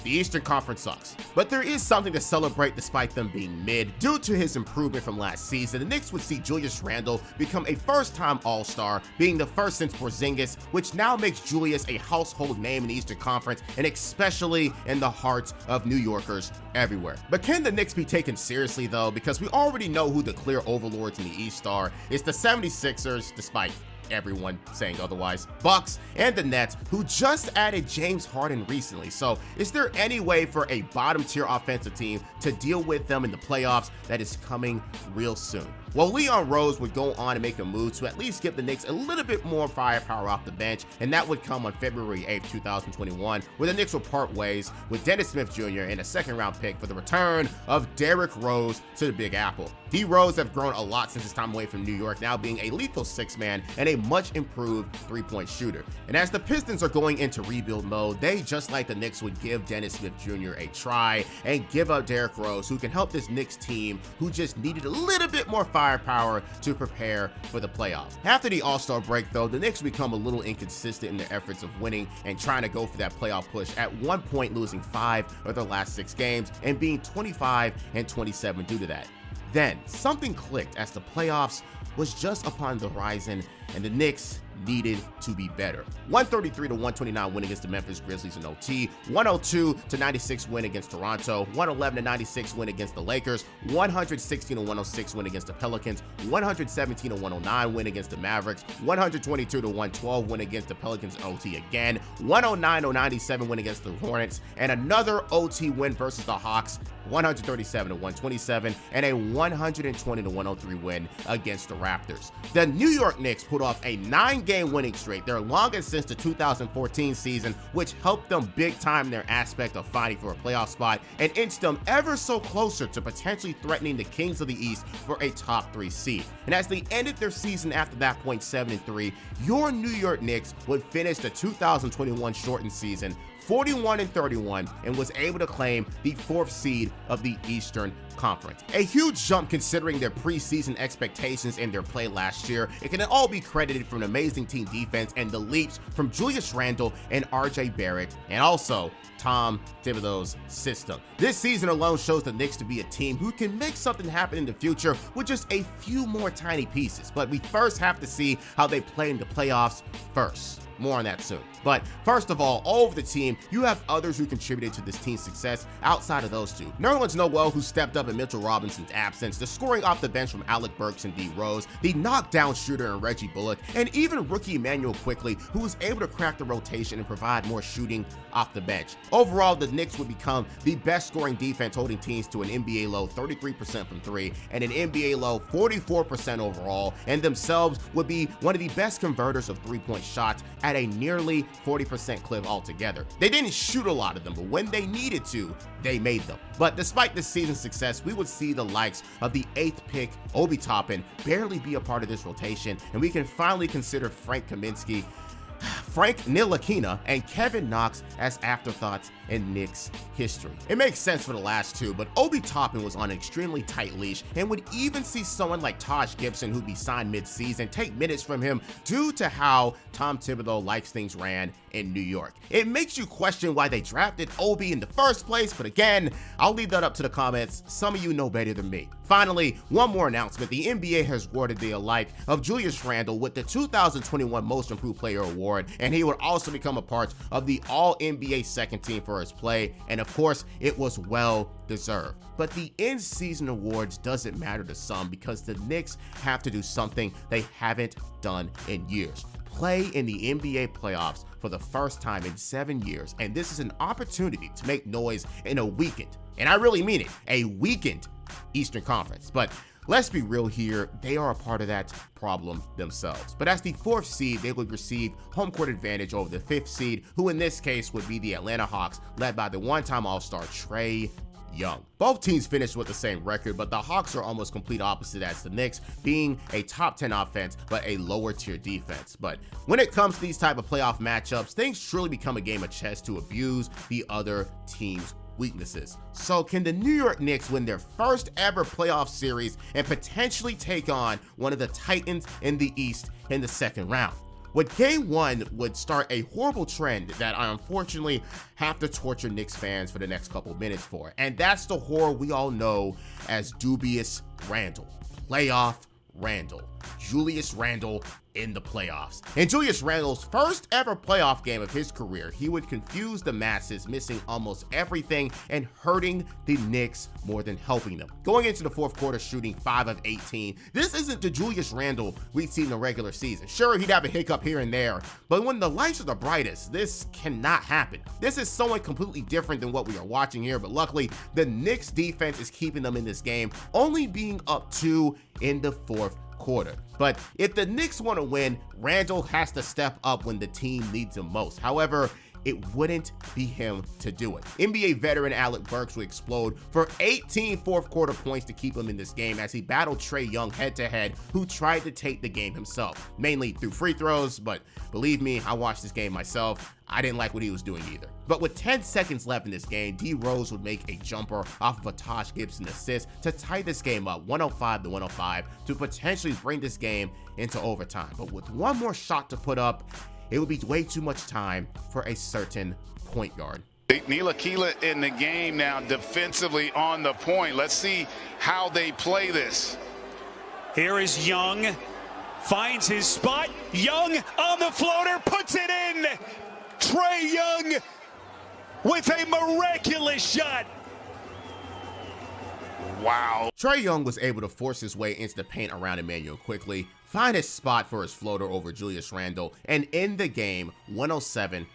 The Eastern Conference sucks, but there is something to celebrate despite them being mid. Due to his improvement from last season, the Knicks would see Julius Randle become a first-time All-Star, being the first since Porzingis, which now makes Julius a household name in the Eastern Conference, and especially in the hearts of New Yorkers everywhere. But can the Knicks be taken seriously though? Because we already know who the clear overlords in the East are. It's the 76ers, despite everyone saying otherwise, Bucks, and the Nets, who just added James Harden recently. So is there any way for a bottom tier offensive team to deal with them in the playoffs that is coming real soon? Well, Leon Rose would go on and make a move to at least give the Knicks a little bit more firepower off the bench, and that would come on February 8th, 2021, where the Knicks will part ways with Dennis Smith Jr. and a second-round pick for the return of Derrick Rose to the Big Apple. D. Rose have grown a lot since his time away from New York, now being a lethal six-man and a much improved three-point shooter. And as the Pistons are going into rebuild mode, they, just like the Knicks, would give Dennis Smith Jr. a try and give up Derrick Rose, who can help this Knicks team who just needed a little bit more firepower to prepare for the playoffs. After the All-Star break though, the Knicks become a little inconsistent in their efforts of winning and trying to go for that playoff push, at one point losing 5 of their last 6 games and being 25-27 due to that. then something clicked as the playoffs was just upon the horizon and the Knicks needed to be better. 133-129 win against the Memphis Grizzlies in OT, 102-96 win against Toronto, 111-96 win against the Lakers, 116-106 win against the Pelicans, 117-109 win against the Mavericks, 122-112 win against the Pelicans in OT again, 109-97 win against the Hornets, and another OT win versus the Hawks, 137-127, and a 120-103 win against the Raptors. The New York Knicks put off a 9-game winning streak, their longest since the 2014 season, which helped them big time in their aspect of fighting for a playoff spot and inched them ever so closer to potentially threatening the Kings of the East for a top 3 seed. And as they ended their season after that point 7-3, your New York Knicks would finish the 2021 shortened season 41-31 and was able to claim the 4th seed of the Eastern Conference. A huge jump considering their preseason expectations and their play last year. It can all be credited from an amazing team defense and the leaps from Julius Randle and RJ Barrett, and also Tom Thibodeau's system. This season alone shows the Knicks to be a team who can make something happen in the future with just a few more tiny pieces. But we first have to see how they play in the playoffs first. More on that soon. But first of all over the team, you have others who contributed to this team's success outside of those two. Nerlens Noel, who stepped up in Mitchell Robinson's absence, the scoring off the bench from Alec Burks and D Rose, the knockdown shooter in Reggie Bullock, and even rookie Emmanuel Quickley, who was able to crack the rotation and provide more shooting off the bench. Overall, the Knicks would become the best scoring defense, holding teams to an NBA low 33% from 3 and an NBA low 44% overall, and themselves would be one of the best converters of 3-point shots at a nearly 40% clip altogether. They didn't shoot a lot of them, but when they needed to, they made them. But despite this season's success, we would see the likes of the 8th pick, Obi Toppin, barely be a part of this rotation, and we can finally consider Frank Kaminsky, Frank Ntilikina, and Kevin Knox as afterthoughts in Knicks history. It makes sense for the last two, but Obi Toppin was on an extremely tight leash and would even see someone like Taj Gibson, who'd be signed mid-season, take minutes from him due to how Tom Thibodeau likes things ran in New York. It makes you question why they drafted Obi in the first place, but again, I'll leave that up to the comments. Some of you know better than me. Finally, one more announcement. The NBA has awarded the alike of Julius Randle with the 2021 Most Improved Player Award, and he would also become a part of the All-NBA second team for his play, and of course, it was well deserved. But the in-season awards doesn't matter to some because the Knicks have to do something they haven't done in years. Play in the NBA playoffs for the first time in 7 years, and this is an opportunity to make noise in a weakened, and I really mean it, a weakened Eastern Conference. But let's be real here, they are a part of that problem themselves. But as the 4th seed, they would receive home court advantage over the 5th seed, who in this case would be the Atlanta Hawks, led by the one-time All-Star Trae Young. Both teams finished with the same record, but the Hawks are almost complete opposite as the Knicks, being a top 10 offense, but a lower tier defense. But when it comes to these type of playoff matchups, things truly become a game of chess to abuse the other team's weaknesses. So can the New York Knicks win their first ever playoff series and potentially take on one of the Titans in the East in the second round? What Game 1 would start a horrible trend that I unfortunately have to torture Knicks fans for the next couple minutes for, and that's the horror we all know as dubious Randle. Playoff Randle. Julius Randle in the playoffs. In Julius Randle's first ever playoff game of his career, he would confuse the masses, missing almost everything and hurting the Knicks more than helping them. Going into the 4th quarter, shooting 5 of 18. This isn't the Julius Randle we've seen in the regular season. Sure, he'd have a hiccup here and there, but when the lights are the brightest, this cannot happen. This is someone completely different than what we are watching here, but luckily, the Knicks defense is keeping them in this game, only being up 2 in the 4th quarter. But if the Knicks want to win, Randle has to step up when the team needs him most. However, it wouldn't be him to do it. NBA veteran Alec Burks would explode for 18 4th quarter points to keep him in this game as he battled Trae Young head-to-head, who tried to take the game himself, mainly through free throws, but believe me, I watched this game myself. I didn't like what he was doing either. But with 10 seconds left in this game, D Rose would make a jumper off of a Taj Gibson assist to tie this game up 105-105 to potentially bring this game into overtime. But with one more shot to put up, it would be way too much time for a certain point guard. Ntilikina in the game now defensively on the point. Let's see how they play this. Here is Young, finds his spot. Young on the floater, puts it in. Trae Young with a miraculous shot. Wow. Trae Young was able to force his way into the paint around Emmanuel quickly, find his spot for his floater over Julius Randle, and end the game 107-105.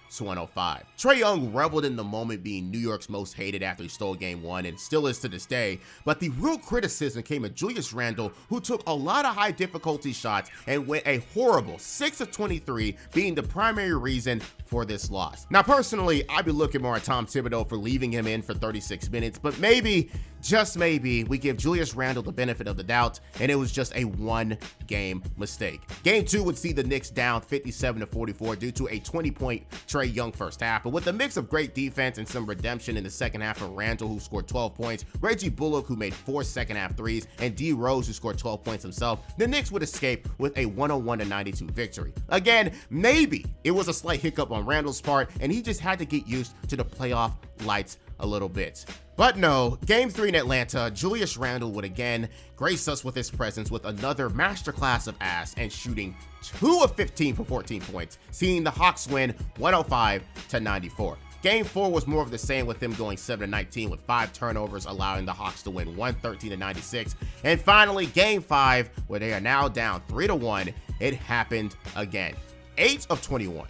Trae Young reveled in the moment, being New York's most hated after he stole game 1 and still is to this day, but the real criticism came at Julius Randle, who took a lot of high difficulty shots and went a horrible 6 of 23, being the primary reason for this loss. Now personally, I'd be looking more at Tom Thibodeau for leaving him in for 36 minutes, but maybe, just maybe, we give Julius Randle the benefit of the doubt and it was just a one-game mistake. Game 2 would see the Knicks down 57-44 due to a 20-point Trae Young first half, but with a mix of great defense and some redemption in the second half from Randle, who scored 12 points, Reggie Bullock, who made 4 second-half threes, and D. Rose, who scored 12 points himself, the Knicks would escape with a 101-92 victory. Again, maybe it was a slight hiccup on Randle's part, and he just had to get used to the playoff lights a little bit. But no, game 3 in Atlanta, Julius Randle would again grace us with his presence with another masterclass of ass and shooting 2 of 15 for 14 points, seeing the Hawks win 105-94. Game 4 was more of the same, with him going 7-19 with 5 turnovers, allowing the Hawks to win 113-96. And finally, game 5, where they are now down 3-1, it happened again. 8 of 21.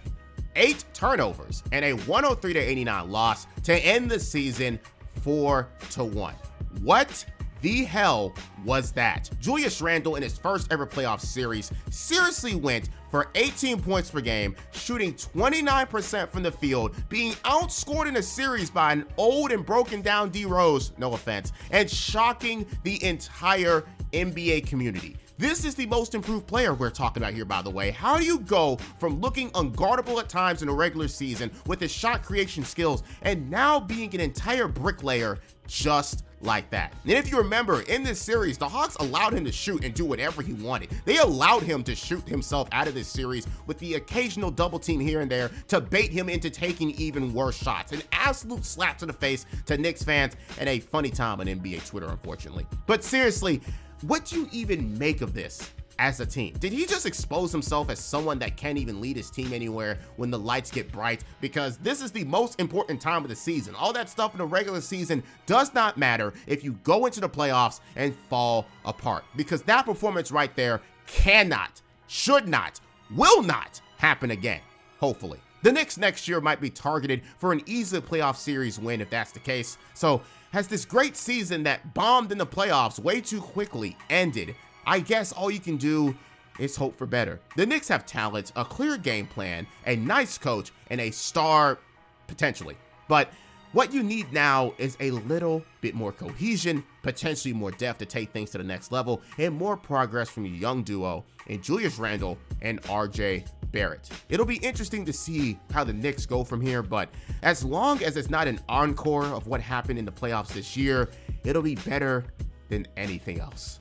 8 turnovers and a 103-89 loss to end the season 4-1. What the hell was that? Julius Randle, in his first ever playoff series, seriously went for 18 points per game, shooting 29% from the field, being outscored in a series by an old and broken down D. Rose, no offense, and shocking the entire NBA community. This is the most improved player we're talking about here, by the way. How do you go from looking unguardable at times in the regular season with his shot creation skills and now being an entire bricklayer just like that? And if you remember, in this series, the Hawks allowed him to shoot and do whatever he wanted. They allowed him to shoot himself out of this series with the occasional double team here and there to bait him into taking even worse shots. An absolute slap to the face to Knicks fans and a funny time on NBA Twitter, unfortunately. But seriously, what do you even make of this as a team? Did he just expose himself as someone that can't even lead his team anywhere when the lights get bright? Because this is the most important time of the season. All that stuff in the regular season does not matter if you go into the playoffs and fall apart, because that performance right there cannot, should not, will not happen again, hopefully. The Knicks next year might be targeted for an easy playoff series win if that's the case. So has this great season that bombed in the playoffs way too quickly ended? I guess all you can do is hope for better. The Knicks have talent, a clear game plan, a nice coach, and a star potentially. But what you need now is a little bit more cohesion, potentially more depth to take things to the next level, and more progress from your young duo in Julius Randle and RJ Barrett. It'll be interesting to see how the Knicks go from here, but as long as it's not an encore of what happened in the playoffs this year, it'll be better than anything else.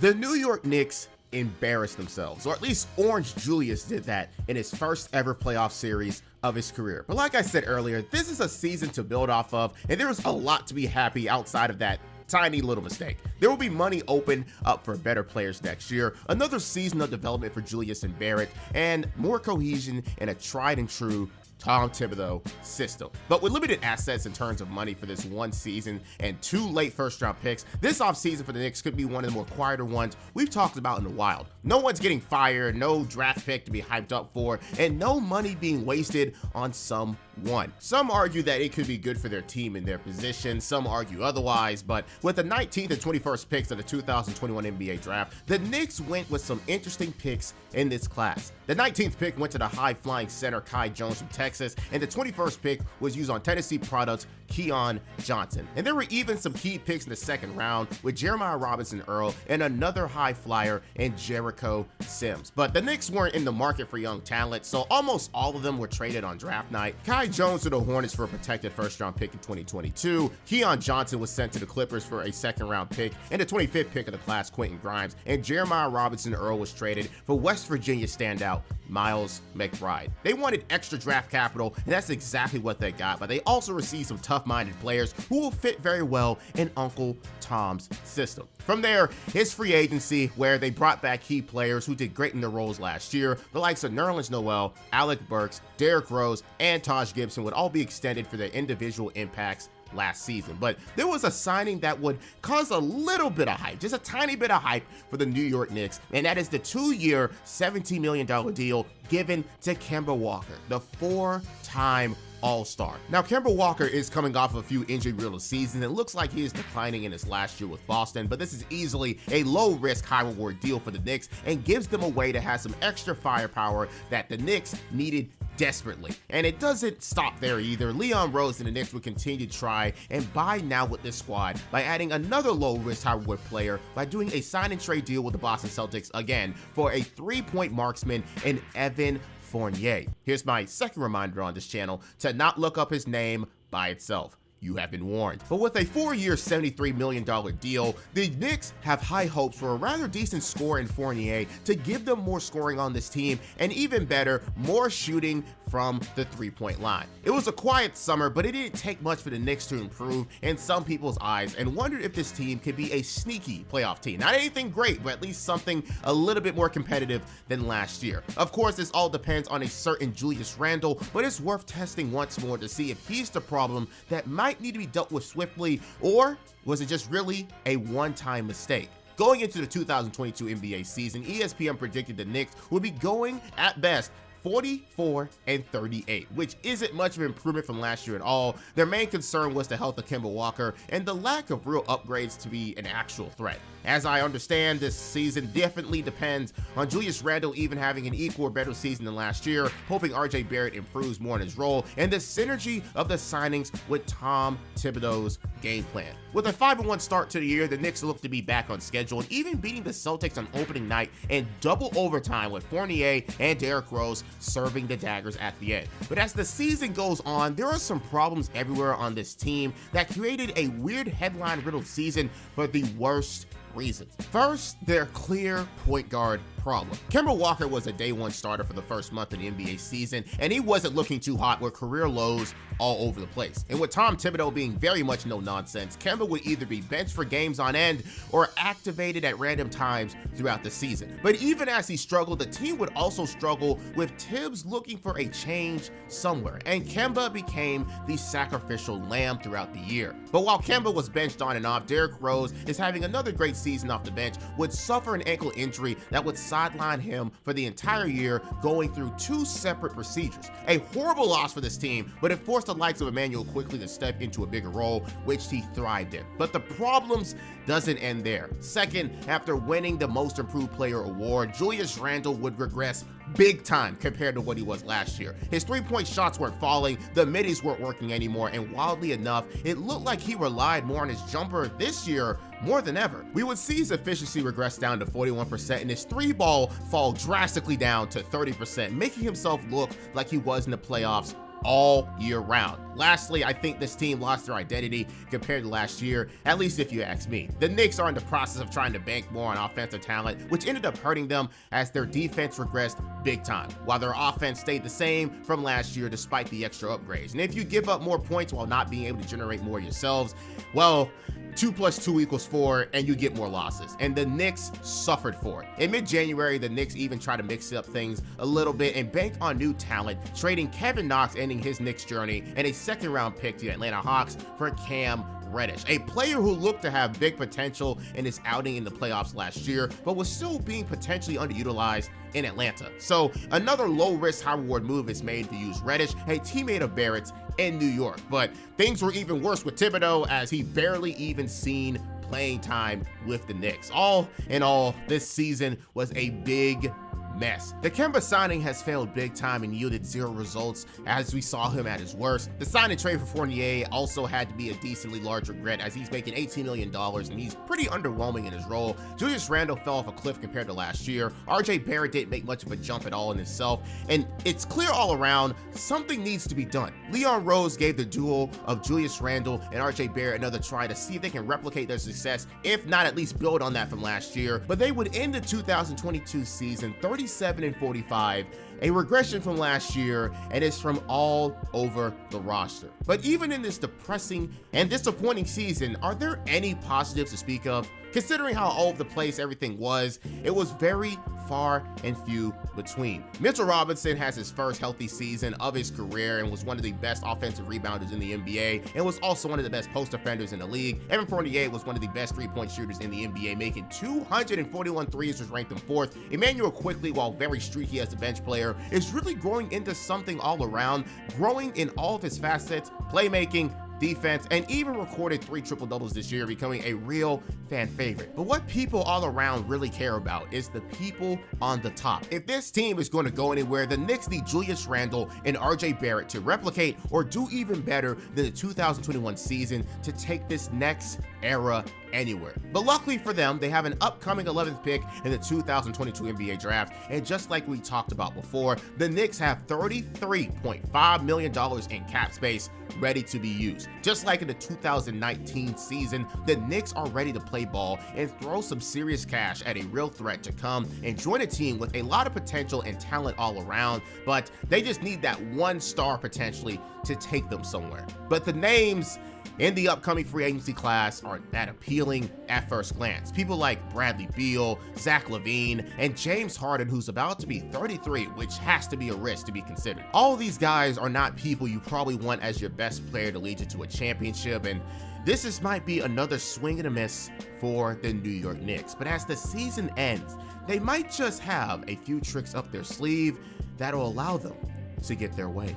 The New York Knicks embarrassed themselves, or at least Orange Julius did that in his first ever playoff series of his career. But like I said earlier, this is a season to build off of, and there was a lot to be happy outside of that tiny little mistake. There will be money open up for better players next year, another season of development for Julius and Barrett, and more cohesion in a tried and true Tom Thibodeau system. But with limited assets in terms of money for this one season and 2 late first-round picks, this offseason for the Knicks could be one of the more quieter ones we've talked about in a while. No one's getting fired, no draft pick to be hyped up for, and no money being wasted on someone. Some argue that it could be good for their team in their position, some argue otherwise, but with the 19th and 21st picks of the 2021 NBA draft, the Knicks went with some interesting picks in this class. The 19th pick went to the high-flying center Kai Jones from Texas, and the 21st pick was used on Tennessee product Keon Johnson. And there were even some key picks in the second round with Jeremiah Robinson-Earl and another high flyer in Jericho Sims. But the Knicks weren't in the market for young talent, so almost all of them were traded on draft night. Kai Jones to the Hornets for a protected first-round pick in 2022. Keon Johnson was sent to the Clippers for a second-round pick and the 25th pick of the class, Quentin Grimes. And Jeremiah Robinson-Earl was traded for West Virginia standout Miles McBride. They wanted extra draft capital, and that's exactly what they got, but they also received some tough-minded players who will fit very well in Uncle Tom's system. From there, his free agency, where they brought back key players who did great in their roles last year. The likes of Nerlens Noel, Alec Burks, Derrick Rose, and Taj Gibson would all be extended for their individual impacts last season. But there was a signing that would cause a little bit of hype, just a tiny bit of hype for the New York Knicks, and that is the 2-year, $17 million deal given to Kemba Walker, the 4-time All-Star. Now, Kemba Walker is coming off of a few injury-riddled seasons. It looks like he is declining in his last year with Boston, but this is easily a low-risk, high-reward deal for the Knicks and gives them a way to have some extra firepower that the Knicks needed desperately. And it doesn't stop there either. Leon Rose and the Knicks would continue to try and buy now with this squad by adding another low-risk, high-reward player by doing a sign-and-trade deal with the Boston Celtics again for a 3-point marksman in Evan Fournier. Here's my second reminder on this channel to not look up his name by itself. You have been warned. But with a 4-year, $73 million deal, the Knicks have high hopes for a rather decent scorer in Fournier to give them more scoring on this team, and even better, more shooting from the 3-point line. It was a quiet summer, but it didn't take much for the Knicks to improve in some people's eyes, and wondered if this team could be a sneaky playoff team. Not anything great, but at least something a little bit more competitive than last year. Of course, this all depends on a certain Julius Randle, but it's worth testing once more to see if he's the problem that might need to be dealt with swiftly, or was it just really a one-time mistake? Going into the 2022 NBA season, ESPN predicted the Knicks would be going, at best, 44-38, which isn't much of an improvement from last year at all. Their main concern was the health of Kemba Walker and the lack of real upgrades to be an actual threat. As I understand, this season definitely depends on Julius Randle even having an equal or better season than last year, hoping RJ Barrett improves more in his role, and the synergy of the signings with Tom Thibodeau's game plan. With a 5-1 start to the year, the Knicks look to be back on schedule and even beating the Celtics on opening night in double overtime with Fournier and Derrick Rose serving the daggers at the end. But as the season goes on, there are some problems everywhere on this team that created a weird headline-riddled season for the worst reasons. First, their clear point guard problem. Kemba Walker was a day one starter for the first month of the NBA season, and he wasn't looking too hot with career lows all over the place. And with Tom Thibodeau being very much no nonsense, Kemba would either be benched for games on end or activated at random times throughout the season. But even as he struggled, the team would also struggle with Tibbs looking for a change somewhere, and Kemba became the sacrificial lamb throughout the year. But while Kemba was benched on and off, Derrick Rose is having another great season off the bench, would suffer an ankle injury that would sideline him for the entire year, going through 2 separate procedures. A horrible loss for this team, but it forced the likes of Emmanuel quickly to step into a bigger role, which he thrived in. But the problems doesn't end there. Second, after winning the Most Improved Player award, Julius Randle would regress big time compared to what he was last year. His 3-point shots weren't falling, the middies weren't working anymore, and wildly enough, it looked like he relied more on his jumper this year more than ever. We would see his efficiency regress down to 41% and his 3-ball fall drastically down to 30%, making himself look like he was in the playoffs all year round. Lastly, I think this team lost their identity compared to last year, at least if you ask me. The Knicks are in the process of trying to bank more on offensive talent, which ended up hurting them as their defense regressed big time, while their offense stayed the same from last year despite the extra upgrades. And if you give up more points while not being able to generate more yourselves, well, 2 + 2 = 4, and you get more losses. And the Knicks suffered for it. In mid-January, the Knicks even tried to mix up things a little bit and bank on new talent, trading Kevin Knox, ending his Knicks journey, and a second-round pick to the Atlanta Hawks for Cam Reddish, a player who looked to have big potential in his outing in the playoffs last year, but was still being potentially underutilized in Atlanta. So another low-risk, high-reward move is made to use Reddish, a teammate of Barrett's in New York. But things were even worse with Thibodeau, as he barely even seen playing time with the Knicks. All in all, this season was a big mess. The Kemba signing has failed big time and yielded zero results as we saw him at his worst. The sign and trade for Fournier also had to be a decently large regret as he's making $18 million and he's pretty underwhelming in his role. Julius Randle fell off a cliff compared to last year. RJ Barrett didn't make much of a jump at all in himself, and it's clear all around something needs to be done. Leon Rose gave the duo of Julius Randle and RJ Barrett another try to see if they can replicate their success, if not at least build on that from last year, but they would end the 2022 season 37-45, a regression from last year, and it's from all over the roster. But even in this depressing and disappointing season, are there any positives to speak of? Considering how all over the place everything was, it was very far and few between. Mitchell Robinson has his first healthy season of his career and was one of the best offensive rebounders in the NBA and was also one of the best post defenders in the league. Evan Fournier was one of the best three-point shooters in the NBA, making 241 threes, was ranked in 4th. Emmanuel Quickley, while very streaky as a bench player, is really growing into something all around, growing in all of his facets, playmaking, defense, and even recorded 3 triple-doubles this year, becoming a real fan favorite. But what people all around really care about is the people on the top. If this team is going to go anywhere, the Knicks need Julius Randle and RJ Barrett to replicate or do even better than the 2021 season to take this next era anywhere. But luckily for them, they have an upcoming 11th pick in the 2022 NBA draft, and just like we talked about before, the Knicks have $33.5 million in cap space ready to be used. Just like in the 2019 season, the Knicks are ready to play ball and throw some serious cash at a real threat to come and join a team with a lot of potential and talent all around, but they just need that one star potentially to take them somewhere. But the names in the upcoming free agency class aren't that appealing at first glance. People like Bradley Beal, Zach LaVine, and James Harden, who's about to be 33, which has to be a risk to be considered. All these guys are not people you probably want as your best player to lead you to a championship, and this might be another swing and a miss for the New York Knicks. But as the season ends, they might just have a few tricks up their sleeve that'll allow them to get their way.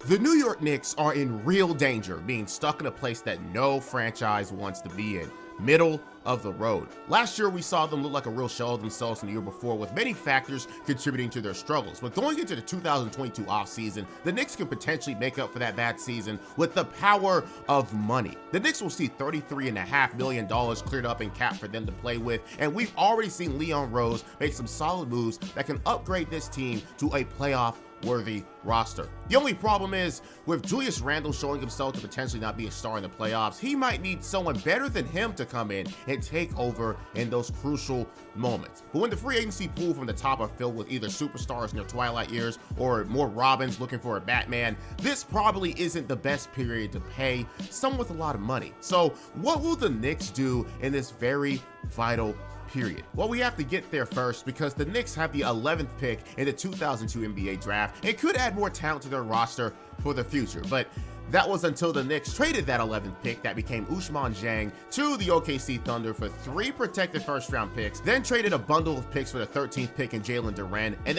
The New York Knicks are in real danger being stuck in a place that no franchise wants to be in. Middle of the road. Last year, we saw them look like a real shell of themselves in the year before, with many factors contributing to their struggles. But going into the 2022 offseason, the Knicks can potentially make up for that bad season with the power of money. The Knicks will see $33.5 million cleared up in cap for them to play with, and we've already seen Leon Rose make some solid moves that can upgrade this team to a playoff-worthy roster. The only problem is, with Julius Randle showing himself to potentially not be a star in the playoffs, he might need someone better than him to come in and take over in those crucial moments. But when the free agency pool from the top are filled with either superstars in their twilight years or more Robins looking for a Batman, this probably isn't the best period to pay someone with a lot of money. So what will the Knicks do in this very vital period? Well, we have to get there first because the Knicks have the 11th pick in the 2002 NBA draft and could add more talent to their roster for the future. But that was until the Knicks traded that 11th pick that became Ousmane Dieng to the OKC Thunder for 3 protected first-round picks, then traded a bundle of picks for the 13th pick in Jalen Brunson, and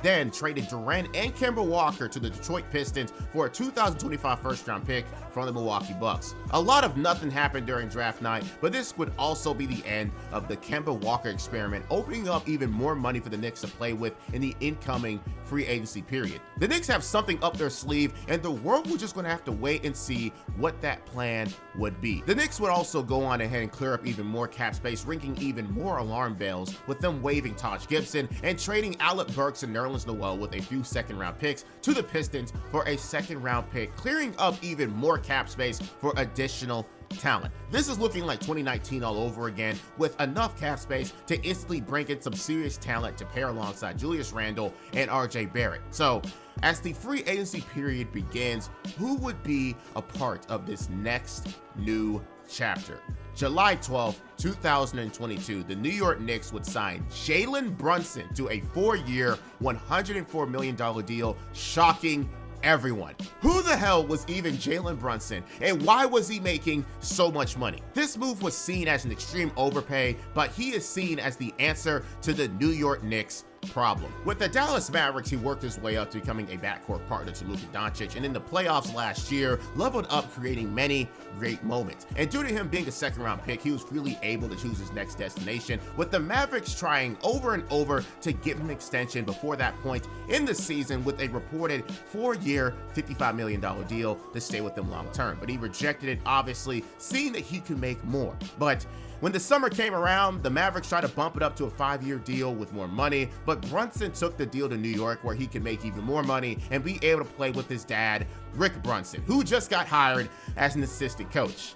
then traded Durant and Kemba Walker to the Detroit Pistons for a 2025 first-round pick from the Milwaukee Bucks. A lot of nothing happened during draft night, but this would also be the end of the Kemba Walker experiment, opening up even more money for the Knicks to play with in the incoming free agency period. The Knicks have something up their sleeve, and the world was just going to have to wait and see what that plan would be. The Knicks would also go on ahead and clear up even more cap space, ringing even more alarm bells with them waiving Taj Gibson and trading Alec Burks and Nerlens Noel with a few second-round picks to the Pistons for a second-round pick, clearing up even more cap space for additional talent. This is looking like 2019 all over again, with enough cap space to instantly bring in some serious talent to pair alongside Julius Randle and RJ Barrett. So as the free agency period begins, who would be a part of this next new chapter? July 12, 2022, the New York Knicks would sign Jalen Brunson to a 4-year, $104 million deal, shocking everyone. Who the hell was even Jalen Brunson, and why was he making so much money? This move was seen as an extreme overpay, but he is seen as the answer to the New York Knicks problem. With the Dallas Mavericks, he worked his way up to becoming a backcourt partner to Luka Doncic, and in the playoffs last year, leveled up, creating many great moments. And due to him being a second-round pick, he was really able to choose his next destination, with the Mavericks trying over and over to give him an extension before that point in the season with a reported 4-year, $55 million deal to stay with them long-term. But he rejected it, obviously, seeing that he could make more. But when the summer came around, the Mavericks tried to bump it up to a 5-year deal with more money, but Brunson took the deal to New York where he could make even more money and be able to play with his dad, Rick Brunson, who just got hired as an assistant coach.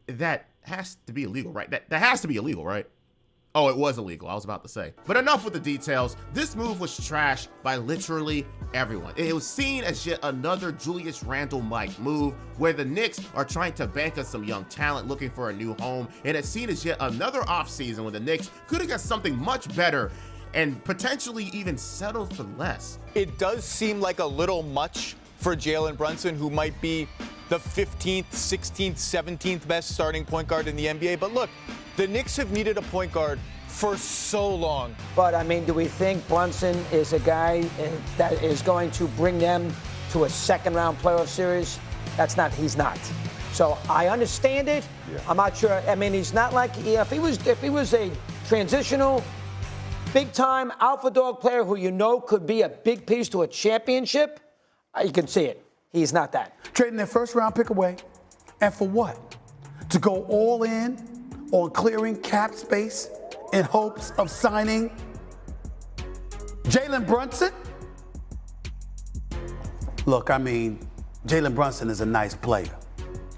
That has to be illegal, right? That has to be illegal, right? Oh, it was illegal, I was about to say. But enough with the details. This move was trashed by literally everyone. It was seen as yet another Julius Randle-like move where the Knicks are trying to bank on some young talent looking for a new home, and it's seen as yet another offseason when the Knicks could have got something much better and potentially even settled for less. It does seem like a little much for Jalen Brunson, who might be the 15th, 16th, 17th best starting point guard in the NBA. But look, the Knicks have needed a point guard for so long. But, I mean, do we think Brunson is a guy that is going to bring them to a second-round playoff series? He's not. So I understand it. Yeah. I'm not sure. I mean, he's not like, if he was a transitional, big-time alpha dog player who you know could be a big piece to a championship, you can see it. He's not that. Trading their first-round pick away. And for what? To go all in on clearing cap space in hopes of signing Jalen Brunson? Look, I mean, Jalen Brunson is a nice player.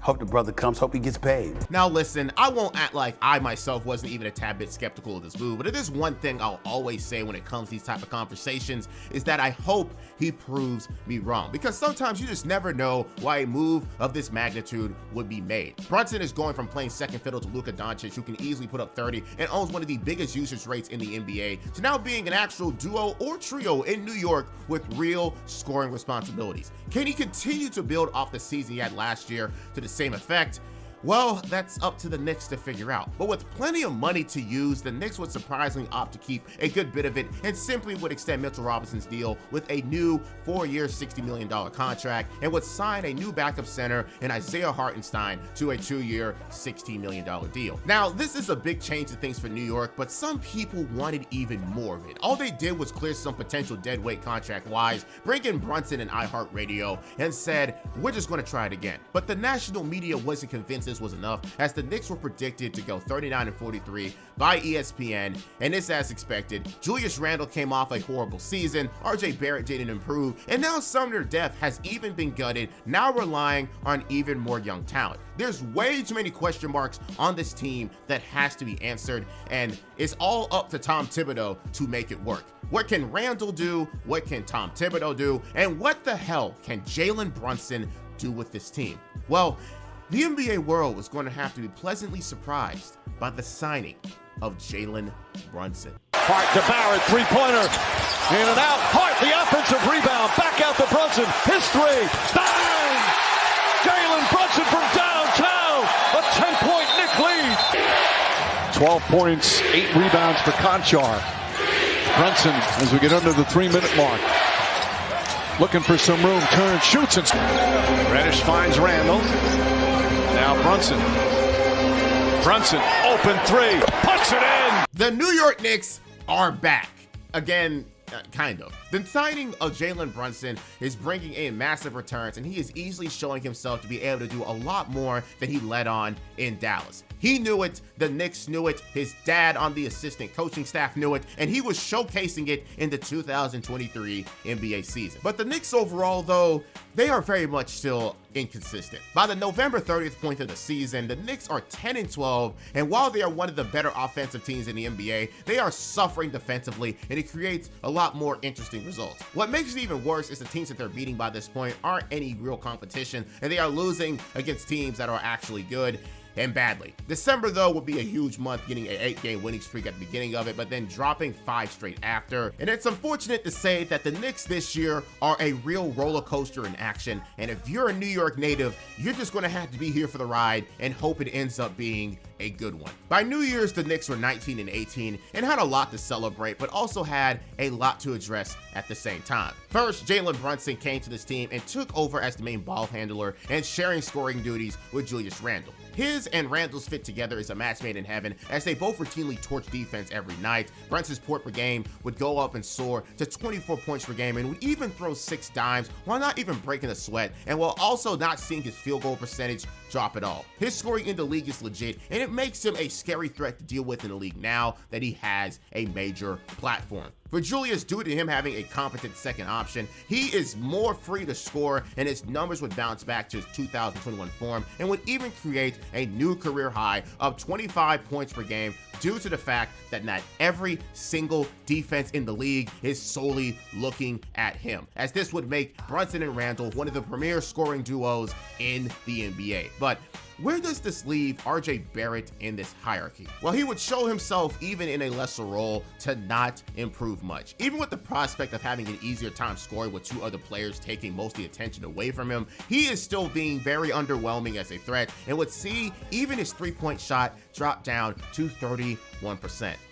Hope the brother comes, hope he gets paid. Now listen, I won't act like I myself wasn't even a tad bit skeptical of this move, but if there's one thing I'll always say when it comes to these type of conversations is that I hope he proves me wrong, because sometimes you just never know why a move of this magnitude would be made. Brunson is going from playing second fiddle to Luka Doncic, who can easily put up 30 and owns one of the biggest usage rates in the NBA, to now being an actual duo or trio in New York with real scoring responsibilities. Can he continue to build off the season he had last year to the same effect? Well, that's up to the Knicks to figure out. But with plenty of money to use, the Knicks would surprisingly opt to keep a good bit of it and simply would extend Mitchell Robinson's deal with a new 4-year, $60 million contract and would sign a new backup center in Isaiah Hartenstein to a 2-year, $16 million deal. Now, this is a big change of things for New York, but some people wanted even more of it. All they did was clear some potential dead weight contract-wise, bring in Brunson and iHeartRadio, and said, we're just going to try it again. But the national media wasn't convinced this was enough, as the Knicks were predicted to go 39-43 by ESPN, and it's as expected. Julius Randle came off a horrible season, RJ Barrett didn't improve, and now some of their depth has even been gutted, now relying on even more young talent. There's way too many question marks on this team that has to be answered, and it's all up to Tom Thibodeau to make it work. What can Randle do? What can Tom Thibodeau do? And what the hell can Jalen Brunson do with this team? Well, the NBA world was going to have to be pleasantly surprised by the signing of Jalen Brunson. Hart to Barrett, three-pointer, in and out. Hart, the offensive rebound, back out to Brunson. His three, bang! Jalen Brunson from downtown, a 10-point Knick lead. 12 points, 8 rebounds for Conchar. Brunson, as we get under the 3-minute mark, looking for some room, turns, shoots, and Reddish finds Randle. Now Brunson, open three, puts it in. The New York Knicks are back. Again, kind of. The signing of Jalen Brunson is bringing in massive returns, and he is easily showing himself to be able to do a lot more than he led on in Dallas. He knew it, the Knicks knew it, his dad on the assistant coaching staff knew it, and he was showcasing it in the 2023 NBA season. But the Knicks overall, though, they are very much still inconsistent. By the November 30th point of the season, the Knicks are 10-12, and while they are one of the better offensive teams in the NBA, they are suffering defensively, and it creates a lot more interesting results. What makes it even worse is the teams that they're beating by this point aren't any real competition, and they are losing against teams that are actually good and badly. December, though, will be a huge month, getting an 8-game winning streak at the beginning of it, but then dropping 5 straight after. And it's unfortunate to say that the Knicks this year are a real roller coaster in action, and if you're a New York native, you're just going to have to be here for the ride and hope it ends up being a good one. By New Year's, the Knicks were 19-18 and had a lot to celebrate, but also had a lot to address at the same time. First, Jalen Brunson came to this team and took over as the main ball handler and sharing scoring duties with Julius Randle. His and Randle's fit together is a match made in heaven, as they both routinely torch defense every night. Brunson's point per game would go up and soar to 24 points per game and would even throw 6 dimes while not even breaking a sweat, and while also not seeing his field goal percentage drop at all. His scoring in the league is legit, and it makes him a scary threat to deal with in the league now that he has a major platform. For Julius, due to him having a competent second option, he is more free to score, and his numbers would bounce back to his 2021 form and would even create a new career high of 25 points per game due to the fact that not every single defense in the league is solely looking at him, as this would make Brunson and Randle one of the premier scoring duos in the NBA. But where does this leave RJ Barrett in this hierarchy? Well, he would show himself even in a lesser role to not improve much. Even with the prospect of having an easier time scoring with 2 other players taking most of the attention away from him, he is still being very underwhelming as a threat and would see even his 3-point shot drop down to 31%.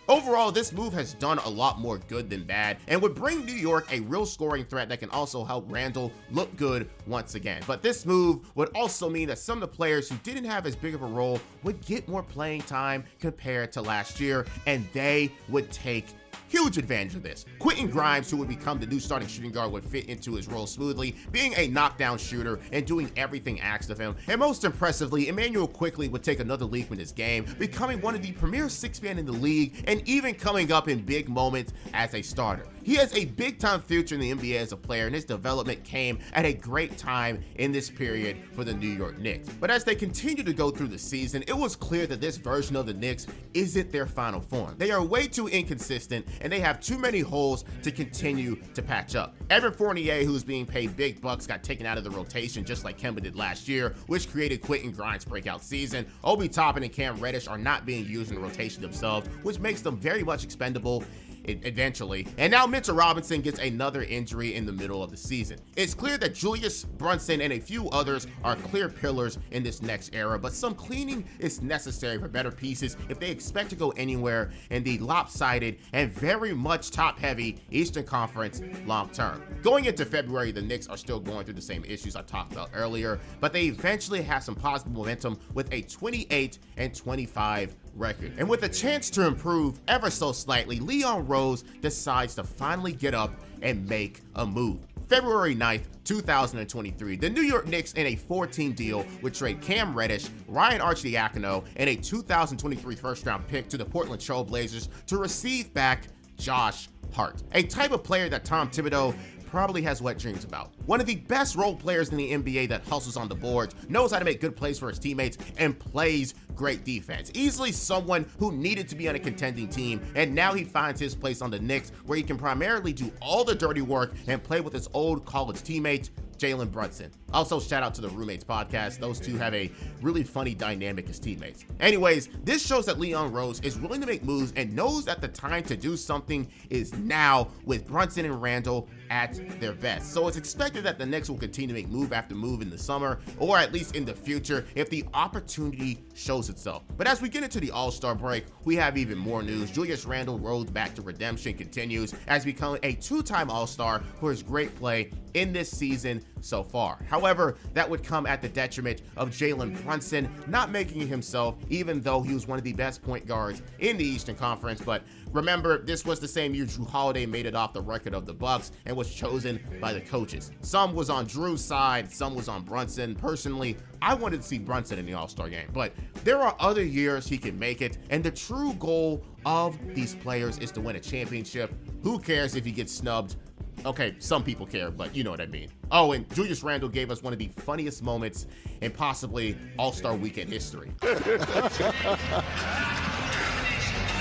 Overall, this move has done a lot more good than bad and would bring New York a real scoring threat that can also help Randle look good once again. But this move would also mean that some of the players who didn't have as big of a role would get more playing time compared to last year, and they would take huge advantage of this. Quentin Grimes, who would become the new starting shooting guard, would fit into his role smoothly, being a knockdown shooter and doing everything asked of him. And most impressively, Immanuel quickly would take another leap in his game, becoming one of the premier 6-man in the league and even coming up in big moments as a starter. He has a big-time future in the NBA as a player, and his development came at a great time in this period for the New York Knicks. But as they continue to go through the season, it was clear that this version of the Knicks isn't their final form. They are way too inconsistent, and they have too many holes to continue to patch up. Evan Fournier, who's being paid big bucks, got taken out of the rotation just like Kemba did last year, which created Quentin Grimes' breakout season. Obi Toppin and Cam Reddish are not being used in the rotation themselves, which makes them very much expendable eventually. And now Mitchell Robinson gets another injury in the middle of the season. It's clear that Julius, Brunson, and a few others are clear pillars in this next era, but some cleaning is necessary for better pieces if they expect to go anywhere in the lopsided and very much top-heavy Eastern Conference long-term. Going into February, the Knicks are still going through the same issues I talked about earlier, but they eventually have some positive momentum with a 28-25 record. And with a chance to improve ever so slightly, Leon Rose decides to finally get up and make a move. February 9th, 2023, the New York Knicks in a 4-team deal would trade Cam Reddish, Ryan Arcidiacono, and a 2023 first-round pick to the Portland Trail Blazers to receive back Josh Hart, a type of player that Tom Thibodeau probably has wet dreams about. One of the best role players in the NBA that hustles on the boards, knows how to make good plays for his teammates, and plays great defense. Easily someone who needed to be on a contending team, and now he finds his place on the Knicks, where he can primarily do all the dirty work and play with his old college teammate, Jalen Brunson. Also, shout out to the Roommates podcast. Those two have a really funny dynamic as teammates. Anyways, this shows that Leon Rose is willing to make moves and knows that the time to do something is now, with Brunson and Randle at their best. So it's expected that the Knicks will continue to make move after move in the summer, or at least in the future, if the opportunity shows itself. But as we get into the All-Star break, we have even more news. Julius Randle road back to redemption continues as becoming a 2-time All-Star for his great play in this season so far. However, that would come at the detriment of Jalen Brunson not making it himself, even though he was one of the best point guards in the Eastern Conference. But remember, this was the same year Drew Holiday made it off the record of the Bucks and was chosen by the coaches. Some was on Drew's side, some was on Brunson. Personally, I wanted to see Brunson in the All-Star game, but there are other years he can make it, and the true goal of these players is to win a championship. Who cares if he gets snubbed? Okay, some people care, but you know what I mean. Oh, and Julius Randle gave us one of the funniest moments in possibly All-Star Weekend history.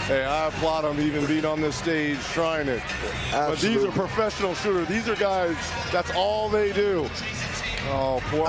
Hey, I applaud him even being on this stage trying it. But these are professional shooters. These are guys, that's all they do. Oh, poor.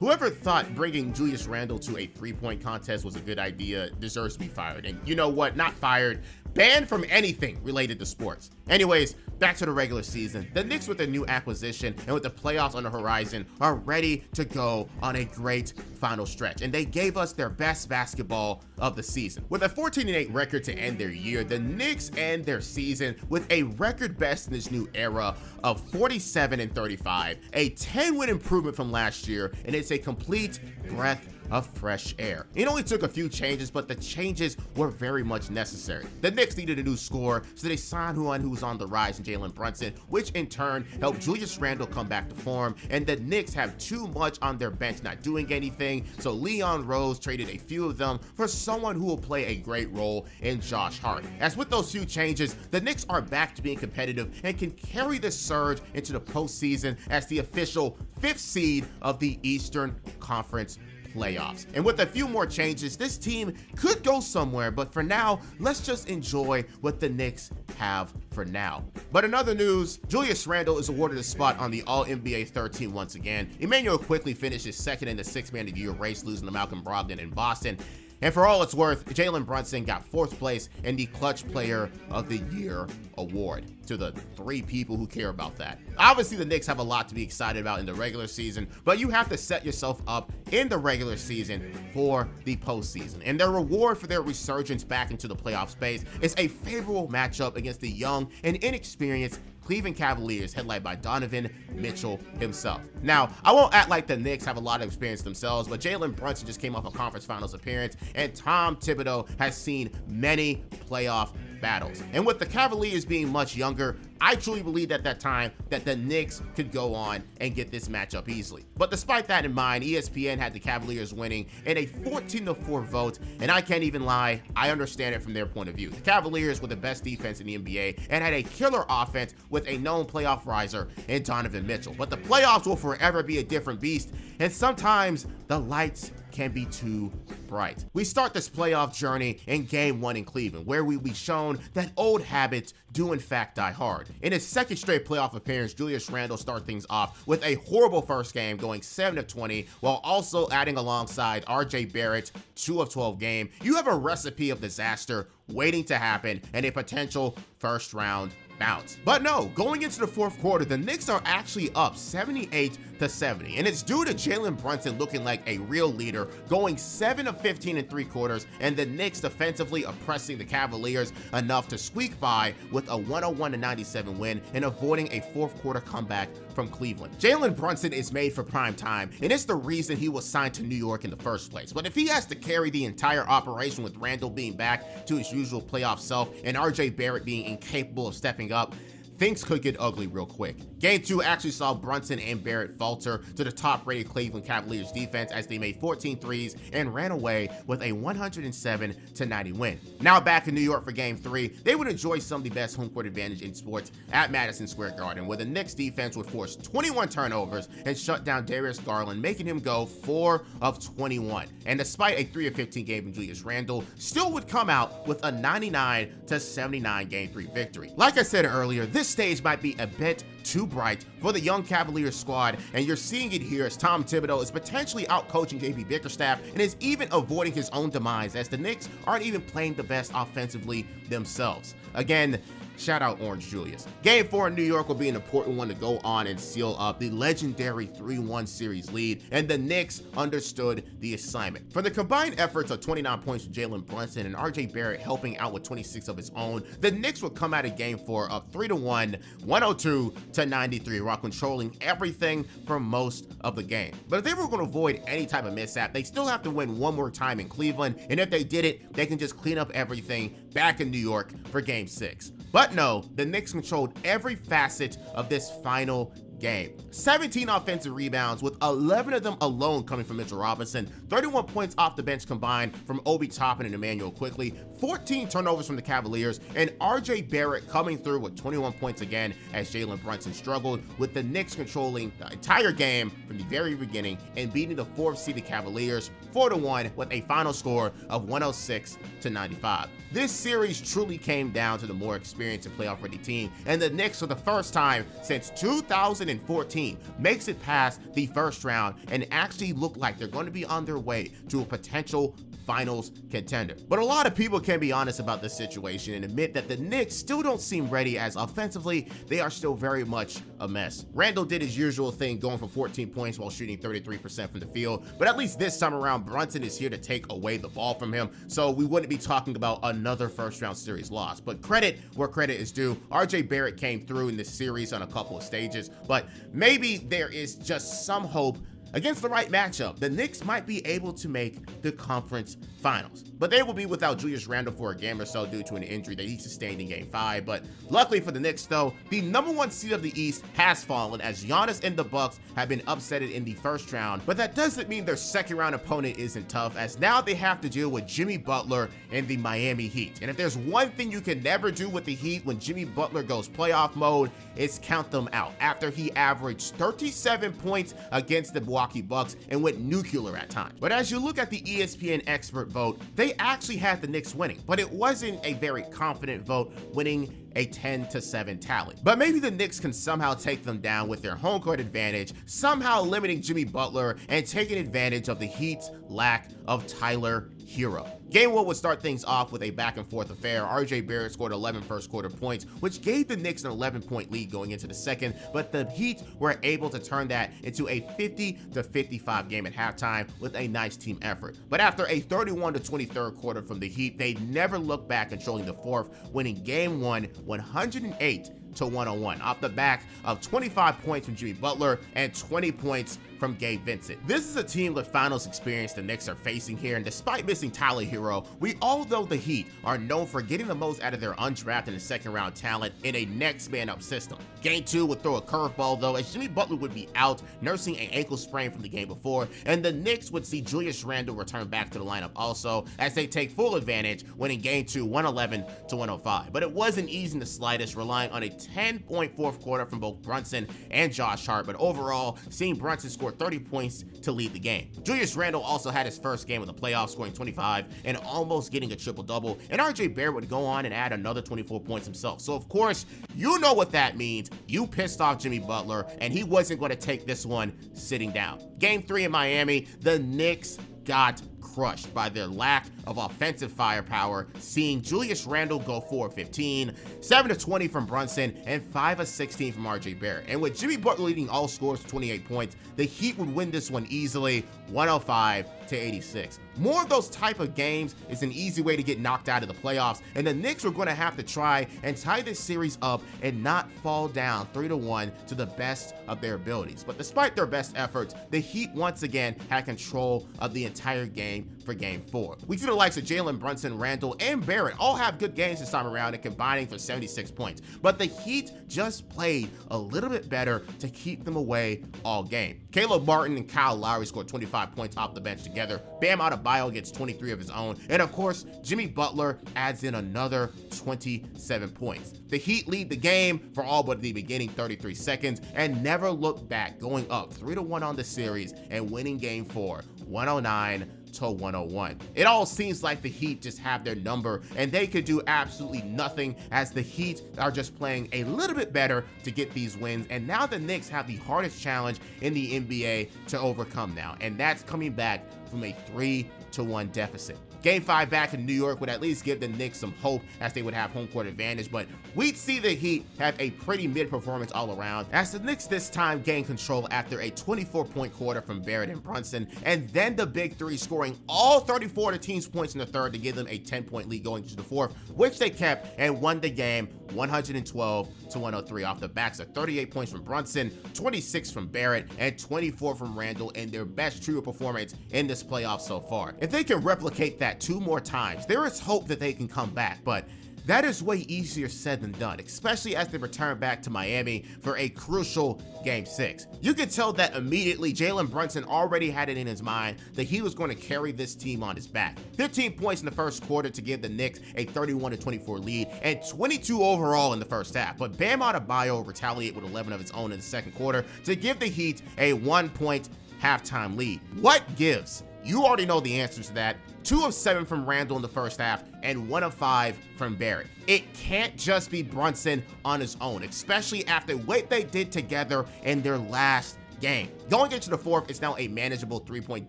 Whoever thought bringing Julius Randle to a 3-point contest was a good idea deserves to be fired. And you know what? Not fired, banned from anything related to sports. Anyways, back to the regular season. The Knicks, with a new acquisition and with the playoffs on the horizon, are ready to go on a great final stretch, and they gave us their best basketball of the season. With a 14-8 record to end their year, the Knicks end their season with a record best in this new era of 47-35, a 10-win improvement from last year, and it's a complete breath of fresh air. It only took a few changes, but the changes were very much necessary. The Knicks needed a new scorer, so they signed one who was on the rise in Jalen Brunson, which in turn helped Julius Randle come back to form, and the Knicks have too much on their bench not doing anything, so Leon Rose traded a few of them for someone who will play a great role in Josh Hart. As with those few changes, the Knicks are back to being competitive and can carry the surge into the postseason as the official 5th seed of the Eastern Conference playoffs. And with a few more changes, this team could go somewhere, but for now, let's just enjoy what the Knicks have for now. But in other news, Julius Randle is awarded a spot on the All-NBA third team once again. Emmanuel quickly finishes second in the Sixth Man of the Year race, losing to Malcolm Brogdon in Boston. And for all it's worth, Jalen Brunson got 4th place in the Clutch Player of the Year award, to the 3 people who care about that. Obviously, the Knicks have a lot to be excited about in the regular season, but you have to set yourself up in the regular season for the postseason. And their reward for their resurgence back into the playoff space is a favorable matchup against the young and inexperienced Cleveland Cavaliers, headlined by Donovan Mitchell himself. Now, I won't act like the Knicks have a lot of experience themselves, but Jalen Brunson just came off a conference finals appearance, and Tom Thibodeau has seen many playoff battles. And with the Cavaliers being much younger, I truly believed at that time that the Knicks could go on and get this matchup easily. But despite that in mind, ESPN had the Cavaliers winning in a 14-4 vote, and I can't even lie, I understand it from their point of view. The Cavaliers were the best defense in the NBA and had a killer offense with a known playoff riser in Donovan Mitchell. But the playoffs will forever be a different beast, and sometimes the lights can be too bright. We start this playoff journey in Game 1 in Cleveland, where we be shown that old habits do in fact die hard. In his second straight playoff appearance, Julius Randle started things off with a horrible first game, going 7 of 20, while also adding alongside RJ Barrett's 2 of 12 game. You have a recipe of disaster waiting to happen and a potential first round bounce. But no, going into the fourth quarter, the Knicks are actually up 78-70, and it's due to Jalen Brunson looking like a real leader, going 7 of 15 in 3 quarters, and the Knicks defensively oppressing the Cavaliers enough to squeak by with a 101-97 win and avoiding a fourth quarter comeback from Cleveland. Jalen Brunson is made for prime time, and it's the reason he was signed to New York in the first place. But if he has to carry the entire operation with Randle being back to his usual playoff self and RJ Barrett being incapable of stepping up, things could get ugly real quick. Game 2 actually saw Brunson and Barrett falter to the top-rated Cleveland Cavaliers defense as they made 14 threes and ran away with a 107-90 win. Now back in New York for Game 3, they would enjoy some of the best home court advantage in sports at Madison Square Garden, where the Knicks defense would force 21 turnovers and shut down Darius Garland, making him go 4 of 21. And despite a 3 of 15 game from Julius Randle, still would come out with a 99-79 Game 3 victory. Like I said earlier, this stage might be a bit too bright for the young Cavaliers squad, and you're seeing it here as Tom Thibodeau is potentially out-coaching JB Bickerstaff and is even avoiding his own demise, as the Knicks aren't even playing the best offensively themselves. Again, shout out Orange Julius. Game 4 in New York will be an important one to go on and seal up the legendary 3-1 series lead, and the Knicks understood the assignment. For the combined efforts of 29 points from Jalen Brunson and RJ Barrett helping out with 26 of his own, the Knicks would come out of Game 4 up 3-1, 102-93, while controlling everything for most of the game. But if they were going to avoid any type of mishap, they still have to win one more time in Cleveland, and if they did it, they can just clean up everything back in New York for Game 6. But no, the Knicks controlled every facet of this final game. 17 offensive rebounds, with 11 of them alone coming from Mitchell Robinson, 31 points off the bench combined from Obi Toppin and Emmanuel Quickly, 14 turnovers from the Cavaliers, and RJ Barrett coming through with 21 points again as Jalen Brunson struggled, with the Knicks controlling the entire game from the very beginning and beating the 4th-seeded Cavaliers 4-1 with a final score of 106-95. This series truly came down to the more experienced and playoff-ready team, and the Knicks, for the first time since 2014, makes it past the first round and actually look like they're going to be on their way to a potential finals contender. But a lot of people can be honest about this situation and admit that the Knicks still don't seem ready, as offensively, they are still very much a mess. Randle did his usual thing, going for 14 points while shooting 33% from the field, but at least this time around, Brunson is here to take away the ball from him, so we wouldn't be talking about another first-round series loss. But credit where credit is due, RJ Barrett came through in this series on a couple of stages, but maybe there is just some hope. Against the right matchup, the Knicks might be able to make the conference finals, but they will be without Julius Randle for a game or so due to an injury that he sustained in Game 5. But luckily for the Knicks, though, the #1 seed of the East has fallen, as Giannis and the Bucks have been upsetted in the first round. But that doesn't mean their second-round opponent isn't tough, as now they have to deal with Jimmy Butler and the Miami Heat. And if there's one thing you can never do with the Heat when Jimmy Butler goes playoff mode, it's count them out, after he averaged 37 points against the Milwaukee Bucks and went nuclear at times. But as you look at the ESPN expert vote, they actually had the Knicks winning, but it wasn't a very confident vote, winning a 10-7 tally. But maybe the Knicks can somehow take them down with their home court advantage, somehow limiting Jimmy Butler and taking advantage of the Heat's lack of Tyler Hero. Game 1 would start things off with a back-and-forth affair. RJ Barrett scored 11 first-quarter points, which gave the Knicks an 11-point lead going into the second, but the Heat were able to turn that into a 50-55 game at halftime with a nice team effort. But after a 31-20 third quarter from the Heat, they never looked back, controlling the fourth, winning Game 1 108-101 off the back of 25 points from Jimmy Butler and 20 points from Gabe Vincent. This is a team with finals experience the Knicks are facing here, and despite missing Tyler Hero, we all know the Heat are known for getting the most out of their undrafted and second-round talent in a next man up system. Game 2 would throw a curveball though, as Jimmy Butler would be out nursing an ankle sprain from the game before, and the Knicks would see Julius Randle return back to the lineup also, as they take full advantage, winning Game 2 111-105. But it wasn't easy in the slightest, relying on a 10-point fourth quarter from both Brunson and Josh Hart, but overall, seeing Brunson score 30 points to lead the game. Julius Randle also had his first game of the playoffs, scoring 25 and almost getting a triple-double, and RJ Barrett would go on and add another 24 points himself. So of course, you know what that means. You pissed off Jimmy Butler, and he wasn't going to take this one sitting down. Game 3 in Miami, the Knicks got crushed by their lack of offensive firepower, seeing Julius Randle go 4-15, 7-20 from Brunson, and 5-16 from RJ Barrett. And with Jimmy Butler leading all scores to 28 points, the Heat would win this one easily, 105-86. More of those type of games is an easy way to get knocked out of the playoffs, and the Knicks are going to have to try and tie this series up and not fall down 3-1 to the best of their abilities. But despite their best efforts, the Heat once again had control of the entire game for Game 4. We see the likes of Jalen Brunson, Randle, and Barrett all have good games this time around and combining for 76 points, but the Heat just played a little bit better to keep them away all game. Caleb Martin and Kyle Lowry scored 25 points off the bench together. Bam Adebayo gets 23 of his own, and of course, Jimmy Butler adds in another 27 points. The Heat lead the game for all but the beginning 33 seconds and never looked back, going up 3-1 on the series and winning Game 4, 109-101. It all seems like the Heat just have their number, and they could do absolutely nothing, as the Heat are just playing a little bit better to get these wins. And now the Knicks have the hardest challenge in the NBA to overcome now, and that's coming back from a 3-1 deficit. Game 5 back in New York would at least give the Knicks some hope, as they would have home court advantage, but we'd see the Heat have a pretty mid performance all around, as the Knicks this time gained control after a 24-point quarter from Barrett and Brunson, and then the big three scoring all 34 of the team's points in the third to give them a 10-point lead going into the fourth, which they kept and won the game 112-103 off the backs of 38 points from Brunson, 26 from Barrett, and 24 from Randle in their best trio performance in this playoff so far. If they can replicate that 2 more times, there is hope that they can come back, but that is way easier said than done, especially as they return back to Miami for a crucial Game 6. You could tell that immediately Jalen Brunson already had it in his mind that he was going to carry this team on his back. 15 points in the first quarter to give the Knicks a 31-24 lead, and 22 overall in the first half. But Bam Adebayo retaliated with 11 of his own in the second quarter to give the Heat a 1-point halftime lead. What gives? You already know the answers to that. 2 of 7 from Randle in the first half, and 1 of 5 from Barrett. It can't just be Brunson on his own, especially after what they did together in their last game. Going into the fourth, it's now a manageable 3-point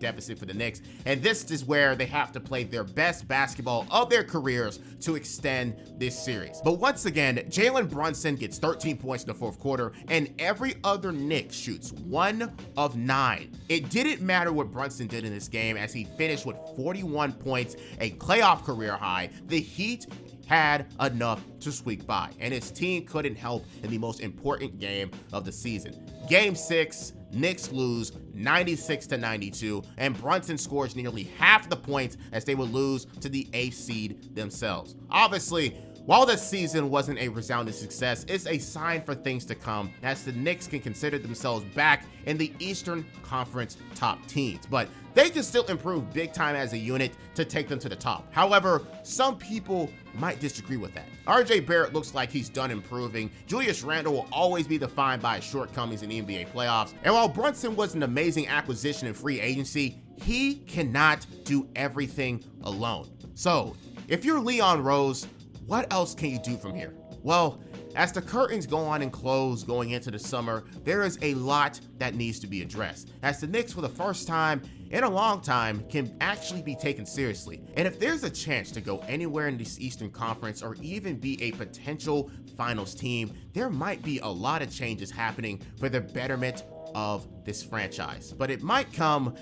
deficit for the Knicks, and this is where they have to play their best basketball of their careers to extend this series. But once again, Jalen Brunson gets 13 points in the fourth quarter, and every other Knick shoots 1 of 9. It didn't matter what Brunson did in this game, as he finished with 41 points, a playoff career high. The Heat had enough to squeak by, and his team couldn't help in the most important game of the season. Game 6, Knicks lose 96-92, and Brunson scores nearly half the points as they would lose to the 8th seed themselves. Obviously, while this season wasn't a resounding success, it's a sign for things to come, as the Knicks can consider themselves back in the Eastern Conference top teams. But they can still improve big time as a unit to take them to the top. However, some people might disagree with that. RJ Barrett looks like he's done improving. Julius Randle will always be defined by his shortcomings in the NBA playoffs. And while Brunson was an amazing acquisition in free agency, he cannot do everything alone. So, if you're Leon Rose, what else can you do from here? Well, as the curtains go on and close going into the summer, there is a lot that needs to be addressed, as the Knicks, for the first time in a long time, can actually be taken seriously. And if there's a chance to go anywhere in this Eastern Conference or even be a potential finals team, there might be a lot of changes happening for the betterment of this franchise. But it might come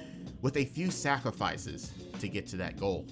with a few sacrifices to get to that goal.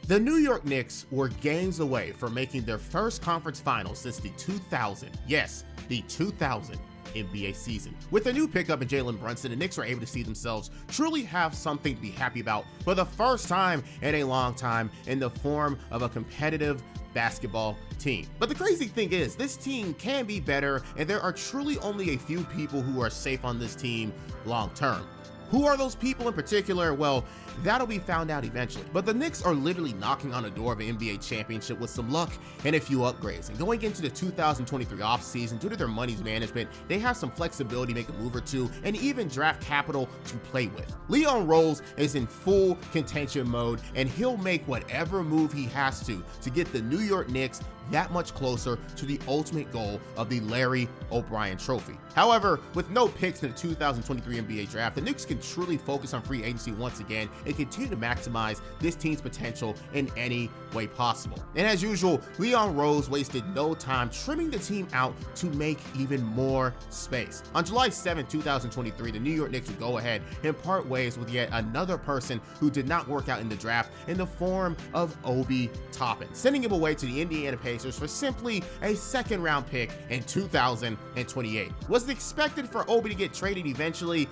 The New York Knicks were games away from making their first conference finals since the 2000, yes, the 2000 NBA season. With a new pickup in Jalen Brunson, the Knicks were able to see themselves truly have something to be happy about for the first time in a long time in the form of a competitive basketball team. But the crazy thing is, this team can be better, and there are truly only a few people who are safe on this team long term. Who are those people in particular? Well, that'll be found out eventually. But the Knicks are literally knocking on the door of an NBA championship with some luck and a few upgrades. And going into the 2023 offseason, due to their money's management, they have some flexibility to make a move or two and even draft capital to play with. Leon Rose is in full contention mode, and he'll make whatever move he has to get the New York Knicks that much closer to the ultimate goal of the Larry O'Brien Trophy. However, with no picks in the 2023 NBA draft, the Knicks can truly focus on free agency once again and continue to maximize this team's potential in any way possible. And as usual, Leon Rose wasted no time trimming the team out to make even more space. On July 7, 2023, the New York Knicks would go ahead and part ways with yet another person who did not work out in the draft in the form of Obi Toppin, sending him away to the Indiana Pacers for simply a second-round pick in 2028. Was it expected for Obi to get traded eventually?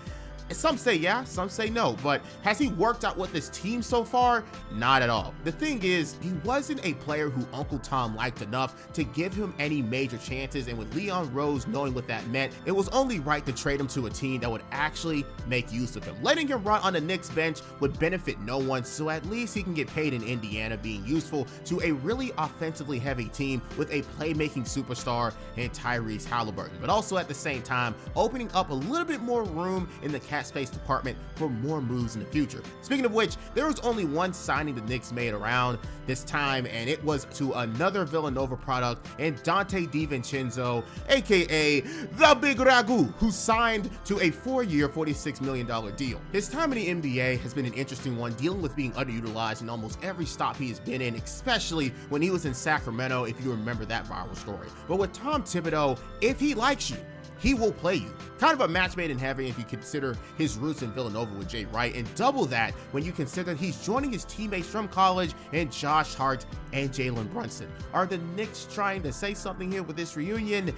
Some say yeah, some say no, but has he worked out with this team so far? Not at all. The thing is, he wasn't a player who Uncle Tom liked enough to give him any major chances, and with Leon Rose knowing what that meant, it was only right to trade him to a team that would actually make use of him. Letting him run on the Knicks bench would benefit no one, so at least he can get paid in Indiana, being useful to a really offensively heavy team with a playmaking superstar in Tyrese Halliburton, but also at the same time opening up a little bit more room in the cap space department for more moves in the future. Speaking of which, there was only one signing the Knicks made around this time, and it was to another Villanova product and Dante DiVincenzo, aka the Big Ragu, who signed to a 4-year, $46 million deal. His time in the NBA has been an interesting one, dealing with being underutilized in almost every stop he has been in, especially when he was in Sacramento, if you remember that viral story. But with Tom Thibodeau, if he likes you, he will play you. Kind of a match made in heaven if you consider his roots in Villanova with Jay Wright, and double that when you consider he's joining his teammates from college in Josh Hart and Jalen Brunson. Are the Knicks trying to say something here with this reunion?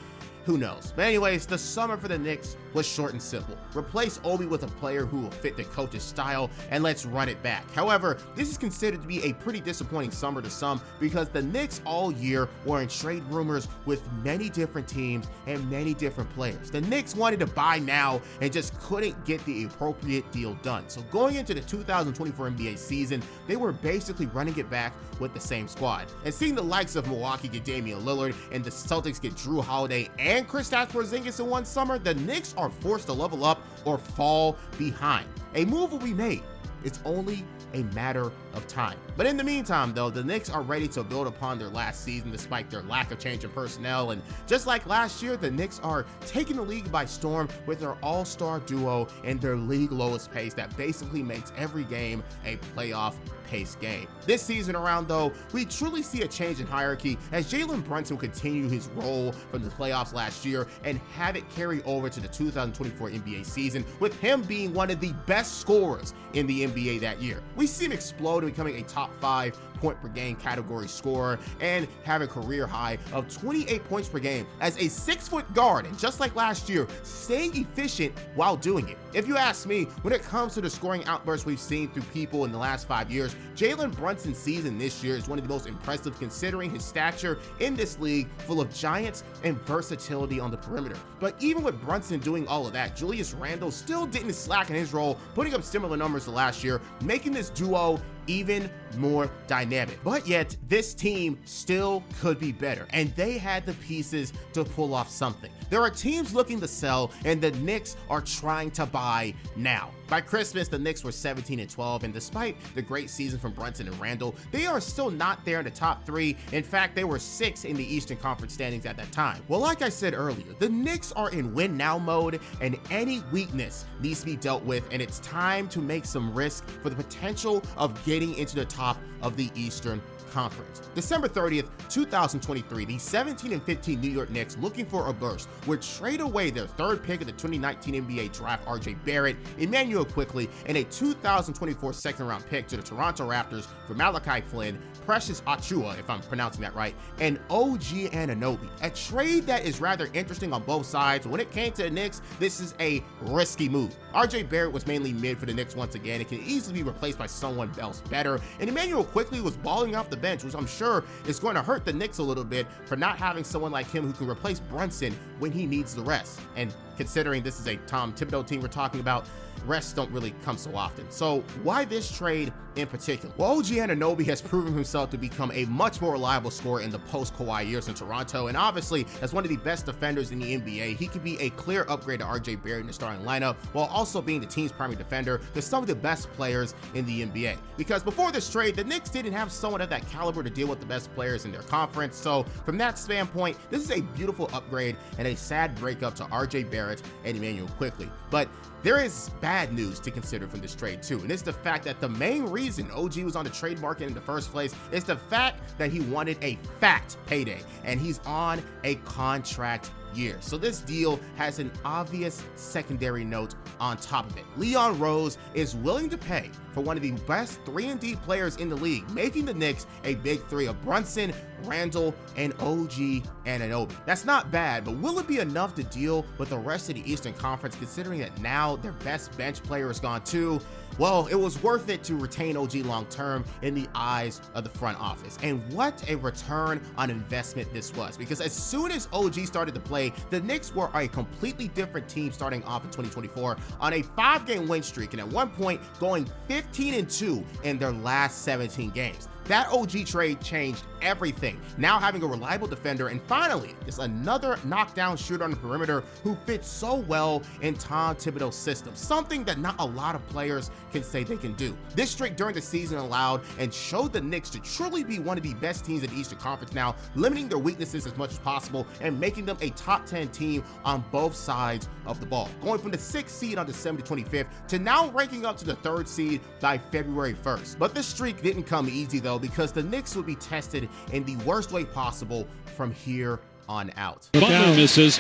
Who knows? But anyways, the summer for the Knicks was short and simple. Replace Obi with a player who will fit the coach's style, and let's run it back. However, this is considered to be a pretty disappointing summer to some, because the Knicks all year were in trade rumors with many different teams and many different players. The Knicks wanted to buy now and just couldn't get the appropriate deal done. So going into the 2024 NBA season, they were basically running it back with the same squad. And seeing the likes of Milwaukee get Damian Lillard and the Celtics get Drew Holiday and Kristaps Porzingis in one summer, the Knicks are forced to level up or fall behind. A move will be made. It's only a matter of time. But in the meantime, though, the Knicks are ready to build upon their last season despite their lack of change in personnel. And just like last year, the Knicks are taking the league by storm with their all-star duo and their league lowest pace that basically makes every game a playoff pace game. This season around, though, we truly see a change in hierarchy as Jalen Brunson will continue his role from the playoffs last year and have it carry over to the 2024 NBA season, with him being one of the best scorers in the NBA that year. We see him explode and becoming a top 5 point per game category scorer and have a career high of 28 points per game as a 6-foot guard, and just like last year, staying efficient while doing it. If you ask me, when it comes to the scoring outbursts we've seen through people in the last 5 years, Jalen Brunson's season this year is one of the most impressive considering his stature in this league full of giants and versatility on the perimeter. But even with Brunson doing all of that, Julius Randle still didn't slack in his role, putting up similar numbers to last year, making this duo even more dynamic. But yet, this team still could be better, and they had the pieces to pull off something. There are teams looking to sell, and the Knicks are trying to buy now. By Christmas, the Knicks were 17-12, and despite the great season from Brunson and Randle, they are still not there in the top 3. In fact, they were 6th in the Eastern Conference standings at that time. Well, like I said earlier, the Knicks are in win now mode, and any weakness needs to be dealt with, and it's time to make some risk for the potential of getting into the top of the Eastern Conference. December 30th, 2023, the 17-15 New York Knicks, looking for a burst, would trade away their 3rd pick of the 2019 NBA draft, RJ Barrett, Emmanuel Quickley, and a 2024 second-round pick to the Toronto Raptors for Malachi Flynn, Precious Achiuwa, if I'm pronouncing that right, and OG Anunoby. A trade that is rather interesting on both sides. When it came to the Knicks, this is a risky move. RJ Barrett was mainly mid for the Knicks once again. It can easily be replaced by someone else better, and Emmanuel Quickley was balling off the bench, which I'm sure is going to hurt the Knicks a little bit for not having someone like him who can replace Brunson when he needs the rest. And considering this is a Tom Thibodeau team we're talking about, rests don't really come so often. So why this trade in particular? Well, OG Anunoby has proven himself to become a much more reliable scorer in the post-Kawhi years in Toronto, and obviously as one of the best defenders in the NBA, he could be a clear upgrade to RJ Barrett in the starting lineup while also being the team's primary defender to some of the best players in the NBA. Because before this trade, the Knicks didn't have someone of that caliber to deal with the best players in their conference, so from that standpoint, this is a beautiful upgrade and a sad breakup to RJ Barrett and Emmanuel Quickley. But there is bad news to consider from this trade too, and it's the fact that the main reason OG was on the trade market in the first place is the fact that he wanted a fat payday, and he's on a contract year. So this deal has an obvious secondary note on top of it. Leon Rose is willing to pay for one of the best 3-and-D players in the league, making the Knicks a big 3 of Brunson, Randle, and OG Anunoby. That's not bad, but will it be enough to deal with the rest of the Eastern Conference, considering that now their best bench player is gone too? Well, it was worth it to retain OG long-term in the eyes of the front office. And what a return on investment this was, because as soon as OG started to play, the Knicks were a completely different team starting off in 2024 on a 5-game win streak, and at one point going 15-2 in their last 17 games. That OG trade changed everything. Now having a reliable defender, and finally, is another knockdown shooter on the perimeter who fits so well in Tom Thibodeau's system, something that not a lot of players can say they can do. This streak during the season allowed and showed the Knicks to truly be one of the best teams in the Eastern Conference now, limiting their weaknesses as much as possible and making them a top 10 team on both sides of the ball, going from the 6th seed on December 25th to now ranking up to the 3rd seed by February 1st. But this streak didn't come easy though, because the Knicks would be tested in the worst way possible from here on out. Butler misses.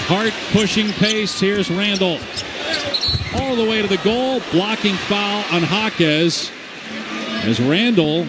Hard pushing pace. Here's Randle. All the way to the goal. Blocking foul on Jaquez as Randle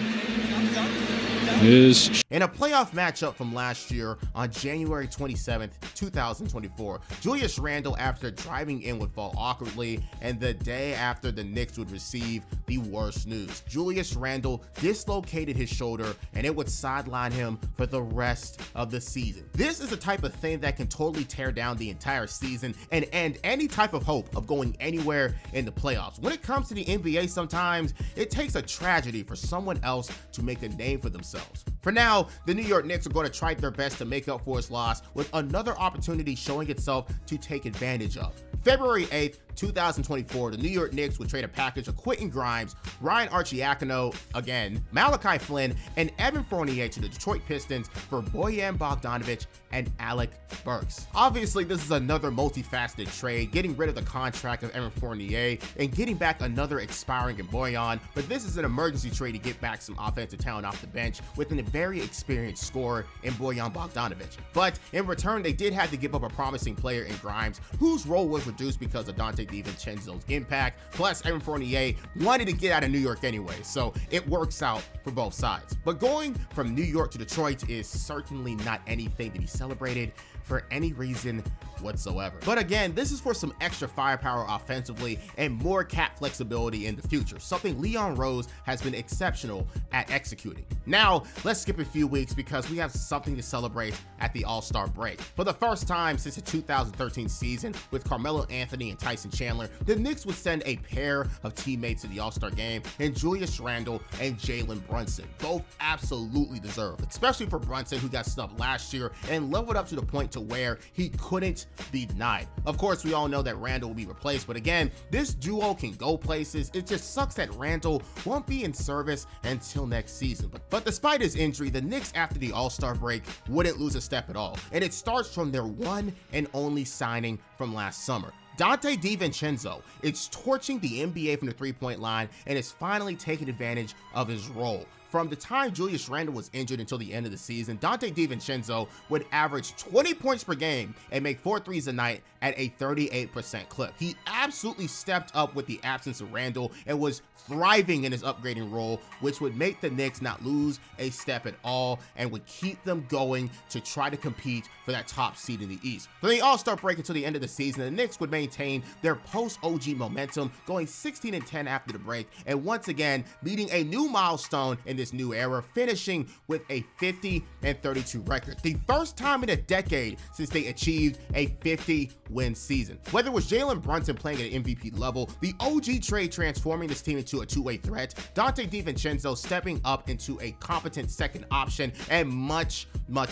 is... In a playoff matchup from last year on January 27th, 2024, Julius Randle, after driving in, would fall awkwardly, and the day after, the Knicks would receive the worst news. Julius Randle dislocated his shoulder, and it would sideline him for the rest of the season. This is the type of thing that can totally tear down the entire season and end any type of hope of going anywhere in the playoffs. When it comes to the NBA, sometimes it takes a tragedy for someone else to make a name for themselves. For now, the New York Knicks are going to try their best to make up for its loss with another opportunity showing itself to take advantage of. February 8th, 2024, the New York Knicks would trade a package of Quentin Grimes, Ryan Arcidiacono, again, Malachi Flynn, and Evan Fournier to the Detroit Pistons for Bojan Bogdanovic and Alec Burks. Obviously, this is another multifaceted trade, getting rid of the contract of Evan Fournier and getting back another expiring in Bojan, but this is an emergency trade to get back some offensive talent off the bench with a very experienced scorer in Bojan Bogdanovic. But in return, they did have to give up a promising player in Grimes, whose role was reduced because of Donte DiVincenzo's impact, plus Evan Fournier wanted to get out of New York anyway, so it works out for both sides. But going from New York to Detroit is certainly not anything to be celebrated for any reason whatsoever. But again, this is for some extra firepower offensively and more cap flexibility in the future, something Leon Rose has been exceptional at executing. Now, let's skip a few weeks because we have something to celebrate at the All-Star break. For the first time since the 2013 season, with Carmelo Anthony and Tyson Chandler, the Knicks would send a pair of teammates to the All-Star game in Julius Randle and Jalen Brunson. Both absolutely deserved, especially for Brunson, who got snubbed last year and leveled up to the point to where he couldn't be denied. Of course, we all know that Randle will be replaced, but again, this duo can go places. It just sucks that Randle won't be in service until next season. But despite his injury, the Knicks after the All-Star break wouldn't lose a step at all, and it starts from their one and only signing from last summer. Donte DiVincenzo is torching the NBA from the three-point line and is finally taking advantage of his role. From the time Julius Randle was injured until the end of the season, Donte DiVincenzo would average 20 points per game and make 4 threes a night at a 38% clip. He absolutely stepped up with the absence of Randle and was thriving in his upgrading role, which would make the Knicks not lose a step at all and would keep them going to try to compete for that top seed in the East. From the All-Star break until the end of the season, the Knicks would maintain their post-OG momentum, going 16-10 after the break, and once again meeting a new milestone in this new era, finishing with a 50-32 record. The first time in a decade since they achieved a 50-win season. Whether it was Jalen Brunson playing at an MVP level, the OG trade transforming this team into a two-way threat, Donte DiVincenzo stepping up into a competent second option, and much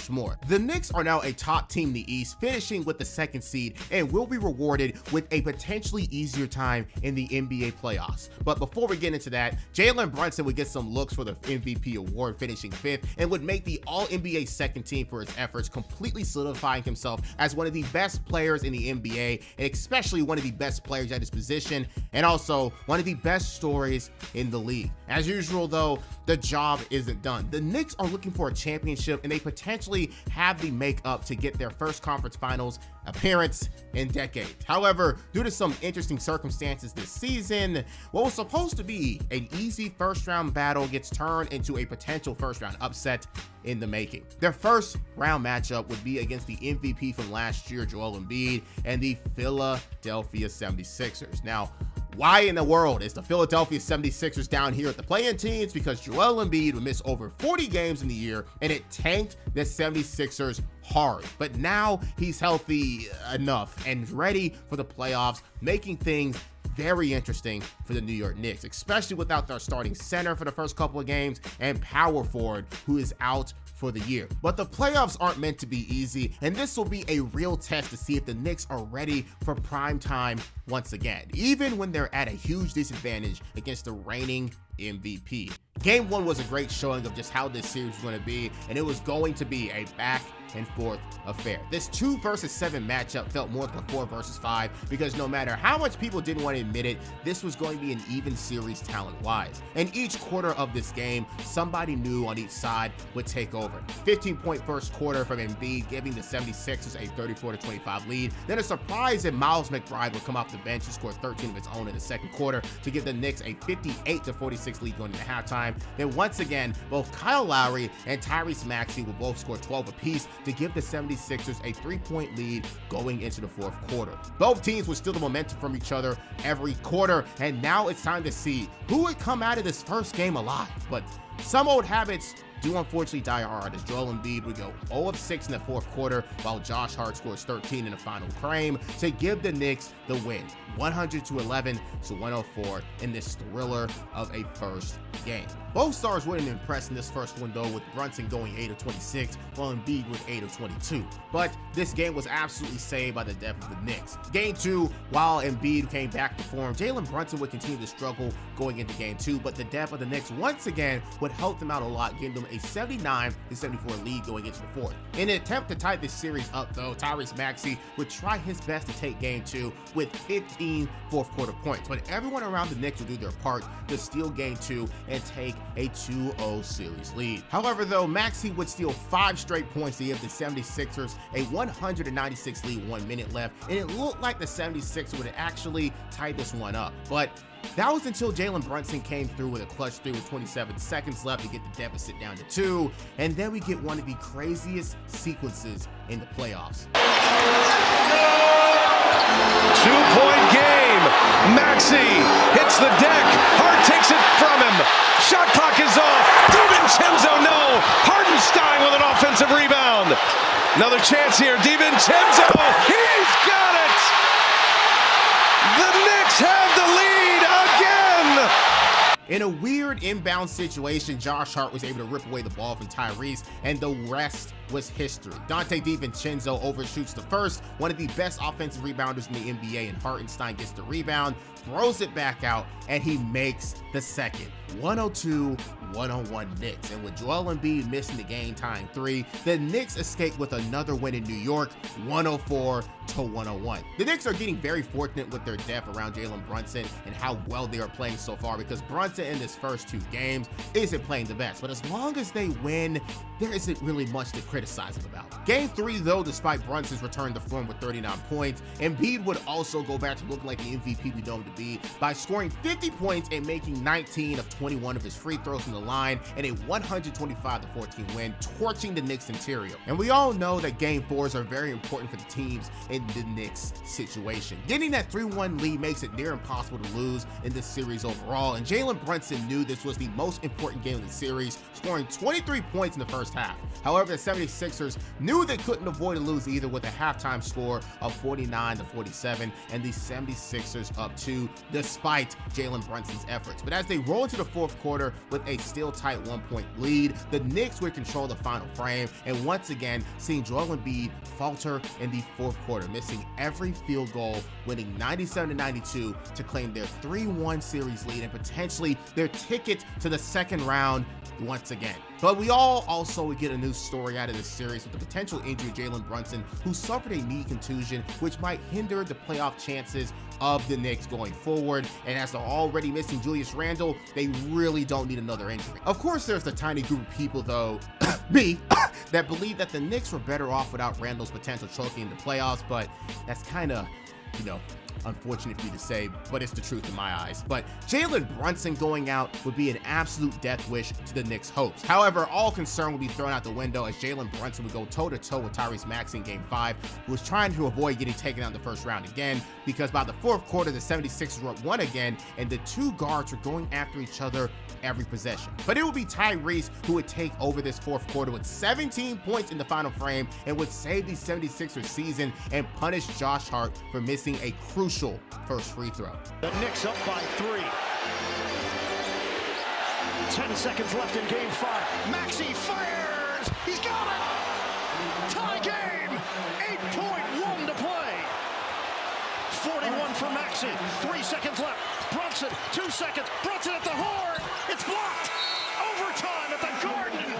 more. The Knicks are now a top team in the East, finishing with the second seed, and will be rewarded with a potentially easier time in the NBA playoffs. But before we get into that, Jalen Brunson would get some looks for the MVP award, finishing 5th, and would make the All-NBA second team for his efforts, completely solidifying himself as one of the best players in the NBA, and especially one of the best players at his position, and also one of the best stories in the league. As usual though, the job isn't done. The Knicks are looking for a championship, and they potentially have the makeup to get their first conference finals appearance in decades. However, due to some interesting circumstances this season, what was supposed to be an easy first round battle gets turned into a potential first round upset in the making. Their first round matchup would be against the MVP from last year, Joel Embiid, and the Philadelphia 76ers. Now, why in the world is the Philadelphia 76ers down here at the play-in teams? Because Joel Embiid would miss over 40 games in the year, and it tanked the 76ers hard. But now he's healthy enough and ready for the playoffs, making things very interesting for the New York Knicks, especially without their starting center for the first couple of games and power forward who is out for the year. But the playoffs aren't meant to be easy, and this will be a real test to see if the Knicks are ready for prime time once again, even when they're at a huge disadvantage against the reigning MVP. Game 1 was a great showing of just how this series was going to be, and it was going to be a back and forth affair. This 2 versus 7 matchup felt more like a 4 versus 5 because no matter how much people didn't want to admit it, this was going to be an even series talent-wise. And each quarter of this game, somebody new on each side would take over. 15-point first quarter from Embiid, giving the 76ers a 34-25 lead. Then a surprise that Miles McBride would come off the bench and score 13 of his own in the second quarter to give the Knicks a 58-46 lead going into halftime. Then once again, both Kyle Lowry and Tyrese Maxey will both score 12 apiece to give the 76ers a 3-point lead going into the fourth quarter. Both teams would steal the momentum from each other every quarter, and now it's time to see who would come out of this first game alive. But some old habits do unfortunately die hard, as Joel Embiid would go 0 of 6 in the fourth quarter, while Josh Hart scores 13 in the final frame to give the Knicks the win, 100-11 to 104 in this thriller of a first game. Both stars wouldn't impress in this first one though, with Brunson going 8 of 26, while Embiid was 8 of 22. But this game was absolutely saved by the depth of the Knicks. Game 2, while Embiid came back to form, Jalen Brunson would continue to struggle going into game 2, but the depth of the Knicks once again would help them out a lot, giving them a 79-74 lead going into the fourth. In an attempt to tie this series up though, Tyrese Maxey would try his best to take game 2 with 15 fourth quarter points, but everyone around the Knicks would do their part to steal game 2 and take a 2-0 series lead. However though, Maxey would steal 5 straight points to give the 76ers a 196 lead 1 minute left, and it looked like the 76ers would actually tie this one up. But that was until Jalen Brunson came through with a clutch 3 with 27 seconds left to get the deficit down to 2, and then we get one of the craziest sequences in the playoffs. 2-point game. Maxey hits the deck. Hart takes it from him. Shot clock is off. DiVincenzo, no. Hartenstein with an offensive rebound. Another chance here. DiVincenzo, he's got it. The Knicks have the lead again. In a weird inbound situation, Josh Hart was able to rip away the ball from Tyrese, and the rest was history. Donte DiVincenzo overshoots the first, one of the best offensive rebounders in the NBA, and Hartenstein gets the rebound, throws it back out, and he makes the second. 102-101 Knicks. And with Joel Embiid missing the game-tying 3, the Knicks escape with another win in New York, 104-101. The Knicks are getting very fortunate with their depth around Jalen Brunson and how well they are playing so far, because Brunson in his first 2 games isn't playing the best, but as long as they win, there isn't really much to criticize him about. Game 3 though, despite Brunson's return to form with 39 points, Embiid would also go back to looking like the MVP we know him to be by scoring 50 points and making 19 of 21 of his free throws from the line in a 125-14 win, torching the Knicks interior. And we all know that game 4s are very important for the teams in the Knicks situation. Getting that 3-1 lead makes it near impossible to lose in this series overall, and Jalen Brunson knew this was the most important game of the series, scoring 23 points in the first half. However, the 76ers knew they couldn't avoid a lose either, with a halftime score of 49-47, and the 76ers up 2 despite Jalen Brunson's efforts. But as they roll into the fourth quarter with a still tight 1-point lead, the Knicks would control the final frame, and once again seeing Joel Embiid falter in the fourth quarter, missing every field goal, winning 97-92 to claim their 3-1 series lead and potentially their ticket to the second round once again. But we all also would get a new story out of this series with the potential injury of Jalen Brunson, who suffered a knee contusion, which might hinder the playoff chances of the Knicks going forward. And as they're already missing Julius Randle, they really don't need another injury. Of course, there's the tiny group of people though, me, that believe that the Knicks were better off without Randle's potential choking in the playoffs, but that's kind of, unfortunate for you to say, but it's the truth in my eyes. But Jalen Brunson going out would be an absolute death wish to the Knicks' hopes. However, all concern would be thrown out the window as Jalen Brunson would go toe-to-toe with Tyrese Maxey in Game 5, who was trying to avoid getting taken out in the first round again, because by the fourth quarter, the 76ers were up 1 again, and the 2 guards were going after each other every possession. But it would be Tyrese who would take over this fourth quarter with 17 points in the final frame and would save the 76ers season and punish Josh Hart for missing a crucial first free throw. The Knicks up by 3. 10 seconds left in Game 5. Maxey fires! He's got it! Tie game! 8.1 to play. 41 for Maxey. 3 seconds left. Brunson, 2 seconds. Brunson at the horn. It's blocked. Overtime at the Garden.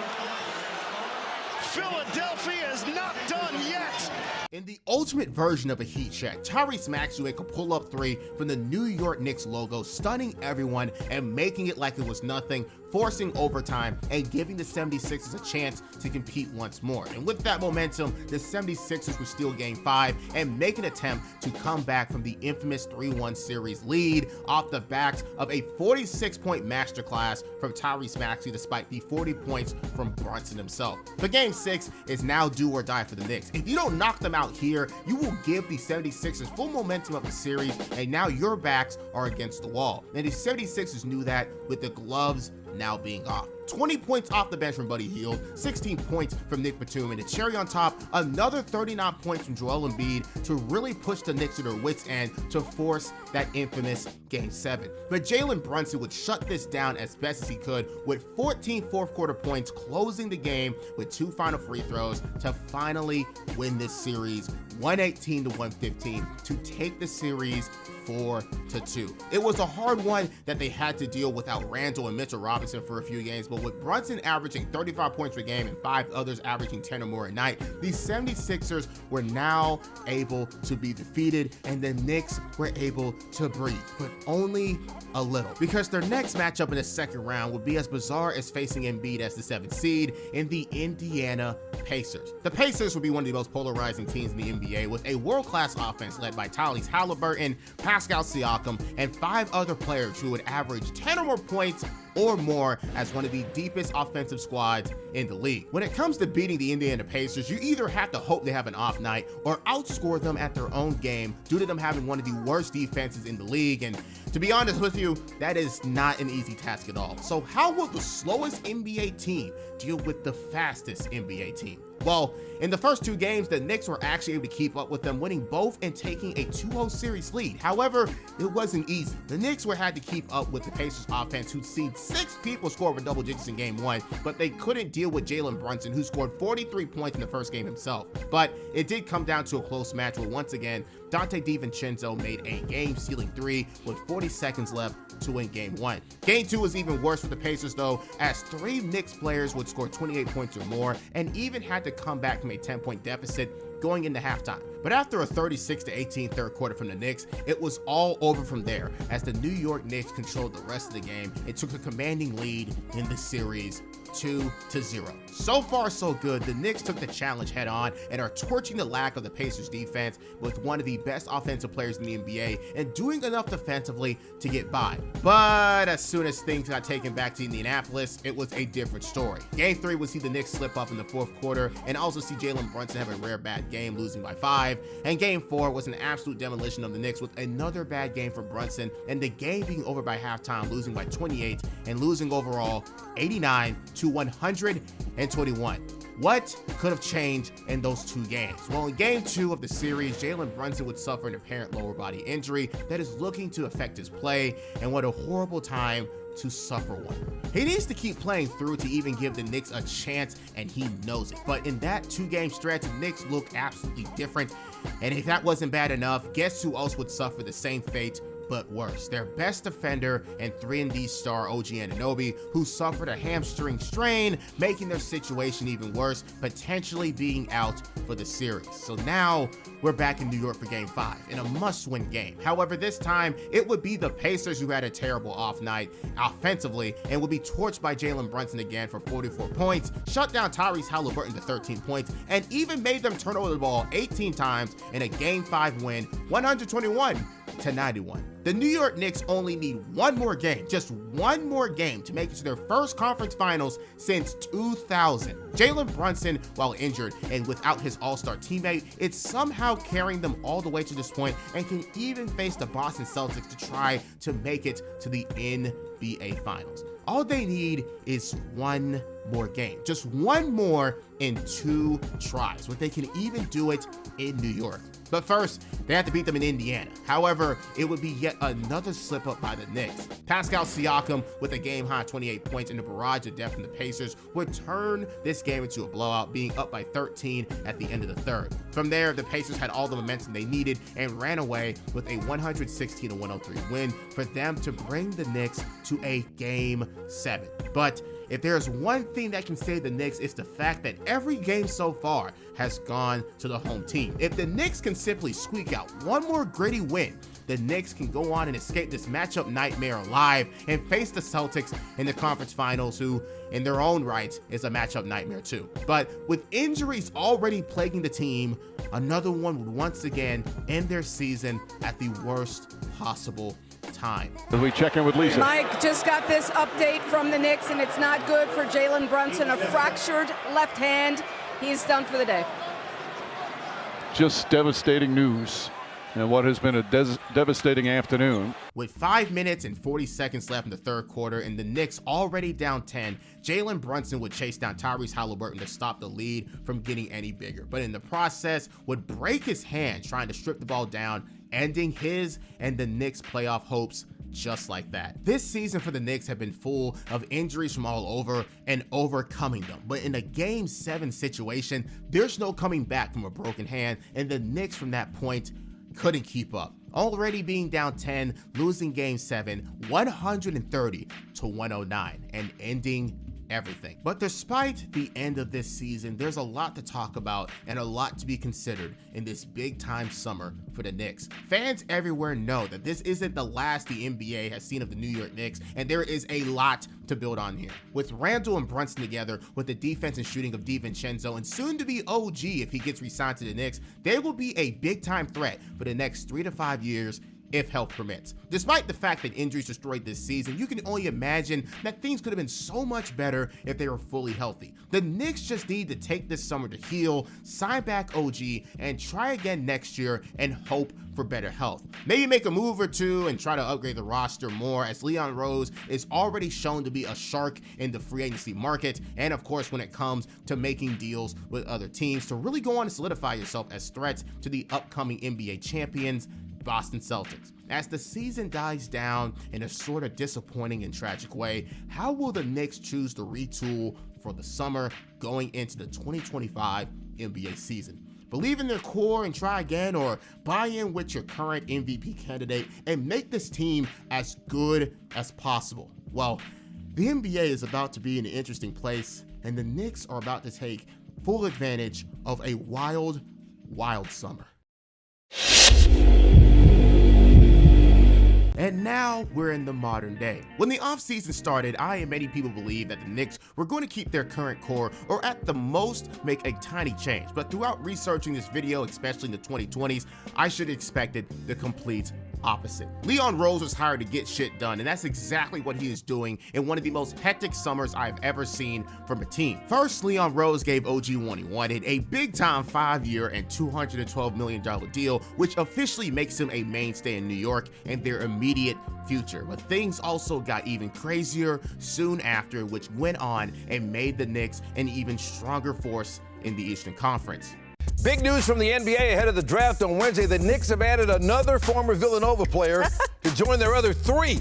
Philadelphia is not done yet. In the ultimate version of a heat check, Tyrese Maxey would make a pull-up 3 from the New York Knicks logo, stunning everyone and making it like it was nothing, forcing overtime and giving the 76ers a chance to compete once more. And with that momentum, the 76ers would steal Game 5 and make an attempt to come back from the infamous 3-1 series lead off the backs of a 46-point masterclass from Tyrese Maxey, despite the 40 points from Brunson himself. But Game 6 is now do or die for the Knicks. If you don't knock them out here, you will give the 76ers full momentum of the series, and now your backs are against the wall. And the 76ers knew that with the gloves now being off. 20 points off the bench from Buddy Hield, 16 points from Nick Batum, and the cherry on top, another 39 points from Joel Embiid to really push the Knicks to their wits' end to force that infamous Game 7. But Jalen Brunson would shut this down as best as he could with 14 fourth quarter points, closing the game with 2 final free throws to finally win this series 118-115 to take the series 4-2. It was a hard one that they had to deal without Randle and Mitchell Robinson for a few games, but with Brunson averaging 35 points per game and 5 others averaging 10 or more a night, these 76ers were now able to be defeated, and the Knicks were able to breathe, but only a little, because their next matchup in the second round would be as bizarre as facing Embiid as the 7th seed in the Indiana Pacers. The Pacers would be one of the most polarizing teams in the NBA, with a world-class offense led by Tyrese Halliburton, Pascal Siakam, and 5 other players who would average 10 or more points or more as one of the deepest offensive squads in the league. When it comes to beating the Indiana Pacers, you either have to hope they have an off night or outscore them at their own game due to them having one of the worst defenses in the league, and to be honest with you, that is not an easy task at all. So how will the slowest NBA team deal with the fastest NBA team? Well, in the first 2 games, the Knicks were actually able to keep up with them, winning both and taking a 2-0 series lead. However, it wasn't easy. The Knicks had to keep up with the Pacers offense, who'd seen 6 people score over double digits in Game 1, but they couldn't deal with Jalen Brunson, who scored 43 points in the first game himself. But it did come down to a close match where, once again, Dante DiVincenzo made a game-sealing 3 with 40 seconds left to win Game 1. Game 2 was even worse for the Pacers, though, as 3 Knicks players would score 28 points or more and even had to come back from a 10-point deficit going into halftime. But after a 36-18 third quarter from the Knicks, it was all over from there as the New York Knicks controlled the rest of the game and took a commanding lead in the series 2-0. So far, so good. The Knicks took the challenge head on and are torching the lack of the Pacers defense with one of the best offensive players in the NBA and doing enough defensively to get by. But as soon as things got taken back to Indianapolis, it was a different story. Game 3 would see the Knicks slip up in the fourth quarter and also see Jalen Brunson have a rare bad game, losing by 5. And Game 4 was an absolute demolition of the Knicks with another bad game for Brunson and the game being over by halftime, losing by 28 and losing overall 89-121. What could have changed in those 2 games? Well, in Game 2 of the series, Jalen Brunson would suffer an apparent lower body injury that is looking to affect his play, and what a horrible time to suffer one. He needs to keep playing through to even give the Knicks a chance, and he knows it. But in that 2-game stretch, the Knicks look absolutely different, and if that wasn't bad enough, guess who else would suffer the same fate but worse? Their best defender and 3-and-D star OG Anunoby, who suffered a hamstring strain, making their situation even worse, potentially being out for the series. So now we're back in New York for Game 5 in a must-win game. However, this time it would be the Pacers who had a terrible off night offensively and would be torched by Jalen Brunson again for 44 points, shut down Tyrese Halliburton to 13 points, and even made them turn over the ball 18 times in a Game 5 win, 121-91. The New York Knicks only need one more game, just one more game, to make it to their first conference finals since 2000. Jalen Brunson, while injured and without his all-star teammate, is somehow carrying them all the way to this point and can even face the Boston Celtics to try to make it to the NBA Finals. All they need is one more game, just one more in 2 tries, but they can even do it in New York. But first, they have to beat them in Indiana. However, it would be yet another slip up by the Knicks. Pascal Siakam, with a game-high 28 points and a barrage of depth from the Pacers, would turn this game into a blowout, being up by 13 at the end of the third. From there, the Pacers had all the momentum they needed and ran away with a 116-103 win for them to bring the Knicks to a Game 7. But if there's one thing that can save the Knicks, it's the fact that every game so far has gone to the home team. If the Knicks can simply squeak out one more gritty win, the Knicks can go on and escape this matchup nightmare alive and face the Celtics in the conference finals, who in their own right is a matchup nightmare too. But with injuries already plaguing the team, another one would once again end their season at the worst possible time. We check in with Lisa. Mike just got this update from the Knicks, and it's not good for Jalen Brunson. A fractured left hand. He's done for the day. Just devastating news in what has been a devastating afternoon. With 5 minutes and 40 seconds left in the third quarter and the Knicks already down 10, Jalen Brunson would chase down Tyrese Halliburton to stop the lead from getting any bigger, but in the process would break his hand trying to strip the ball down, ending his and the Knicks' playoff hopes just like that. This season for the Knicks have been full of injuries from all over and overcoming them, but in a Game 7 situation, there's no coming back from a broken hand, and the Knicks from that point couldn't keep up. Already being down 10, losing Game 7, 130 to 109, and ending everything. But despite the end of this season, there's a lot to talk about and a lot to be considered in this big time summer for the Knicks. Fans everywhere know that this isn't the last the NBA has seen of the New York Knicks, and there is a lot to build on here. With Randle and Brunson together, with the defense and shooting of DiVincenzo, and soon to be OG if he gets re-signed to the Knicks, they will be a big time threat for the next 3 to 5 years if health permits. Despite the fact that injuries destroyed this season, you can only imagine that things could have been so much better if they were fully healthy. The Knicks just need to take this summer to heal, sign back OG, and try again next year and hope for better health. Maybe make a move or two and try to upgrade the roster more, as Leon Rose is already shown to be a shark in the free agency market, and of course when it comes to making deals with other teams to really go on and solidify yourself as threats to the upcoming NBA champions, Boston Celtics. As the season dies down in a sort of disappointing and tragic way, how will the Knicks choose to retool for the summer going into the 2025 NBA season? Believe in their core and try again, or buy in with your current MVP candidate and make this team as good as possible? Well, the NBA is about to be in an interesting place, and the Knicks are about to take full advantage of a wild, wild summer. And now we're in the modern day. When the offseason started, I and many people believed that the Knicks were going to keep their current core, or at the most make a tiny change. But throughout researching this video, especially in the 2020s, I should have expected the complete opposite. Leon Rose was hired to get shit done, and that's exactly what he is doing in one of the most hectic summers I've ever seen from a team. First, Leon Rose gave OG what he wanted, a big-time 5-year and $212 million deal, which officially makes him a mainstay in New York and their immediate future. But things also got even crazier soon after, which went on and made the Knicks an even stronger force in the Eastern Conference. Big news from the NBA ahead of the draft on Wednesday. The Knicks have added another former Villanova player to join their other 3.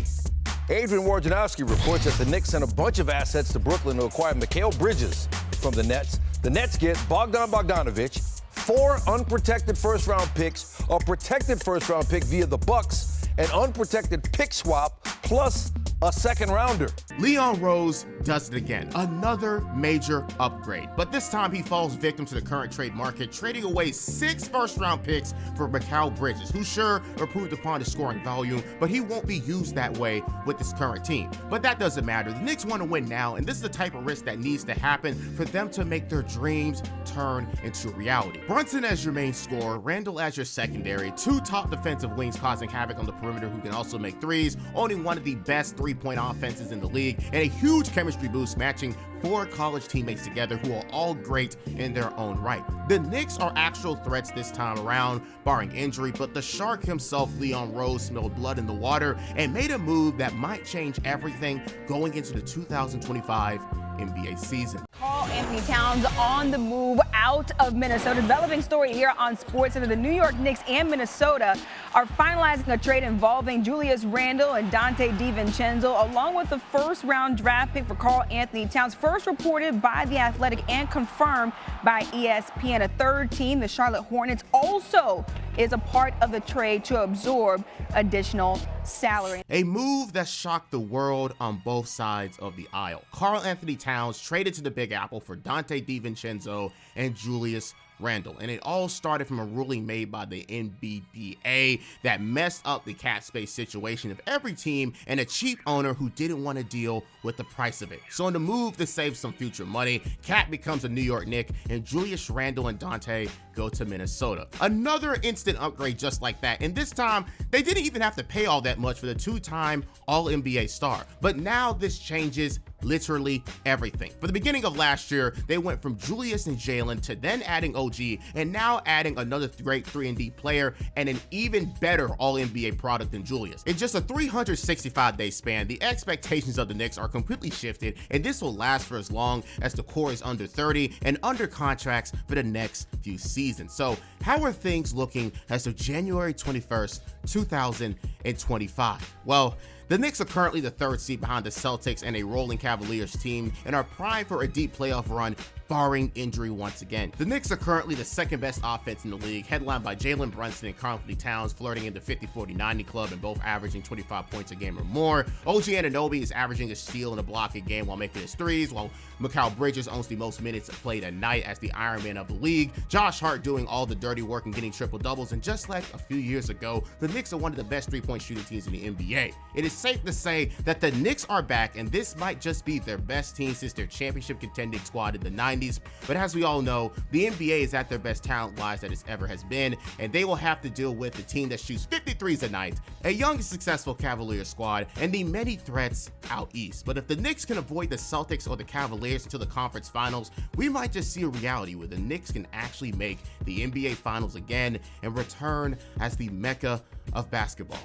Adrian Wojnarowski reports that the Knicks sent a bunch of assets to Brooklyn to acquire Mikal Bridges from the Nets. The Nets get Bogdan Bogdanovic, 4 unprotected first-round picks, a protected first-round pick via the Bucks, an unprotected pick swap, plus a second-rounder. Leon Rose does it again. Another major upgrade. But this time he falls victim to the current trade market, trading away 6 first-round picks for Mikal Bridges, who sure improved upon his scoring volume, but he won't be used that way with this current team. But that doesn't matter. The Knicks want to win now, and this is the type of risk that needs to happen for them to make their dreams turn into reality. Brunson as your main scorer, Randle as your secondary, 2 top defensive wings causing havoc on the perimeter who can also make threes, owning one of the best three-point offenses in the league, and a huge chemistry boost matching 4 college teammates together who are all great in their own right. The Knicks are actual threats this time around, barring injury, but the Shark himself, Leon Rose, smelled blood in the water and made a move that might change everything going into the 2025 NBA season. Karl Anthony Towns on the move out of Minnesota. Developing story here on SportsCenter. The New York Knicks and Minnesota are finalizing a trade involving Julius Randle and Donte DiVincenzo, along with the first-round draft pick for Karl Anthony Towns. First reported by The Athletic and confirmed by ESPN. A third team, the Charlotte Hornets, also is a part of the trade to absorb additional salary. A move that shocked the world on both sides of the aisle. Karl Anthony Towns traded to the Big Apple for Donte DiVincenzo and Julius Randle, and it all started from a ruling made by the NBBA that messed up the cap space situation of every team and a cheap owner who didn't want to deal with the price of it. So in the move to save some future money, Cat becomes a New York Knick and Julius Randle and Donte go to Minnesota. Another instant upgrade just like that, and this time they didn't even have to pay all that much for the 2-time All-NBA star. But now this changes literally everything. For the beginning of last year, they went from Julius and Jalen to then adding OG and now adding another great 3-and-D player and an even better all-NBA product than Julius. In just a 365-day span, the expectations of the Knicks are completely shifted, and this will last for as long as the core is under 30 and under contracts for the next few seasons. So how are things looking as of January 21st, 2025? Well, the Knicks are currently the 3rd seed behind the Celtics and a rolling Cavaliers team and are primed for a deep playoff run barring injury once again. The Knicks are currently the 2nd best offense in the league, headlined by Jalen Brunson and Karl Towns flirting in the 50-40-90 club and both averaging 25 points a game or more. OG Anunoby is averaging a steal and a block a game while making his threes, while Mikal Bridges owns the most minutes played a night as the Iron Man of the league. Josh Hart doing all the dirty work and getting triple doubles, and just like a few years ago, the Knicks are one of the best three-point shooting teams in the NBA. It is safe to say that the Knicks are back, and this might just be their best team since their championship contending squad in the 90s. But as we all know, the NBA is at their best talent-wise that it ever has been, and they will have to deal with the team that shoots 53s a night, a young successful Cavaliers squad, and the many threats out east. But if the Knicks can avoid the Celtics or the Cavaliers until the conference finals, we might just see a reality where the Knicks can actually make the NBA finals again and return as the Mecca of basketball.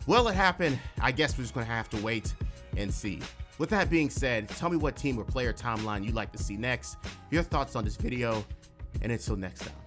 Will it happen? I guess we're just going to have to wait and see. With that being said, tell me what team or player timeline you'd like to see next, your thoughts on this video, and until next time.